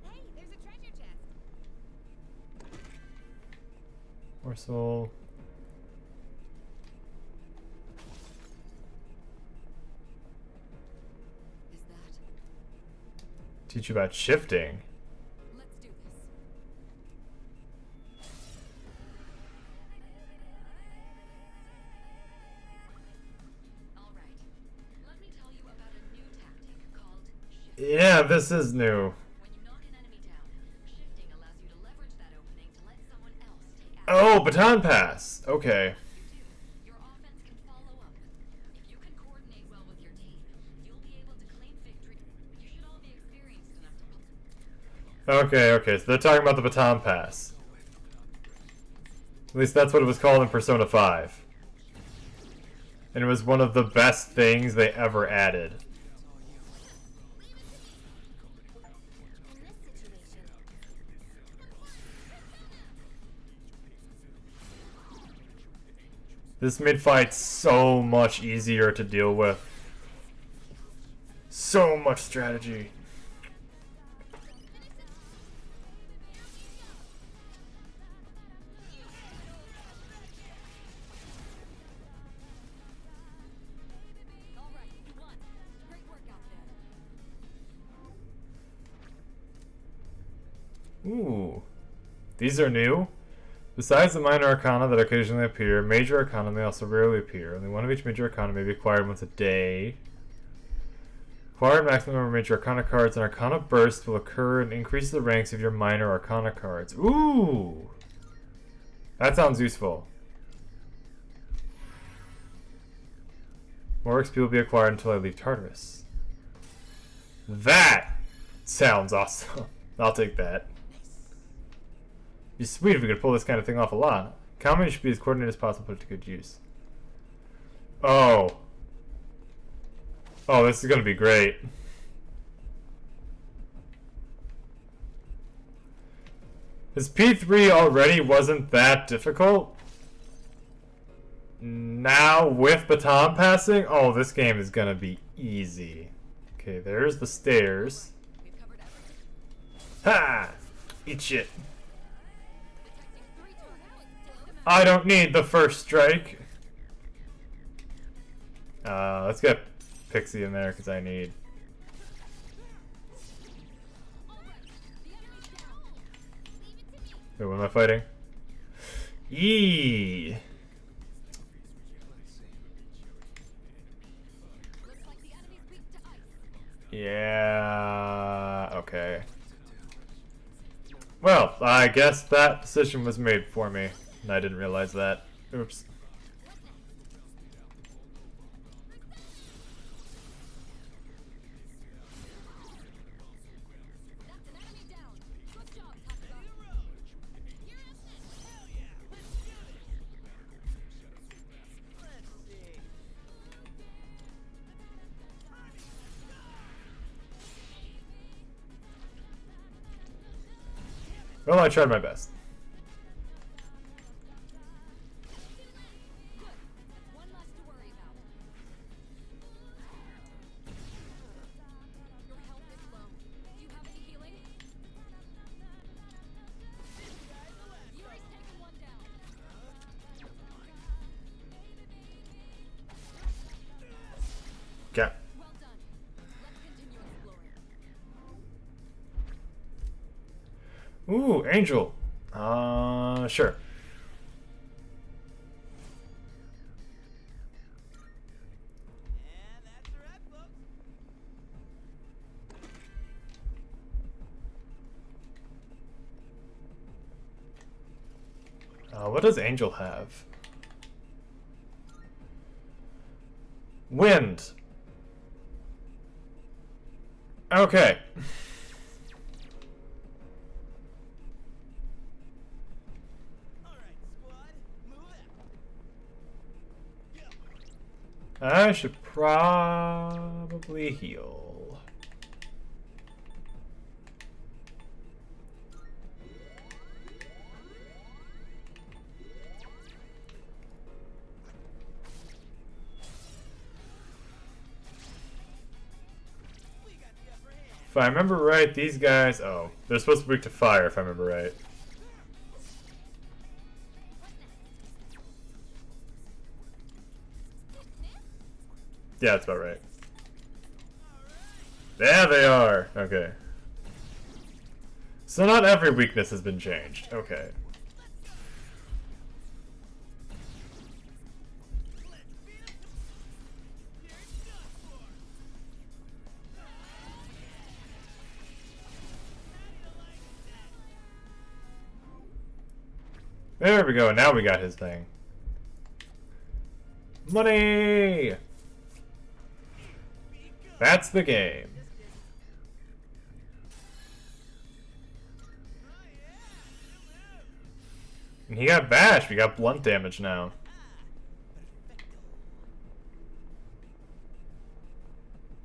D: Hey, there's a treasure chest.
A: Morsel.
B: Is that?
A: Teach you about shifting.
B: Let's do this. All right. Let me tell you about a new tactic called shift.
A: Yeah, this is new.
B: When you knock an enemy down, shifting allows you to leverage that opening to let someone else take action.
A: Oh, baton pass. Okay.
B: If you do, your offense can follow up. If you can coordinate well with your team, you'll be able to claim victory. You should all be experienced enough to
A: Okay, so they're talking about the baton pass. At least that's what it was called in Persona 5. And it was one of the best things they ever added.
D: In this situation,
A: This mid-fight's so much easier to deal with. So much strategy.
B: All right, you won. Great work out there.
A: Ooh. These are new. Besides the minor arcana that occasionally appear, major arcana may also rarely appear. Only one of each major arcana may be acquired once a day. Acquired maximum number of major arcana cards and arcana burst will occur and increase the ranks of your minor arcana cards. Ooh! That sounds useful. More XP will be acquired until I leave Tartarus. That sounds awesome. I'll take that. Be sweet if we could pull this kind of thing off a lot. Comedy should be as coordinated as possible, put it to good use. Oh. Oh, this is gonna be great. His P3 already wasn't that difficult. Now with baton passing, oh, this game is gonna be easy. Okay, there's the stairs.
B: We've covered everything.
A: Ha! Eat shit.
B: Detecting 3 targets.
A: I don't need the first strike. Let's get Pixie in there because I need.
B: All right, the enemy's down.
D: leave it to me.
A: Wait, what am I fighting? Yee.
B: Looks like the enemy's weak to ice.
A: Yeah. Okay. Well, I guess that decision was made for me, and I didn't realize that. Oops.
B: That's an enemy down. Good job, Takada.
K: You're up next. Hell yeah! Let's do this. Let's see.
A: Well, I tried my best. Ooh, Angel. Sure.
K: And that's a wrap, folks.
A: What does Angel have? Wind. Okay.
K: All right, squad, move out. Go.
A: I should probably heal.
K: We got the upper hand.
A: If I remember right, these guys... Oh, they're supposed to be weak to fire, if I remember right. Yeah, that's about right. There they are! Okay. So not every weakness has been changed. Okay.
K: Let's beat 'em. Here it's done for. How do you like that?
A: There we go, now we got his thing. Money! That's the game.
K: Oh yeah, hello.
A: And he got bashed, we got blunt damage now.
K: Perfecto.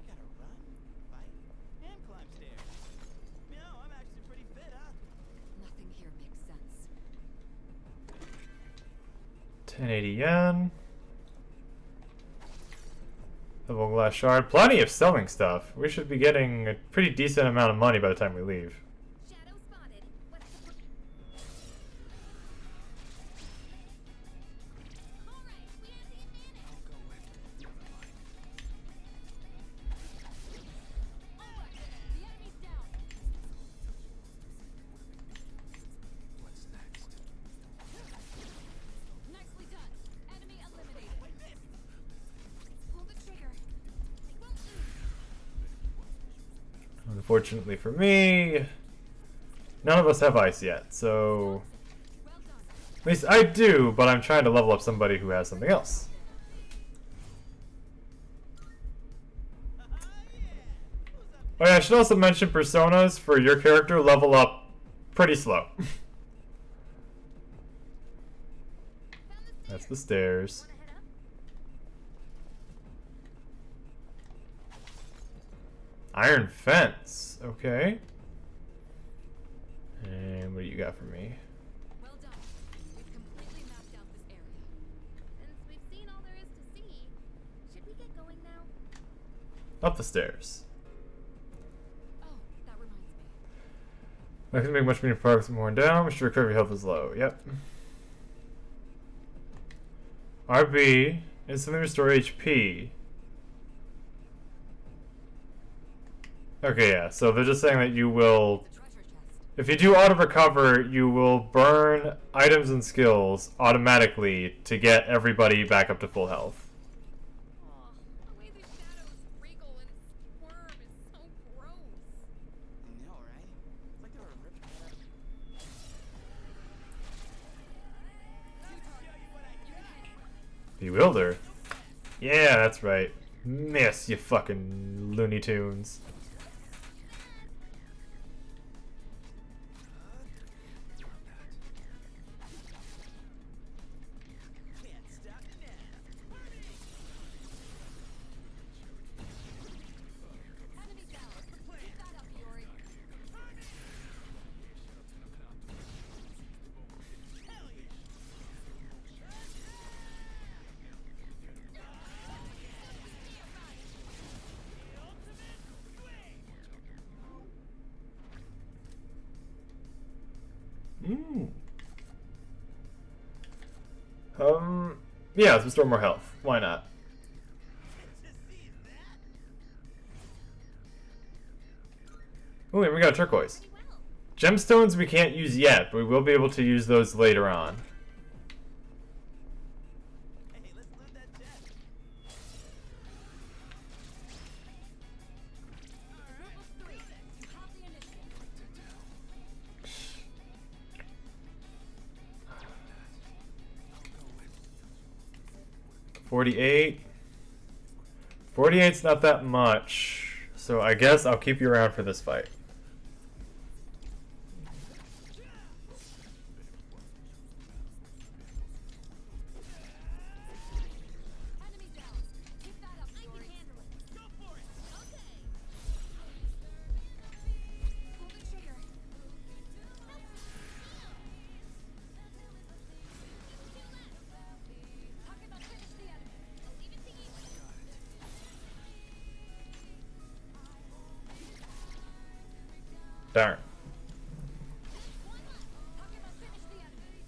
K: Gotta run, fight, and climb stairs. You know, I'm actually pretty fit, huh?
B: Nothing here makes sense.
A: 1080 yen. Double glass shard. Plenty of selling stuff. We should be getting a pretty decent amount of money by the time we leave.
D: Shadow spotted. What's the All right, we have the advantage.
E: I'll go with. Never mind.
B: Alright, the enemy's down.
E: What's next?
B: Nicely done. Enemy eliminated. Pull the trigger. They won't lose.
A: Unfortunately for me, none of us have ice yet, so...
B: Well done.
A: At least I do, but I'm trying to level up somebody who has something else. Oh yeah, I should also mention personas for your character level up pretty slow. That's the stairs.
D: Wanna head up?
A: Iron fence. Okay. And what do you got for me?
B: Well done. We've completely mapped out this area.
D: Since we've seen all there is to see, should we get going now?
A: Up the stairs.
B: Oh, that reminds me.
A: I can make much meaningful progress more down. Make sure recovery health is low. Yep. RB instantly restore HP. Okay, yeah. So they're just saying that you will,
B: The treasure chest.
A: if you do auto recover, you will burn items and skills automatically to get everybody back up to full health.
D: Aw, the way the shadows wriggle and squirm is so gross.
K: I know, right? It's like they were ripping it up. Let me show you what I got.
A: Bewilder. Yeah, that's right. Miss, you fucking Looney Tunes.
K: Can't stop me now.
B: Enemy down. Keep that up, Yuri.
K: Hell yeah. The ultimate swing.
A: Yeah, let's restore more health. Why not?
K: To see that?
A: Ooh, and we got a turquoise.
D: Pretty well.
A: Gemstones we can't use yet, but we will be able to use those later on.
K: Hey, let's loot that jet.
B: Group of 3, you have the initiative.
A: 48. 48's not that much, so I guess I'll keep you around for this fight.
B: Enemy down. Keep that up, Yuri. I can handle it.
K: Go for it. Okay.
B: Pull the trigger. Talking about finish the enemy.
D: I'll leave it to you.
A: Darn.
B: One left. Talking about finish the enemy.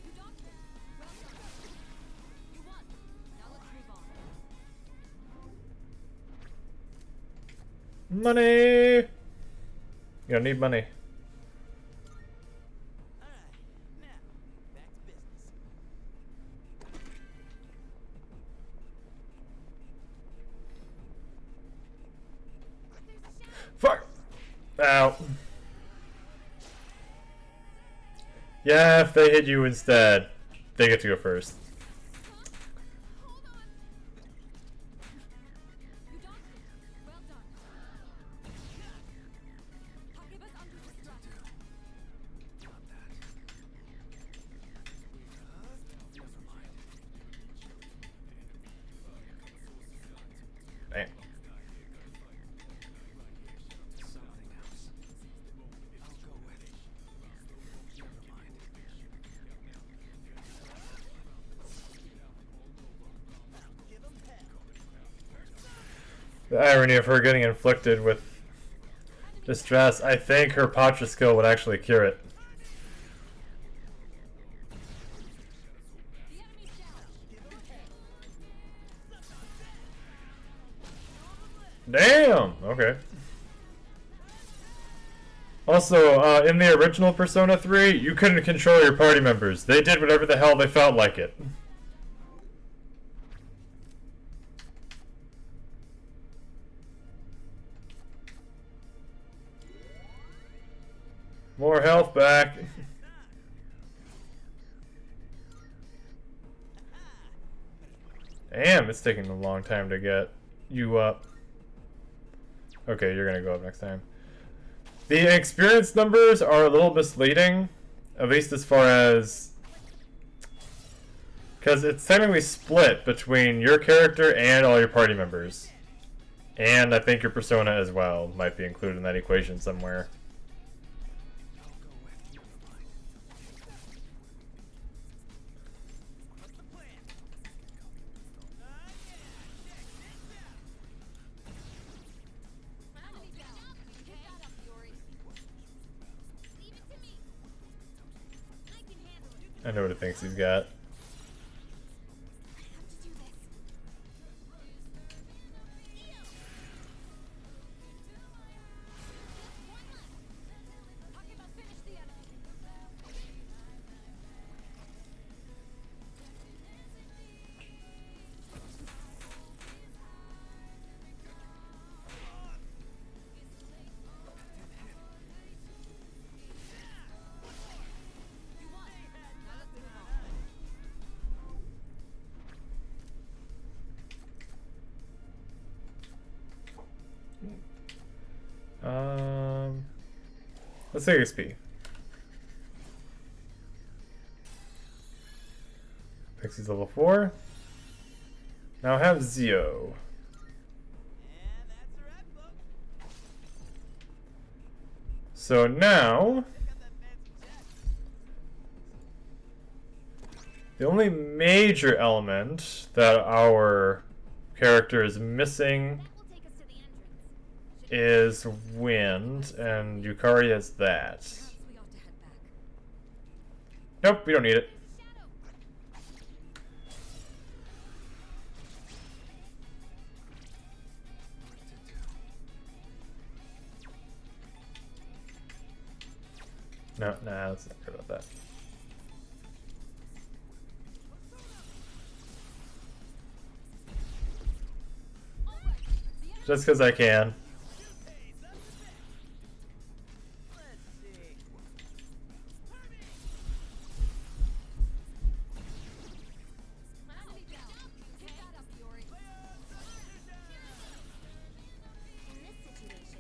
B: You docked it. Well done. You won. Now let's move on.
A: Money! You're gonna need money.
K: All right. Now, back to business.
A: Fuck! Ow. Yeah, if they hit you instead, they get to go first.
B: Hold on. You docked it. Well done. Hakiba's under distress.
A: Damn.
E: Something else. I'll go with it. Never mind.
K: Give 'em hell.
A: The irony of her getting inflicted with distress, I think her Patra skill would actually cure it.
B: The enemy's down.
K: Give 'em hell.
A: Damn! Okay. Also, in the original Persona 3, you couldn't control your party members. They did whatever the hell they felt like it. More health back. Damn, it's taking a long time to get you up. Okay, you're gonna go up next time. The experience numbers are a little misleading, at least as far as... because it's technically split between your character and all your party members. And I think your persona as well might be included in that equation somewhere.
E: I'll go with. Never mind.
K: What's the plan?
B: Enemy down. Keep that up, Yuri.
D: Leave it to me. I can handle it.
A: I know what it thinks he's got.
B: I have to do this. One left. Talking about finish the enemy. You won. Now let's move on.
A: Let's take XP. Pixie's level 4. Now I have Zio.
K: And that's a wrap, folks.
A: So now,
K: Check out that fancy jet.
A: the only major element that our character is missing
D: That will take us to the entrance.
A: is wind, and Yukari has that.
B: Perhaps we ought to head back.
A: Nope, we don't need it.
D: Shadow.
A: No, nah, let's not care about that. Just because I can.
D: In this situation,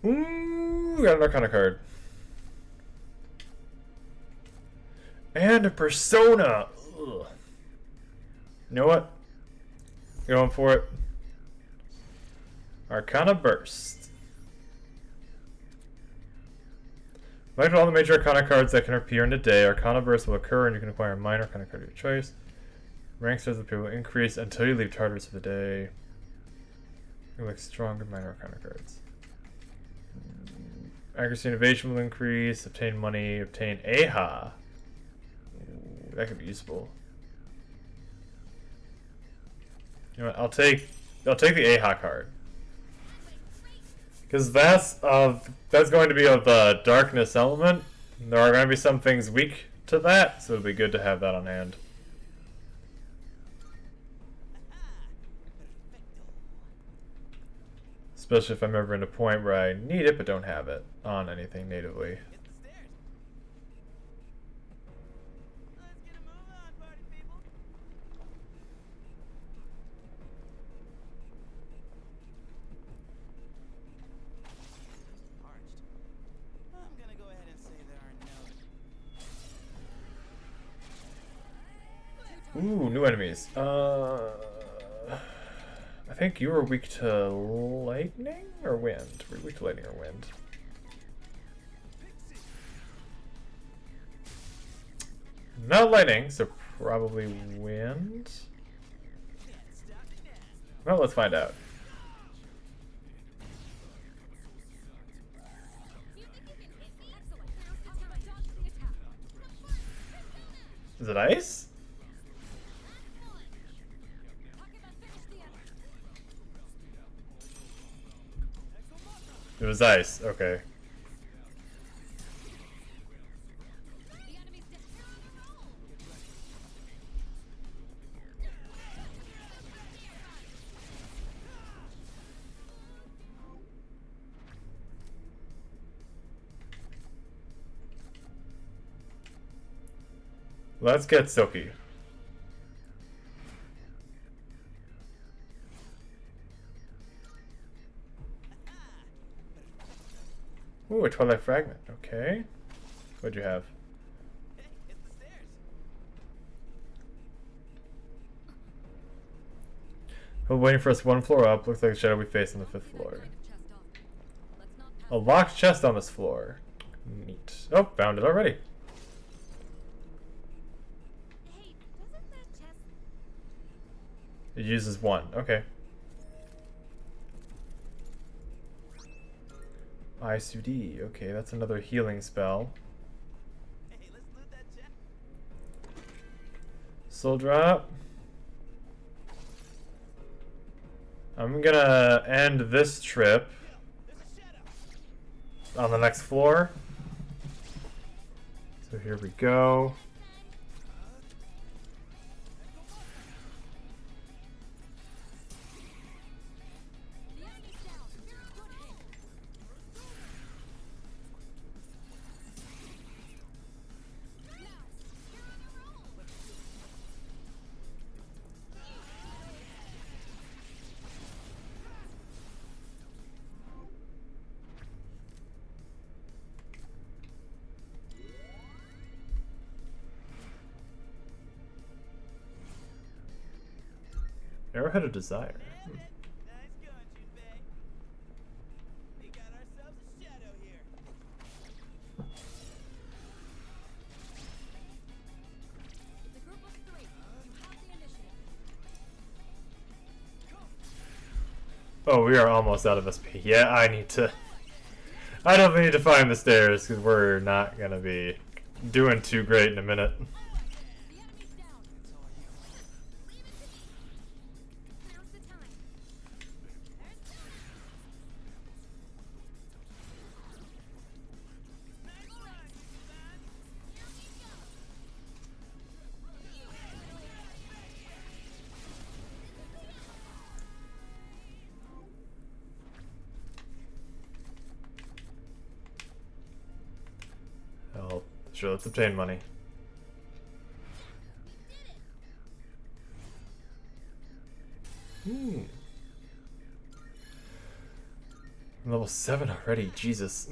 A: Ooh, got an Arcana card. And a Persona! Ugh. You know what? Going for it. Arcana Burst. Select all the major Arcana cards that can appear in a day. Arcana Burst will occur and you can acquire a minor Arcana card of your choice. Rank stars of the will increase until you leave Tartarus for the day. You like stronger minor Arcana cards. Accuracy and evasion will increase. Obtain money. Obtain AHA. Ooh, that could be useful. You know what? I'll take the AHA card. Because that's going to be of the darkness element. There are going to be some things weak to that, so it'll be good to have that on hand. Especially if I'm ever in a point where I need it but don't have it on anything natively. Ooh, new enemies. I think you were weak to lightning or wind. Were you weak to lightning or wind? Not lightning, so probably wind. Well, let's find out. Is it ice? It was ice, okay. Let's get Silky. Ooh, a Twilight Fragment. Okay. What'd you have? Oh, waiting for us one floor up. Looks like a shadow we face on the 5th floor. A locked chest on this floor. Neat. Oh, found it already.
D: hey, doesn't that chest...
A: It uses 1. Okay. ISUD. Okay, that's another healing spell.
K: Hey, let's loot that chest.
A: Soul drop. I'm gonna end this trip on the next floor. So here we go. Arrowhead of Desire.
K: Nice going, Junpei. We got ourselves a shadow here.
B: It's a group of 3. You have the initiative.
A: Oh, we are almost out of SP. Yeah, I definitely need to find the stairs because we're not gonna be doing too great in a minute.
B: The enemy's down.
D: Now's the time.
A: Oh, sure, let's obtain money. I'm level 7 already, Jesus.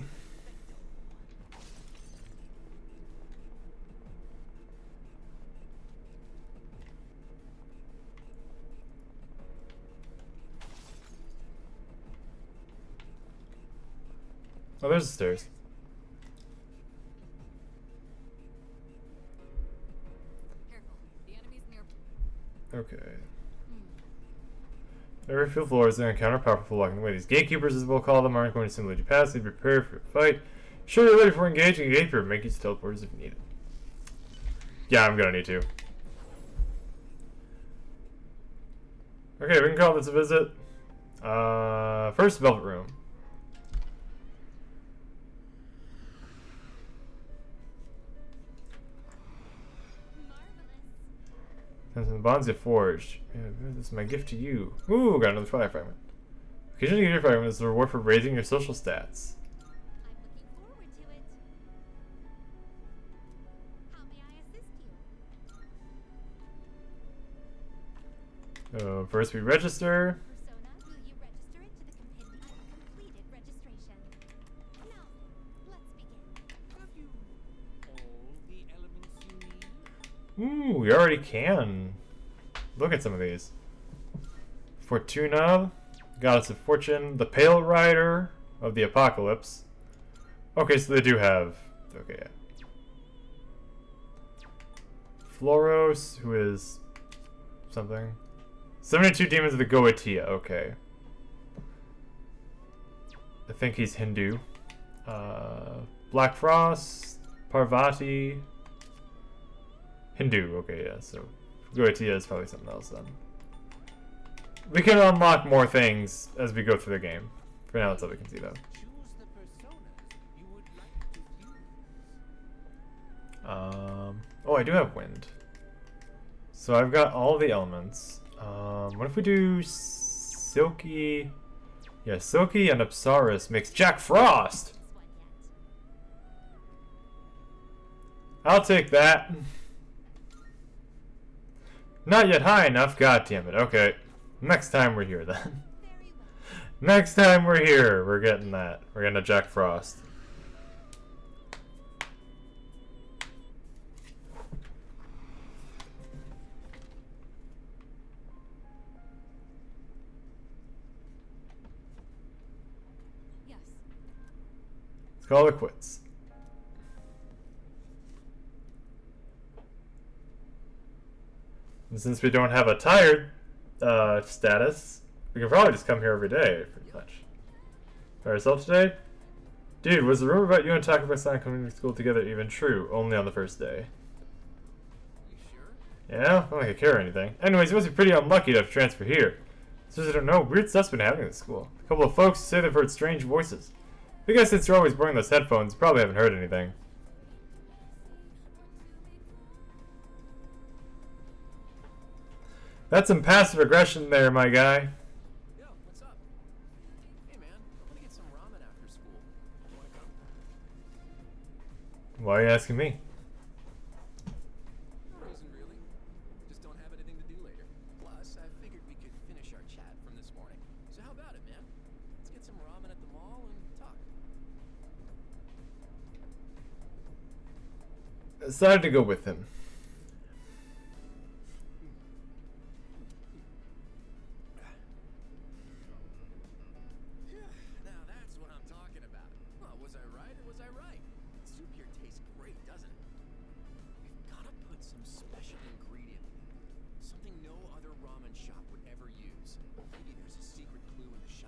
A: Oh, there's the stairs.
B: Careful. The enemy's near.
A: Okay. Every few floors they encounter powerful blocking the way. These gatekeepers, as we'll call them, aren't going to simply let you pass. They prepare for a fight. Sure you're ready for engaging a gatekeeper. Make use of teleporters if you need it. Yeah, I'm gonna need to. Okay, we can call this a visit. First Velvet Room.
D: Marvelous.
A: The bonds you forged. Yeah, this is my gift to you. Ooh, got another fire fragment. Occasionally get your fragment is the reward for raising your social stats.
D: I'm looking forward to it. How may I assist you?
A: First we register.
D: Persona, will you register it to the compendium? I've completed registration. Now, let's begin.
C: Have you all the elements you need?
A: Ooh, we already can. Look at some of these. Fortuna, Goddess of Fortune, the Pale Rider of the Apocalypse. Okay, so they do have... Okay, yeah. Floros, who is... something. 72 Demons of the Goetia, okay. I think he's Hindu. Black Frost, Parvati... Hindu, okay, yeah, so Goetia is probably something else then. We can unlock more things as we go through the game. For now, that's all we can see though.
C: Choose the personas you would like to fuse.
A: Oh, I do have wind. So I've got all the elements. What if we do Silky? Yeah, Silky and Apsaris makes Jack Frost!
D: This one yet.
A: I'll take that. Not yet high enough, god damn it. Okay. Next time we're here then.
D: Very well.
A: Next time we're here, we're getting that. We're getting a Jack Frost.
B: Yes.
A: Let's call it quits. And since we don't have a tired status, we can probably just come here every day, pretty much. By ourselves today? Dude, was the rumor about you and Takaba-san coming to school together even true? Only on the first day.
J: You sure?
A: Yeah, not like I care or anything. Anyways, you must be pretty unlucky to have to transfer here. Since I don't know, weird stuff's been happening at school. A couple of folks say they've heard strange voices. I guess since you're always wearing those headphones, you probably haven't heard anything. That's some passive aggression there, my guy.
J: Yo, what's up? Hey man, I'm gonna get some ramen after school. Wanna come?
A: Why are you asking me?
J: No reason really. Just don't have anything to do later. Plus, I figured we could finish our chat from this morning. So how about it, man? Let's get some ramen at the mall and talk.
A: I decided to go with him.
J: Now that's what I'm talking about. Well, was I right or was I right? The soup here tastes great, doesn't it? We've gotta put some special ingredient in it. Something no other ramen shop would ever use. Maybe there's a secret clue in the shop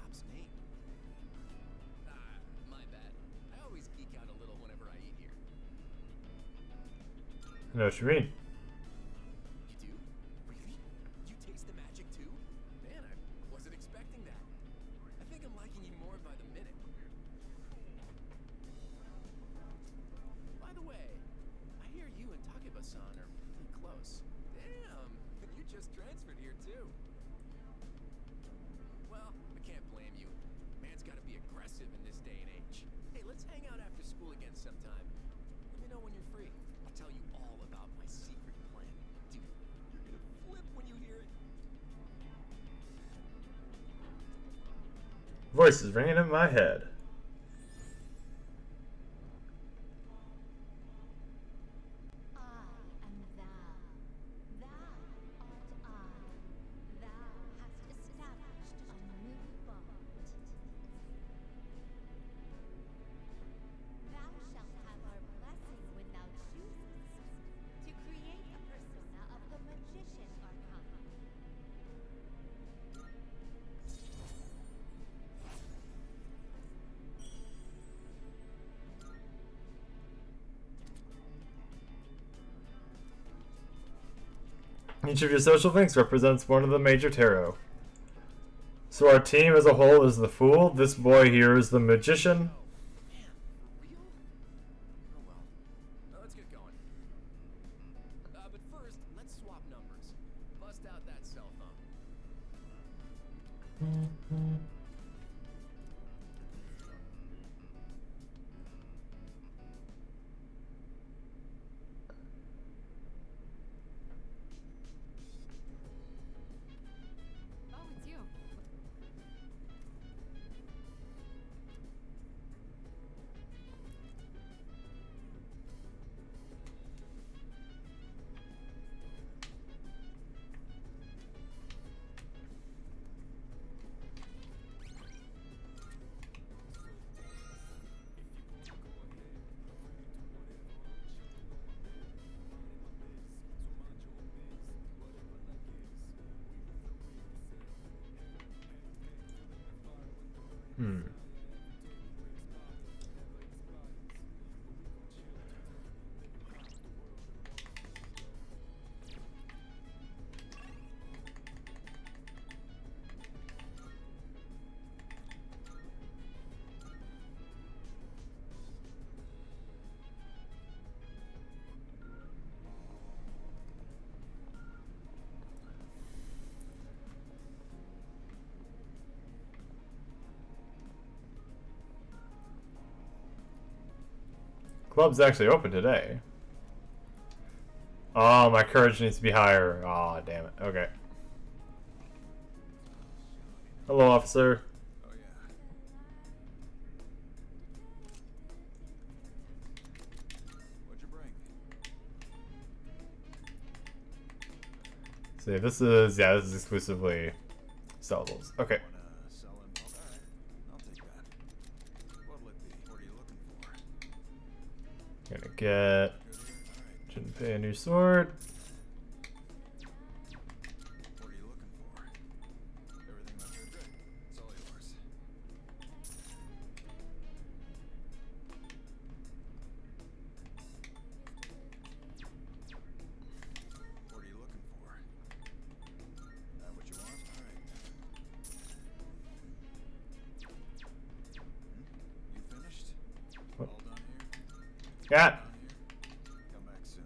A: know what you mean.
E: You do? Really? You taste the magic too? Man, I wasn't expecting that. I think I'm liking you more by the minute. By the way, I hear you and Takeba-san are pretty close. Damn, you just transferred here too. Well, I can't blame you. Man's gotta be aggressive in this day and age. Hey, let's hang out after school again sometime. Let me know when you're free. I'll tell you all about my secret plan. Dude, you're gonna flip when you hear it.
A: Voice is ringing in my head.
D: I am thou. Thou art I. Thou hast established a new bond. Thou shalt have our blessing when thou choosest to create a persona of the magician arcana.
A: Each of your social links represents one of the major tarot. So our team as a whole is the Fool. This boy here is the Magician.
E: Man, for real? Oh well. Let's get going. But first, let's swap numbers. Bust out that cell phone.
B: Oh, it's you.
A: Hmm. Club's actually open today. Oh, my courage needs to be higher. Aw, damn it. Okay. Hello, officer.
H: Oh yeah. What'd you bring?
A: See, this is exclusively sellables. Okay.
H: Wanna sell him? Alright, I'll take that. What'll it be? What are you looking for?
A: Gonna get
H: Good here? Alright.
A: Junpei a new sword.
H: What are you looking for? Everything looks good? Good. It's all yours. What are you looking for? That what you want? Alright. You finished?
A: What?
H: All done here?
A: Yeah.
H: Done here? Come back soon.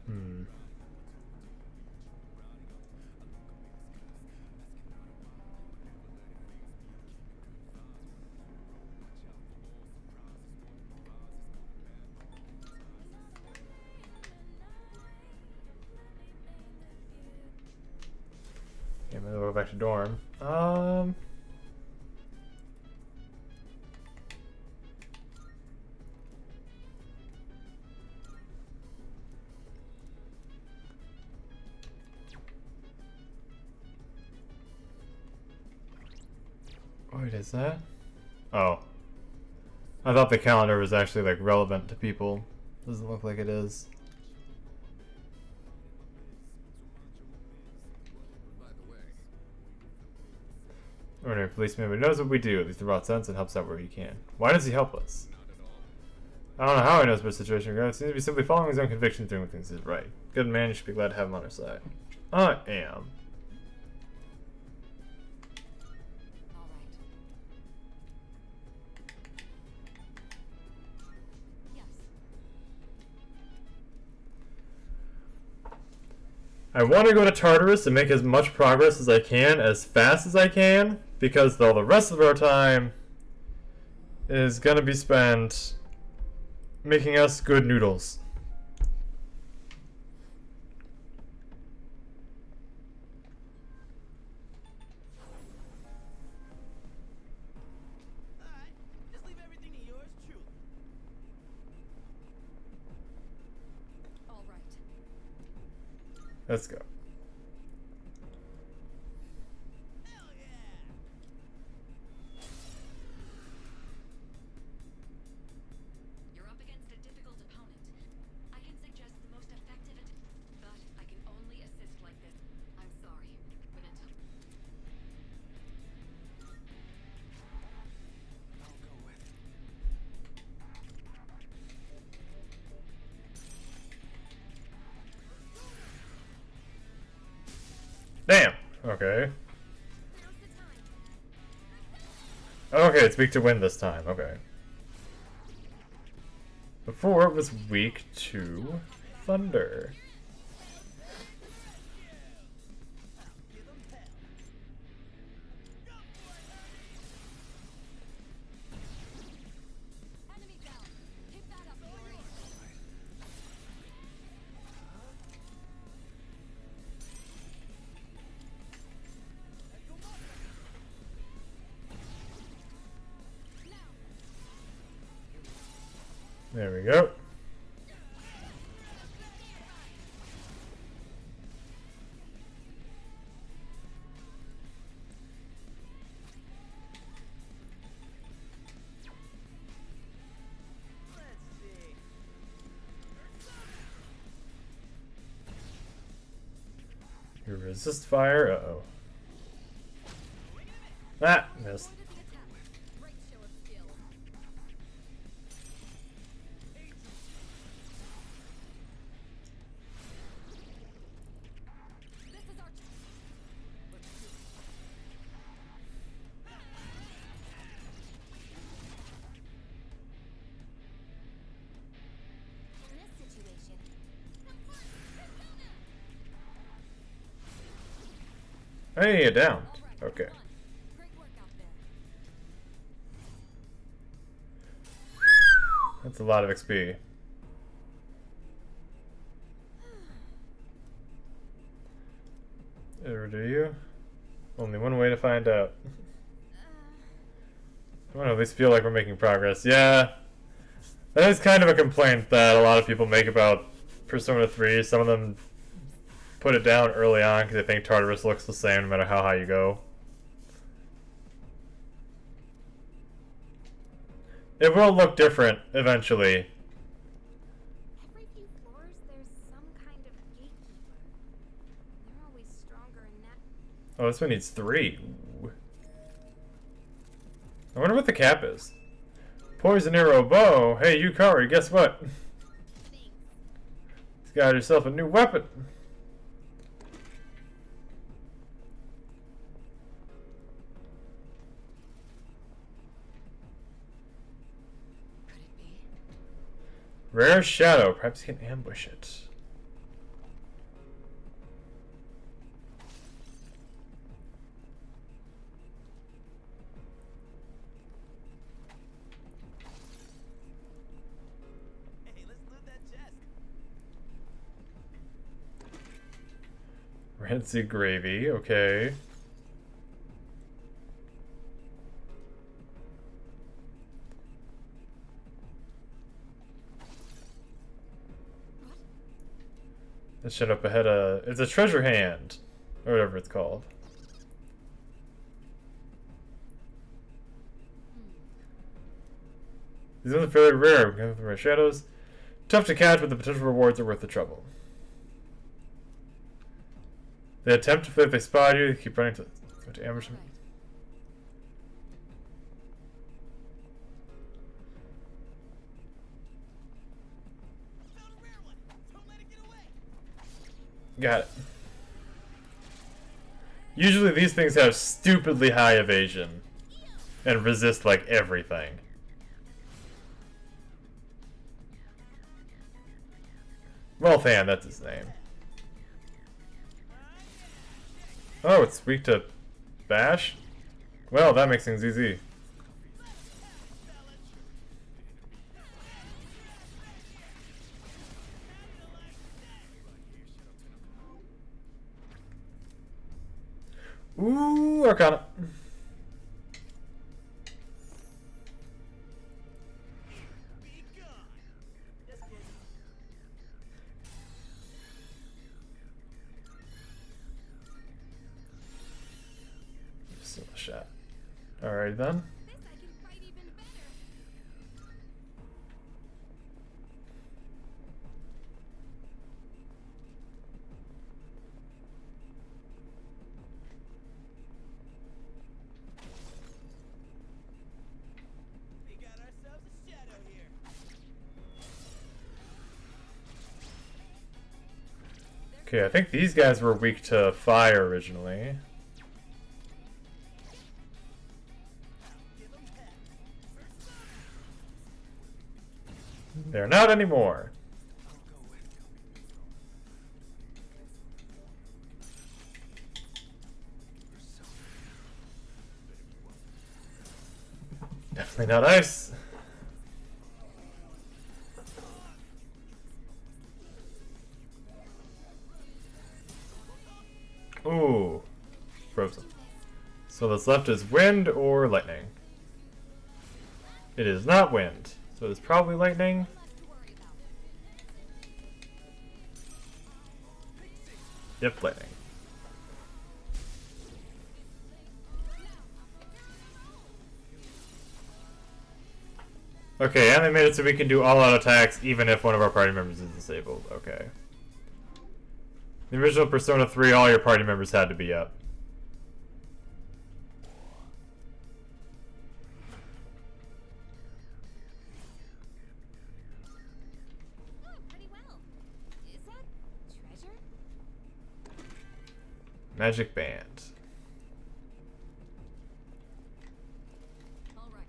A: Hmm. Okay, I'm gonna go back to dorm. Wait, is that? Oh. I thought the calendar was actually like relevant to people. Doesn't look like it is.
J: By the way,
A: Ordinary policeman, but he knows what we do. At least about sense and helps out where he can. Why does he help us?
J: not at all.
A: I don't know how he knows about the situation. He seems to be simply following his own convictions, doing what things is right. Good man, you should be glad to have him on our side. I am.
B: All right. Yes.
A: I want to go to Tartarus and make as much progress as I can, as fast as I can, because though the rest of our time is going to be spent making us good noodles.
K: Alright, just leave everything to yours truly.
B: All right.
A: Let's go.
K: Hell yeah!
B: You're up against a difficult opponent. I can suggest the most effective but I can only assist like this. I'm sorry, but until
E: I'll go with.
A: Damn. Okay.
D: Now's the time.
A: Okay, it's weak to win this time. Okay. Before it was weak to thunder.
K: Give 'em hell.
B: enemy down. Keep that up, Yuri.
A: There we go.
K: Let's see.
A: You resist fire. Uh-oh. Ah, missed.
B: Avoided the attack. Great show of skill. This is our
D: In this situation,
A: Hey, you're down.
B: All right,
A: Okay.
B: done. Great work out there.
A: That's a lot of XP. Or do you? Only one way to find out. I want to at least feel like we're making progress. Yeah. That is kind of a complaint that a lot of people make about Persona 3. Some of them put it down early on because they think Tartarus looks the same no matter how high you go. It will look different eventually.
D: every few floors there's some kind of gatekeeper. They're always stronger in that.
A: Oh, this one needs 3. Ooh. I wonder what the cap is. Poison arrow bow. Hey, Yukari, guess what?
D: Things.
A: You got yourself a new weapon.
B: Could it be?
A: Rare shadow. Perhaps you can ambush it.
K: Hey, let's loot that chest.
A: Rancid gravy. Okay. That shit up ahead of... It's a treasure hand. Or whatever it's called. These ones are fairly rare, coming from our shadows. Tough to catch, but the potential rewards are worth the trouble. They attempt to flee if they spot you, they keep running to ambush them. Got it. Usually these things have stupidly high evasion and resist like everything. Wolfhand, that's his name. Oh, it's weak to bash? Well, that makes things easy. Ooh, Arcana. Still a shot. Alright then.
B: This I can fight even better.
K: We got ourselves a shadow here.
A: Okay, I think these guys were weak to fire originally.
K: Give 'em heck.
A: They're not anymore. Definitely not ice. Ooh, frozen. So what's left is wind or lightning. It is not wind, so it's probably lightning. Yep, lightning. Okay, and they made it so we can do all-out attacks even if one of our party members is disabled. Okay. The original Persona 3, all your party members had to be up.
B: Oh, pretty well. Is that treasure?
A: Magic Band.
B: All right.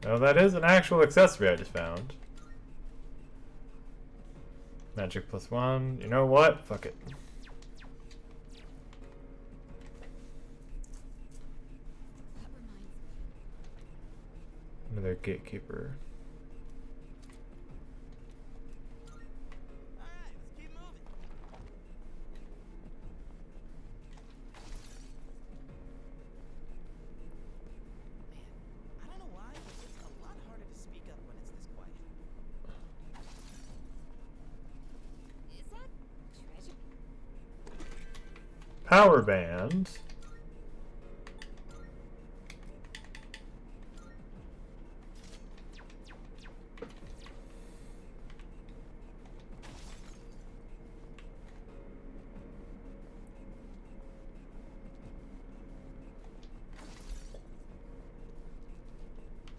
A: Oh, that is an actual accessory I just found. Magic +1. You know what? Fuck it.
B: That reminds me.
A: Another gatekeeper.
K: All right, let's keep moving. Man, I don't know why, but it's a lot harder to speak up when it's this quiet.
B: Is that treasure?
A: Power Band.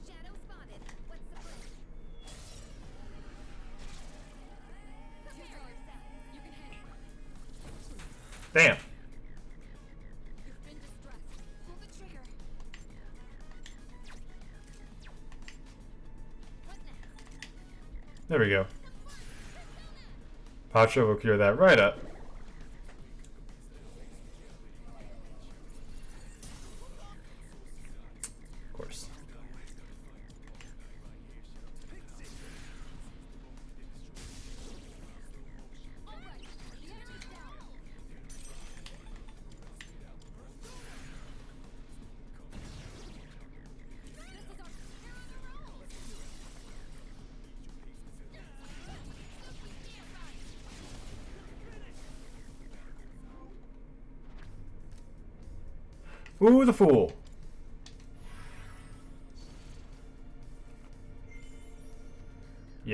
D: Shadow spotted. What's the plan?
B: Prepare yourself. You can handle it.
A: Damn.
B: You've been distressed. Pull the trigger.
D: What next?
A: There we go. Pacha will clear that right up. Of course.
B: All right. The enemy's down. This is our hero of the road.
A: Ooh, the fool.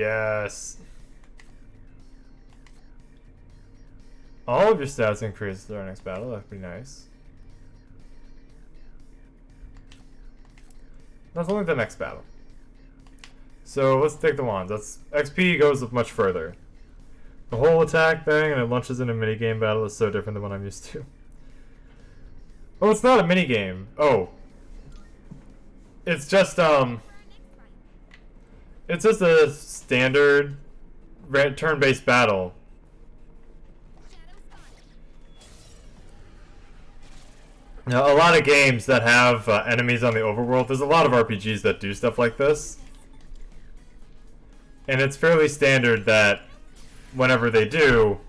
A: Yes. All of your stats increase through our next battle. That's pretty nice. That's only the next battle. So let's take the wands. That's XP goes much further. The whole attack thing and it launches in a minigame battle is so different than what I'm used to. Oh, it's not a minigame. Oh. It's just it's just a standard turn-based battle. Now, a lot of games that have enemies on the overworld, there's a lot of RPGs that do stuff like this. And it's fairly standard that whenever they do,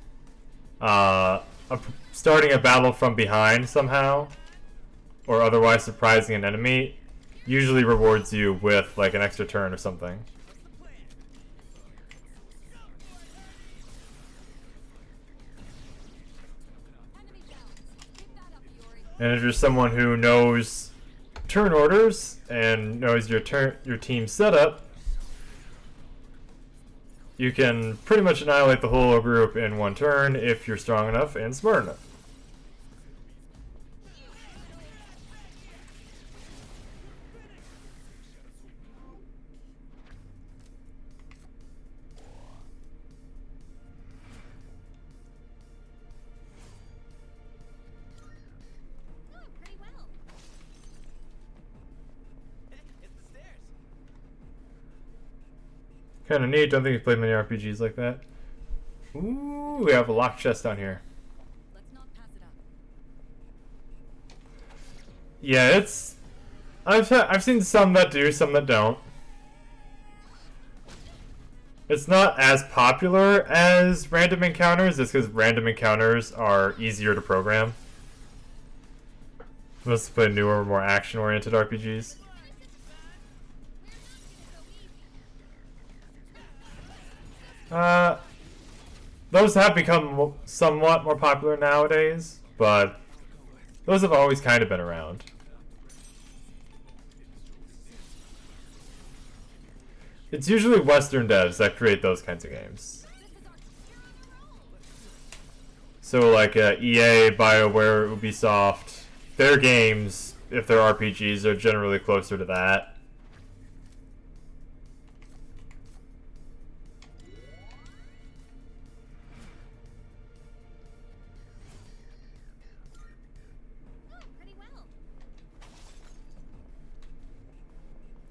A: starting a battle from behind somehow, or otherwise surprising an enemy, usually rewards you with like an extra turn or something. And if you're someone who knows turn orders and knows your team setup, you can pretty much annihilate the whole group in one turn if you're strong enough and smart enough.
D: Pretty well.
K: It's the stairs.
A: Kind of neat. Don't think you've played many RPGs like that. Ooh, we have a locked chest down here.
B: Let's not pass it up.
A: Yeah, it's... I've seen some that do, some that don't. It's not as popular as random encounters, just because random encounters are easier to program. Let's play newer, more action-oriented RPGs. Those have become somewhat more popular nowadays, but those have always kind of been around. It's usually Western devs that create those kinds of games. So like EA, BioWare, Ubisoft, their games, if they're RPGs, are generally closer to that.
D: Pretty well.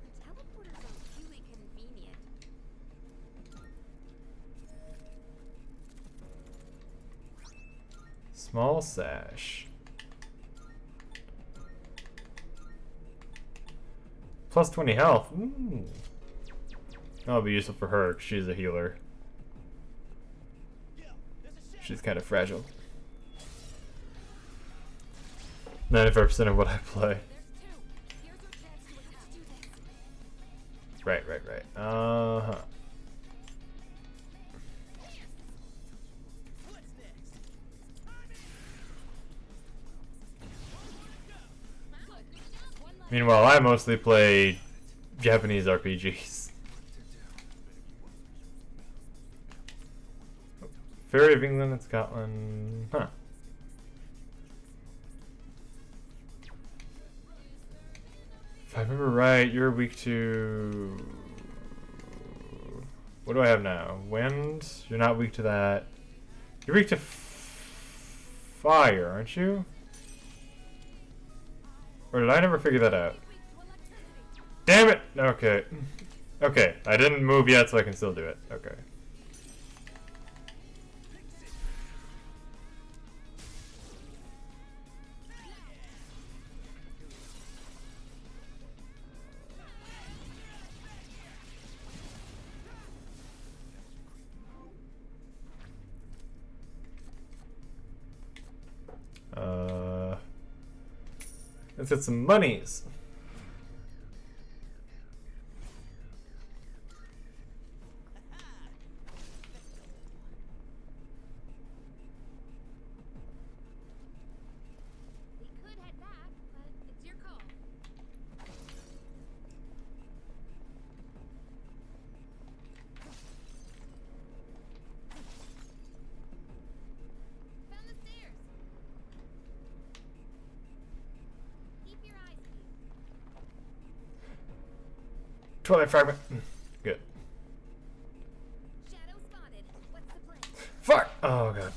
D: The teleporters are really convenient.
A: Small sash. Plus 20 health. Ooh. That'll be useful for her, 'cause she's a healer. She's kind of fragile. 95% of what I play. Right. Uh-huh. Meanwhile, I mostly play Japanese RPGs. Fairy of England and Scotland. Huh. If I remember right, you're weak to... What do I have now? Wind? You're not weak to that. You're weak to fire, aren't you? Or did I never figure that out? Damn it! Okay. Okay, I didn't move yet, so I can still do it. Okay. Let's get some monies.
D: We could head back, but it's your call.
A: Twilight fragment. Good.
D: Shadow spotted. What's the plan?
A: Fuck! Oh god.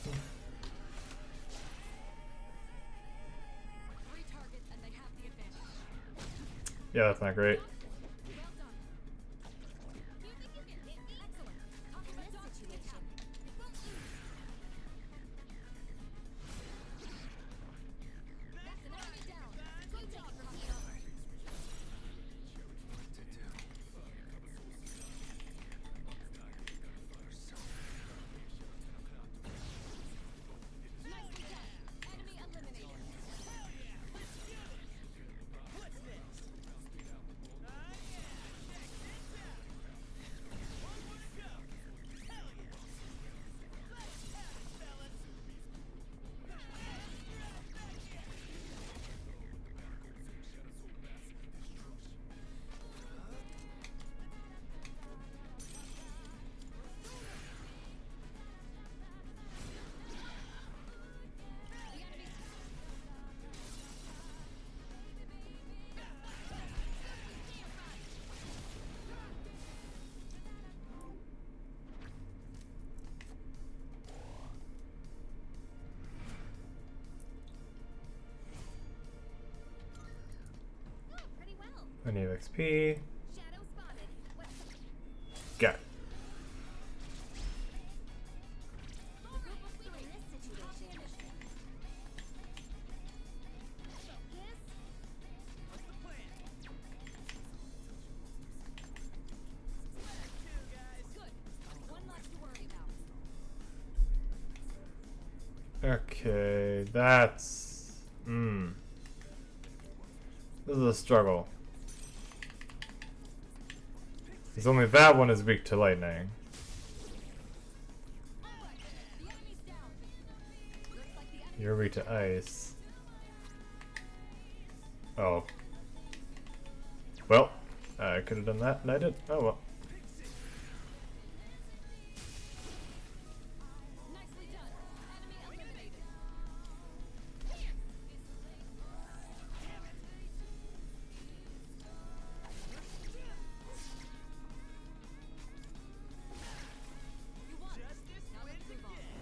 B: 3 targets and they have the advantage.
A: Yeah, that's not great.
B: Well done. You think you can hit me? Excellent. Talk
D: In
B: about
D: this
B: dog
D: situation, it won't lose.
B: That's an enemy down.
D: We'll take it from here.
B: Nicely done. Enemy eliminated.
C: What's next? Yeah, check this out. One more to go. Hell yeah. Let's have it, fellas.
B: The enemy's
D: Oh, pretty well.
A: Plenty of XP.
D: Shadow spotted. What's the
A: Got it.
D: group of 3 in this situation? Yes?
C: What's the plan? Two, guys.
B: good. One less to worry about.
A: Okay, that's... This is a struggle. Because only that one is weak to lightning.
B: The enemy's down. Looks like the enemy.
A: You're weak to ice. Oh. Well, I could have done that, and I did. Oh well.
B: Nicely done. Enemy eliminated. You won.
C: Justice
B: Now let's
C: wins
B: move on.
C: again.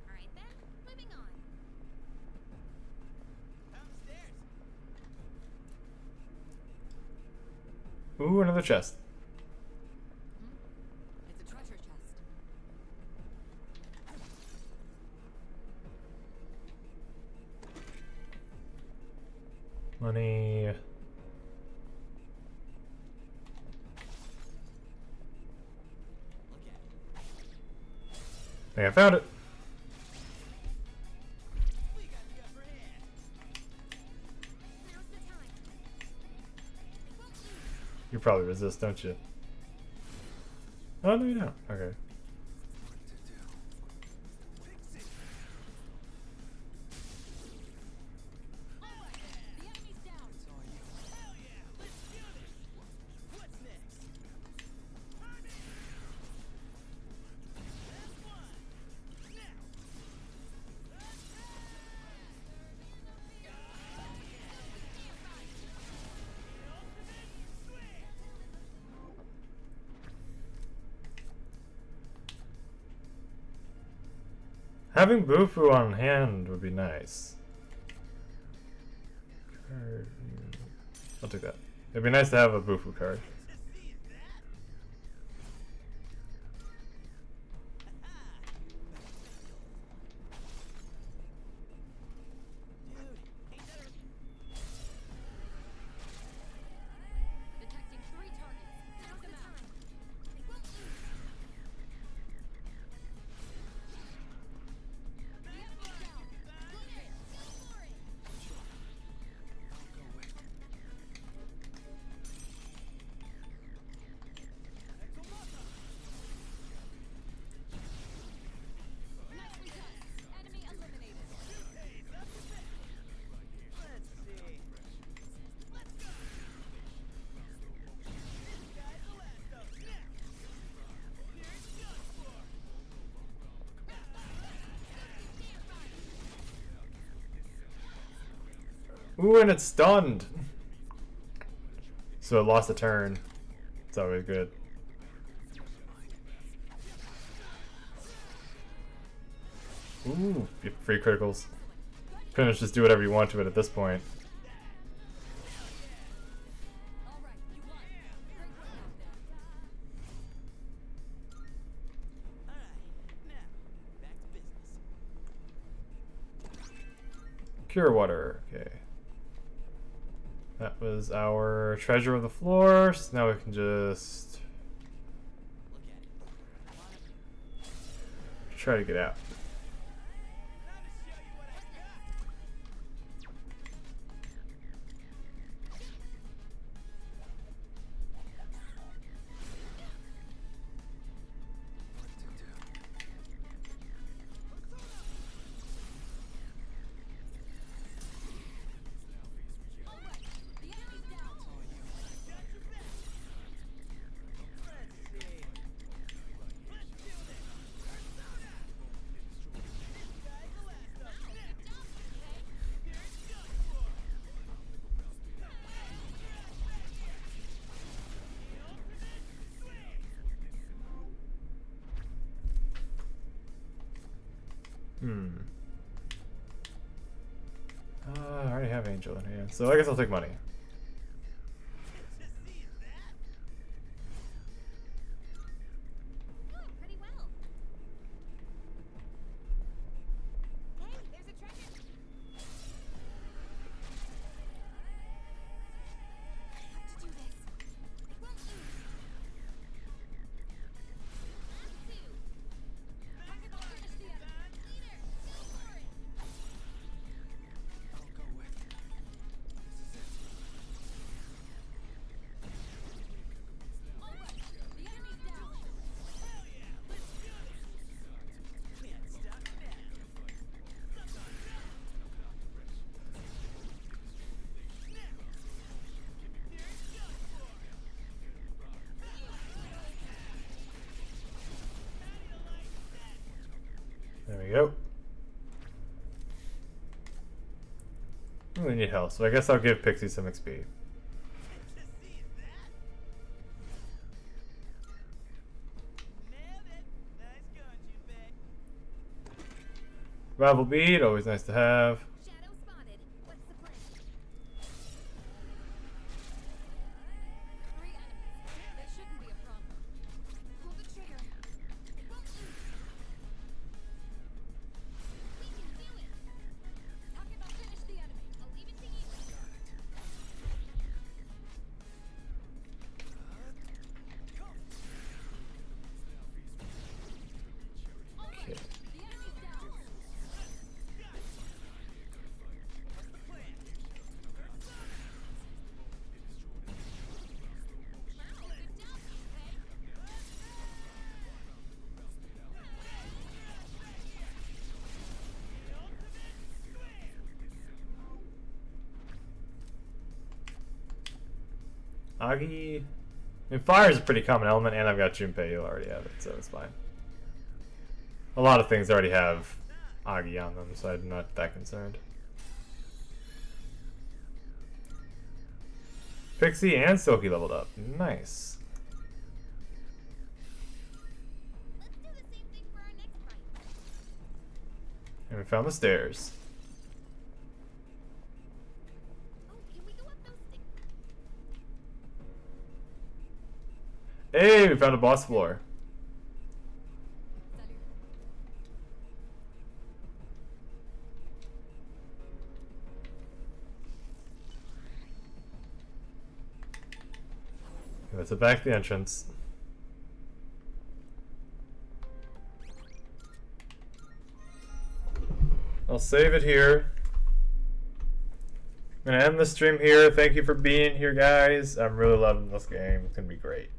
D: All right then. Moving on.
C: Downstairs.
A: Ooh, another chest.
B: It's a treasure chest.
A: Money.
C: Look at it.
A: I think I found it.
C: We got the upper hand.
D: Now's the time. It won't lose.
A: You probably resist, don't you? Oh, no, you don't. Okay.
B: The enemy's down.
C: Hell yeah. Let's do this. What's next? I'm in. Last one. Now.
A: Having Bufu on hand would be nice. Card. I'll take that. It'd be nice to have a Bufu card.
B: Detecting 3 targets.
D: Now's
B: Knock
D: the
B: them out.
D: time. It won't lose.
B: The enemy's down. Good hit.
D: Go for it.
A: Ooh, and it's stunned. So it lost a turn. It's always good. Ooh, free criticals. Pretty much just do whatever you want to it at this point. Cure water. Okay. That was our treasure of the floor. So now we can just try to get out. I already have Angel in hand, so I guess I'll take money.
D: Pretty well. Hey, there's a treasure. I have to do this. It won't lose. Last two. Pocket ball, finish the other. Leader, go for it.
E: I'll go with you. This is it.
B: All right, the enemy's down.
K: Hell yeah! Let's do this! Can't stop now.
A: There we go. We need health, so I guess I'll give Pixie some XP. Rival bead, always nice to have.
D: Shadow spotted. What's the plan?
B: 3 enemies. That shouldn't be a problem.
D: Pull the trigger. It won't lose. We can do it.
B: Pocket ball, finish the enemy.
D: I'll leave it to you.
A: Okay.
B: The enemy's down.
D: Wow, good job, Junpei.
A: Agi. I mean, fire is a pretty common element, and I've got Junpei. You'll already have it, so it's fine. A lot of things already have Agi on them, so I'm not that concerned. Pixie and Silky leveled up. Nice.
D: Let's do the same thing for our next fight.
A: And we found the stairs.
D: Oh, can we go up those stairs?
A: Hey, we found a boss floor.
B: Salut.
A: Okay, let's head back to the entrance. I'll save it here. I'm gonna end the stream here. Thank you for being here, guys. I'm really loving this game. It's gonna be great.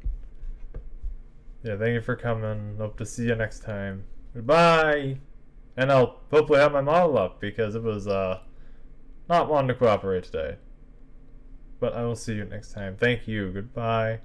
A: Yeah, thank you for coming. Hope to see you next time. Goodbye. And I'll hopefully have my model up because it was not wanting to cooperate today. But I will see you next time. Thank you. Goodbye.